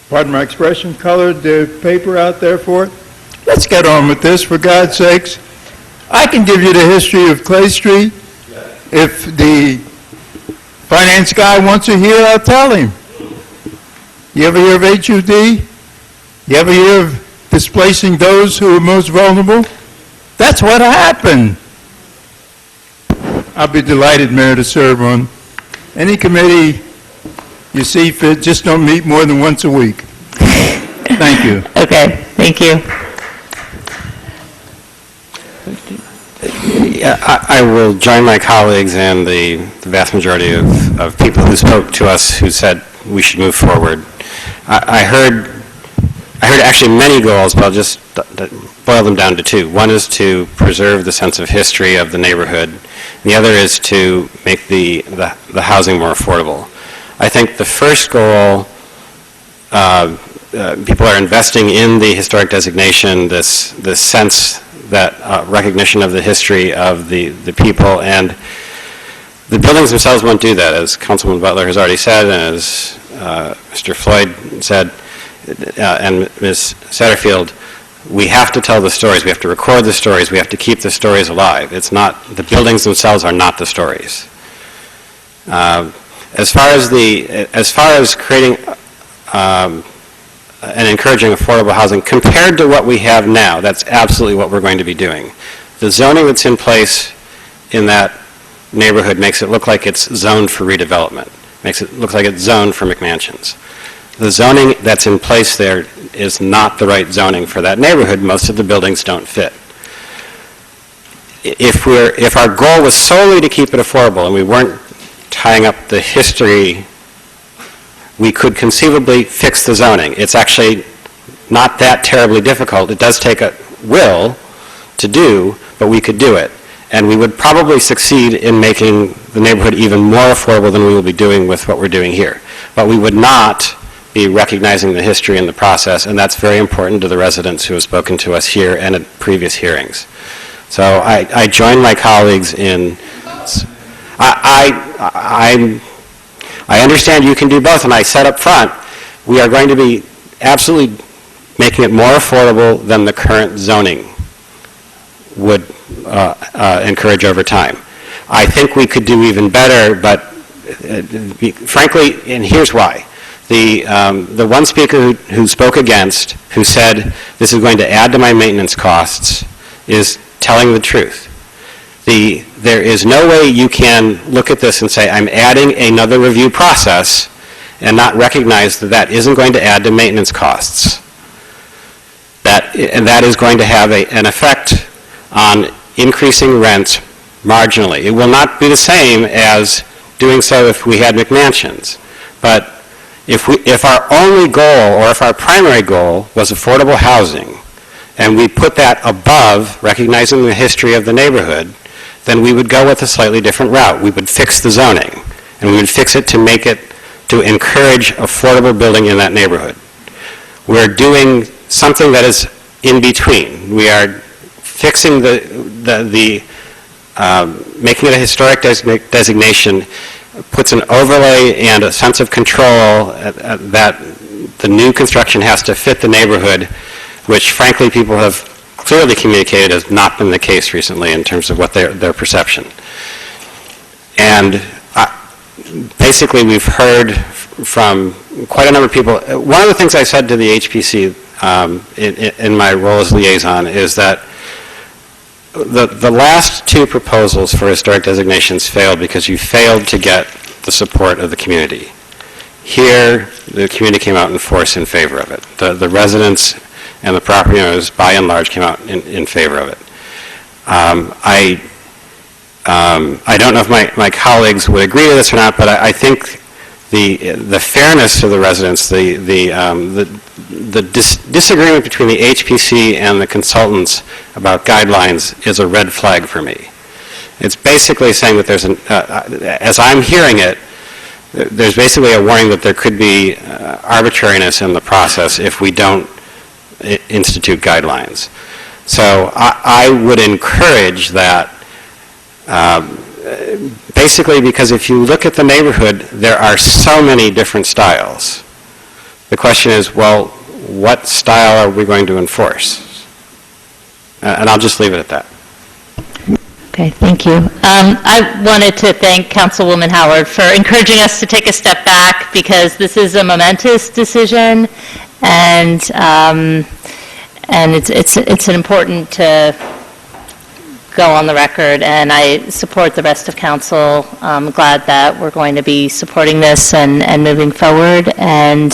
pardon my expression, colored paper out there for it. Let's get on with this, for God's sakes. I can give you the history of Clay Street. If the finance guy wants to hear, I'll tell him. You ever hear of HUD? You ever hear of displacing those who are most vulnerable? That's what happened. I'll be delighted, Mayor, to serve on any committee you see fit. Just don't meet more than once a week. Thank you. Okay, thank you. I will join my colleagues and the vast majority of people who spoke to us who said we should move forward. I heard actually many goals, but I'll just boil them down to two. One is to preserve the sense of history of the neighborhood. The other is to make the housing more affordable. I think the first goal, people are investing in the historic designation, this sense that recognition of the history of the people, and the buildings themselves won't do that, as Councilman Butler has already said, and as Mr. Floyd said, and Ms. Satterfield. We have to tell the stories. We have to record the stories. We have to keep the stories alive. It's not, the buildings themselves are not the stories. As far as creating and encouraging affordable housing compared to what we have now. That's absolutely what we're going to be doing. The zoning that's in place in that neighborhood makes it look like it's zoned for redevelopment, makes it look like it's zoned for McMansions. The zoning that's in place there is not the right zoning for that neighborhood. Most of the buildings don't fit. If our goal was solely to keep it affordable and we weren't tying up the history, we could conceivably fix the zoning. It's actually not that terribly difficult. It does take a will to do, but we could do it. And we would probably succeed in making the neighborhood even more affordable than we will be doing with what we're doing here. But we would not be recognizing the history in the process, and that's very important to the residents who have spoken to us here and at previous hearings. So I join my colleagues in, I understand you can do both, and I said up front, we are going to be absolutely making it more affordable than the current zoning would encourage over time. I think we could do even better, but frankly, and here's why. The one speaker who spoke against, who said this is going to add to my maintenance costs, is telling the truth. There is no way you can look at this and say, I'm adding another review process, and not recognize that that isn't going to add to maintenance costs. And that is going to have an effect on increasing rent marginally. It will not be the same as doing so if we had McMansions. But if our only goal, or if our primary goal, was affordable housing, and we put that above recognizing the history of the neighborhood, then we would go with a slightly different route. We would fix the zoning, and we would fix it to make it, to encourage affordable building in that neighborhood. We're doing something that is in between. We are fixing making it a historic designation puts an overlay and a sense of control that the new construction has to fit the neighborhood, which frankly people have clearly communicated has not been the case recently in terms of what their perception. And basically we've heard from quite a number of people. One of the things I said to the HPC in my role as liaison is that the last two proposals for historic designations failed because you failed to get the support of the community. Here, the community came out in force in favor of it. The residents and the property owners, by and large, came out in favor of it. I don't know if my colleagues would agree with this or not, but I think the fairness to the residents, the disagreement between the HPC and the consultants about guidelines is a red flag for me. It's basically saying that there's as I'm hearing it, there's basically a warning that there could be arbitrariness in the process if we don't institute guidelines. So I would encourage that basically because if you look at the neighborhood, there are so many different styles. The question is, well, what style are we going to enforce? And I'll just leave it at that. Okay, thank you. I wanted to thank Councilwoman Howard for encouraging us to take a step back because this is a momentous decision, and it's important to go on the record, and I support the rest of council. I'm glad that we're going to be supporting this and moving forward. And,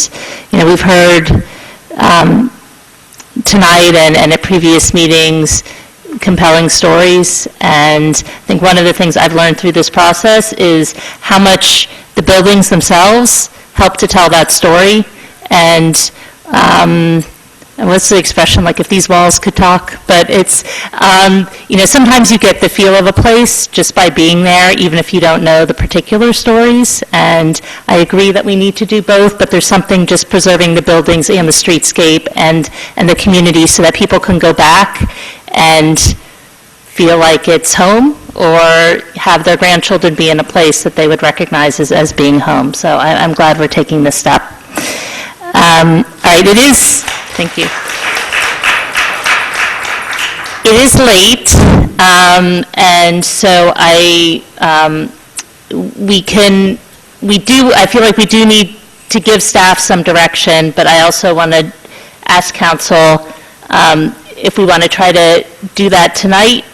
you know, we've heard tonight and at previous meetings compelling stories, and I think one of the things I've learned through this process is how much the buildings themselves help to tell that story. And what's the expression, like if these walls could talk? But it's, you know, sometimes you get the feel of a place just by being there, even if you don't know the particular stories. And I agree that we need to do both, but there's something just preserving the buildings and the streetscape and the community so that people can go back and feel like it's home or have their grandchildren be in a place that they would recognize as being home. So I'm glad we're taking this step. All right, it is, thank you. It is late, and so I feel like we do need to give staff some direction, but I also want to ask council if we want to try to do that tonight,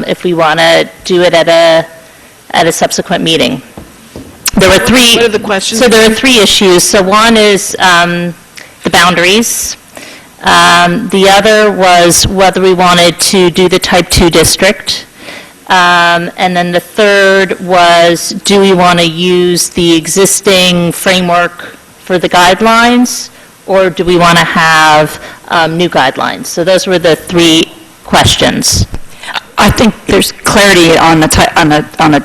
if we want to do it at a subsequent meeting. There were three. What are the questions? So there are three issues. So one is the boundaries. The other was whether we wanted to do the type 2 district. And then the third was, do we want to use the existing framework for the guidelines, or do we want to have new guidelines? So those were the three questions. I think there's clarity on a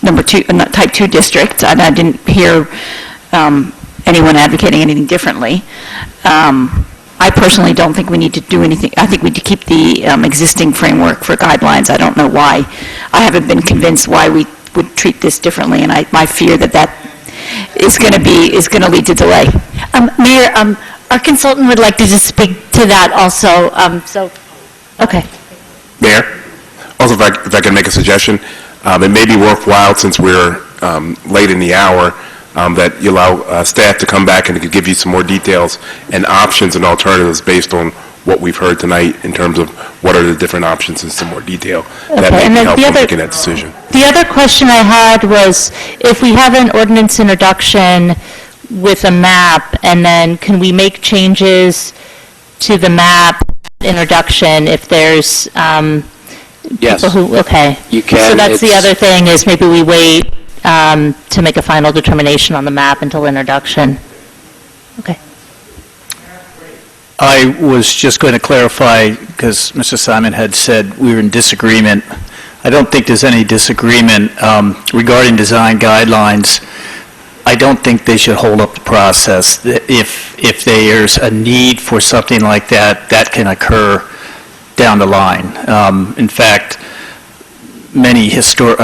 number 2, type 2 district, and I didn't hear anyone advocating anything differently. I personally don't think we need to do anything. I think we need to keep the existing framework for guidelines. I don't know why. I haven't been convinced why we would treat this differently, and my fear that is going to lead to delay. Mayor, our consultant would like to just speak to that also, Okay. Mayor, also if I can make a suggestion, it may be worthwhile, since we're late in the hour, that you allow staff to come back and to give you some more details and options and alternatives based on what we've heard tonight in terms of what are the different options in some more detail. That Okay, may and be then helpful the in other- making that decision. The other question I had was, if we have an ordinance introduction with a map, and then can we make changes to the map introduction if there's Yes. people who, okay. You can. So that's the It's- other thing, is maybe we wait to make a final determination on the map until introduction. Okay. I was just going to clarify, because Mr. Simon had said we were in disagreement. I don't think there's any disagreement regarding design guidelines. I don't think they should hold up the process. If there's a need for something like that, that can occur down the line. In fact, many historic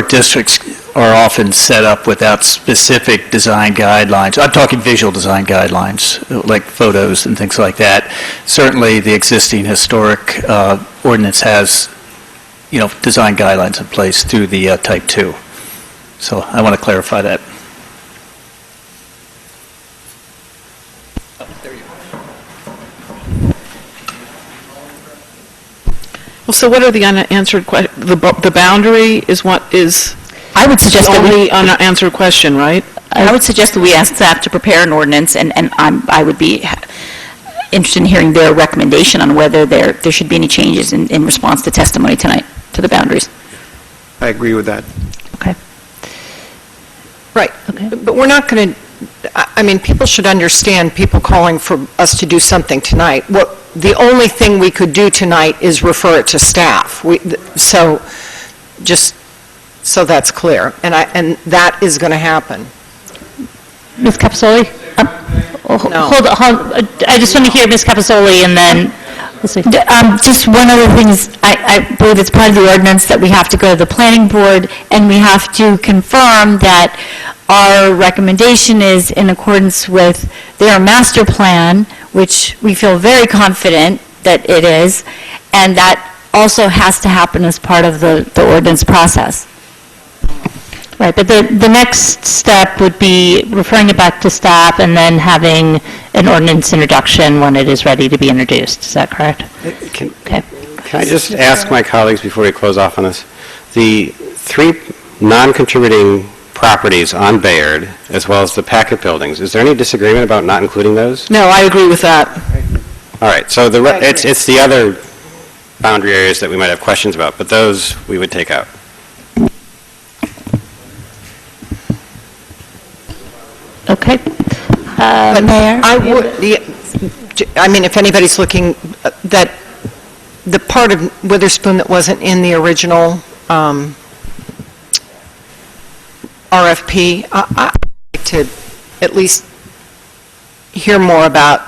districts are often set up without specific design guidelines. I'm talking visual design guidelines, like photos and things like that. Certainly, the existing historic ordinance has, design guidelines in place through the type 2. So I want to clarify that. Well, so what are the unanswered questions? The boundary is what is I would suggest the that only unanswered question, right? I would suggest that we ask staff to prepare an ordinance, and I would be interested in hearing their recommendation on whether there should be any changes in response to testimony tonight to the boundaries. I agree with that. Right. But we're not going to, people should understand, people calling for us to do something tonight. The only thing we could do tonight is refer it to staff. So, just so that's clear. And that is going to happen. Ms. Capasoli? No. Hold on, I just want to hear Ms. Capasoli, and then, let's see. Just one other thing is, I believe it's part of the ordinance that we have to go to the planning board, and we have to confirm that our recommendation is in accordance with their master plan, which we feel very confident that it is, and that also has to happen as part of the ordinance process. Right, but the next step would be referring it back to staff and then having an ordinance introduction when it is ready to be introduced. Is that correct? Can Okay. I just ask my colleagues before we close off on this? The 3 non-contributing properties on Bayard, as well as the Packet buildings, is there any disagreement about not including those? No, I agree with that. All right, so it's the other boundary areas that we might have questions about, but those we would take out. Okay. Mayor? If anybody's looking, that the part of Witherspoon that wasn't in the original RFP, I'd like to at least hear more about,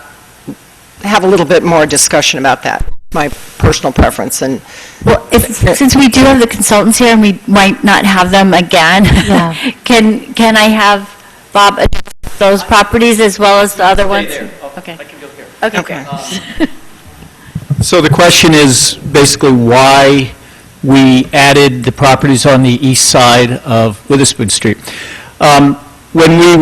have a little bit more discussion about that, my personal preference. And Well, since we do have the consultants here, and we might not have them again, can I have Bob address those properties as well as the other ones? Okay. Okay. So the question is basically why we added the properties on the east side of Witherspoon Street. when we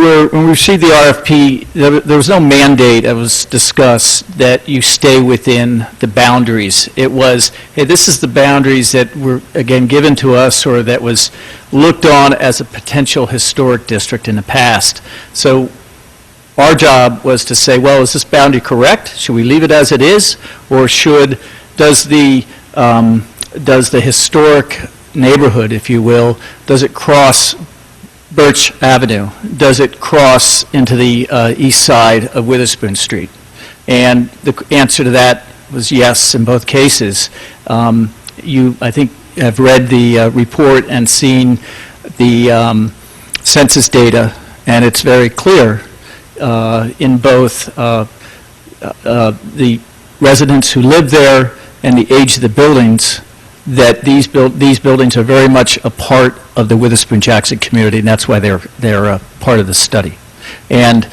received the RFP, there was no mandate that was discussed that you stay within the boundaries. It was, hey, this is the boundaries that were, again, given to us or that was looked on as a potential historic district in the past. So our job was to say, well, is this boundary correct? Should we leave it as it is? Or does the historic neighborhood, if you will, does it cross Birch Avenue? Does it cross into the east side of Witherspoon Street? And the answer to that was yes in both cases. You, I think, have read the report and seen the census data, and it's very clear in both the residents who live there and the age of the buildings that these buildings are very much a part of the Witherspoon-Jackson community, and that's why they're a part of the study. And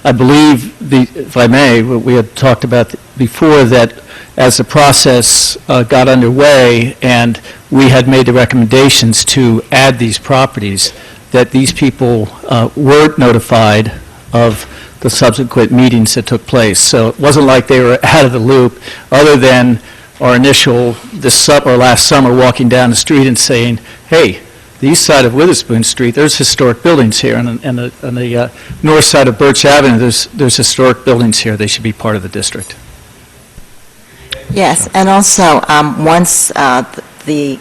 I believe, if I may, we had talked about before that as the process got underway and we had made the recommendations to add these properties, that these people weren't notified of the subsequent meetings that took place. So it wasn't like they were out of the loop, other than our initial, last summer, walking down the street and saying, hey, the east side of Witherspoon Street, there's historic buildings here, and on the north side of Birch Avenue, there's historic buildings here. They should be part of the district. Yes, and also, once the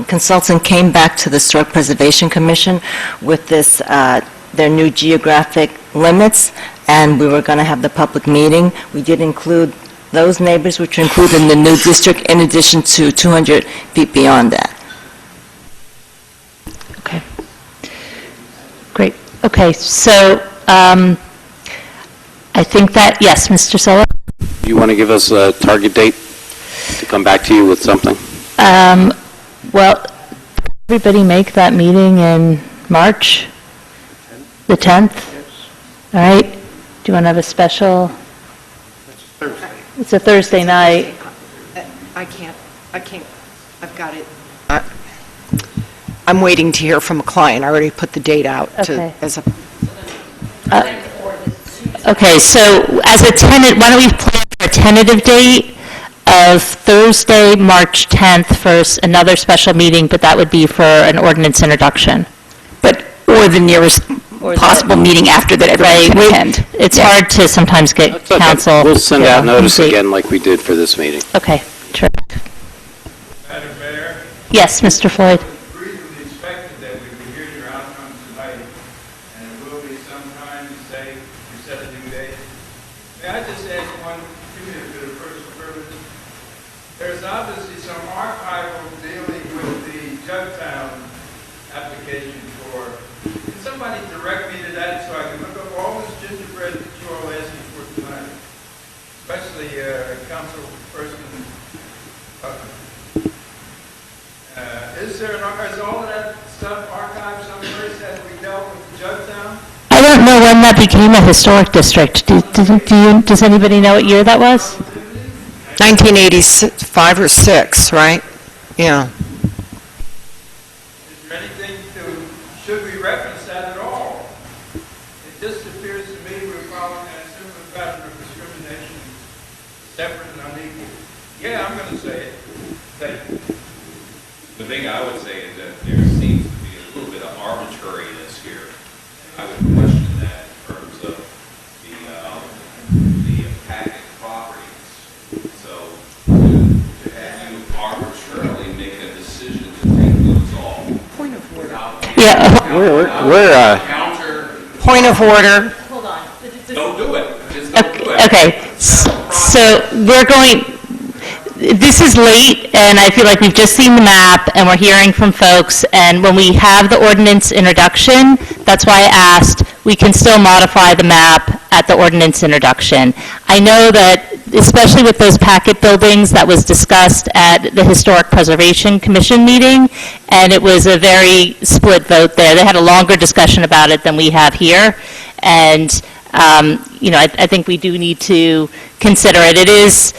consultant came back to the Historic Preservation Commission with this, their new geographic limits, and we were going to have the public meeting, we did include those neighbors which are included in the new district, in addition to 200 feet beyond that. Okay. Great. Okay, so I think that, yes, Mr. Solo? Do you want to give us a target date to come back to you with something? Well, everybody make that meeting in March, the 10th? All right. Do you want to have a special? It's a Thursday night. I can't, I've got it. I'm waiting to hear from a client. I already put the date out Okay. as a... Okay, so as a tentative, why don't we plan for a tentative date of Thursday, March 10th for another special meeting, but that would be for an ordinance introduction. Or the nearest possible meeting after that everyone can attend. It's hard to sometimes get That's okay. council. We'll send out notice complete. again like we did for this meeting. Okay, terrific. Madam Mayor, Yes, Mr. Floyd. reasonably expected that we would hear your outcome tonight, and it will be sometime, say, you set a new date. May I just ask one, give me a bit of personal privilege? There's obviously some archival dealing with the Jugtown application for, can somebody direct me to that so I can look up all this gingerbread that you all asked me for tonight? Especially Councilperson is all of that stuff archived someplace as we dealt with Jugtown? I don't know when that became a historic district. Does anybody know what year that was? 1985 or 6, right? Yeah. Is there anything should we reference that at all? It just appears to me we're following a similar pattern of discrimination, separate and unequal. Yeah, I'm going to say it. Thank you. The thing I would say is that there seems to be a little bit of arbitrariness here. I would question that in terms of the packet properties. So to have you arbitrarily make a decision to take those off. Point of order. Yeah. Point of order. Don't do it. Just don't do it. Okay, so we're going, this is late, and I feel like we've just seen the map, and we're hearing from folks, and when we have the ordinance introduction, that's why I asked, we can still modify the map at the ordinance introduction. I know that, especially with those packet buildings, that was discussed at the Historic Preservation Commission meeting, and it was a very split vote there. They had a longer discussion about it than we have here, and I think we do need to consider it. It is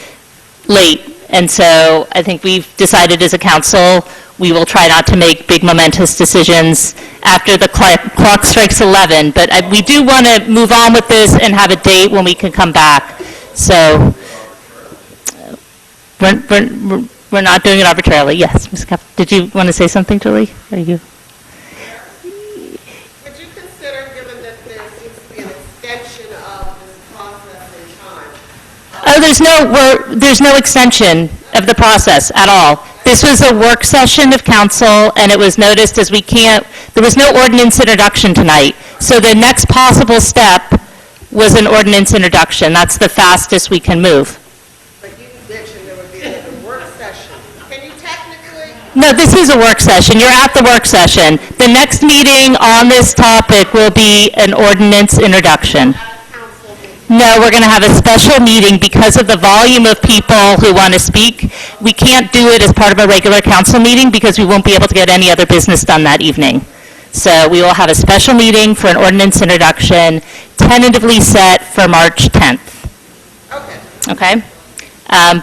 late, and so I think we've decided as a council, we will try not to make big momentous decisions after the clock strikes 11. But we do want to move on with this and have a date when we can come back. So we're not doing it arbitrarily. Yes, Ms. Kapp, did you want to say something, Julie? Are you? Would you consider, given that there seems to be an extension of this process in time? Oh, there's no extension of the process at all. This was a work session of council, and it was noticed as there was no ordinance introduction tonight. So the next possible step was an ordinance introduction. That's the fastest we can move. But you mentioned there would be another work session. Can you technically? No, this is a work session. You're at the work session. The next meeting on this topic will be an ordinance introduction. No, we're going to have a special meeting because of the volume of people who want to speak. We can't do it as part of a regular council meeting because we won't be able to get any other business done that evening. So we will have a special meeting for an ordinance introduction, tentatively set for March 10th. Okay?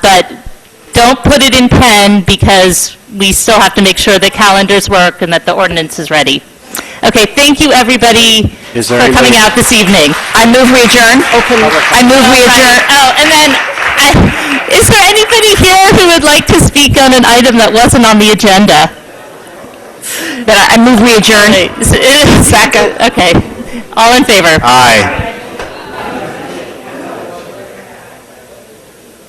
But don't put it in pen because we still have to make sure the calendars work and that the ordinance is ready. Okay, thank you, everybody, for coming out this evening. I move we adjourn. I move we adjourn. Oh, and then, is there anybody here who would like to speak on an item that wasn't on the agenda? I move we adjourn. Second. Okay. All in favor? Aye.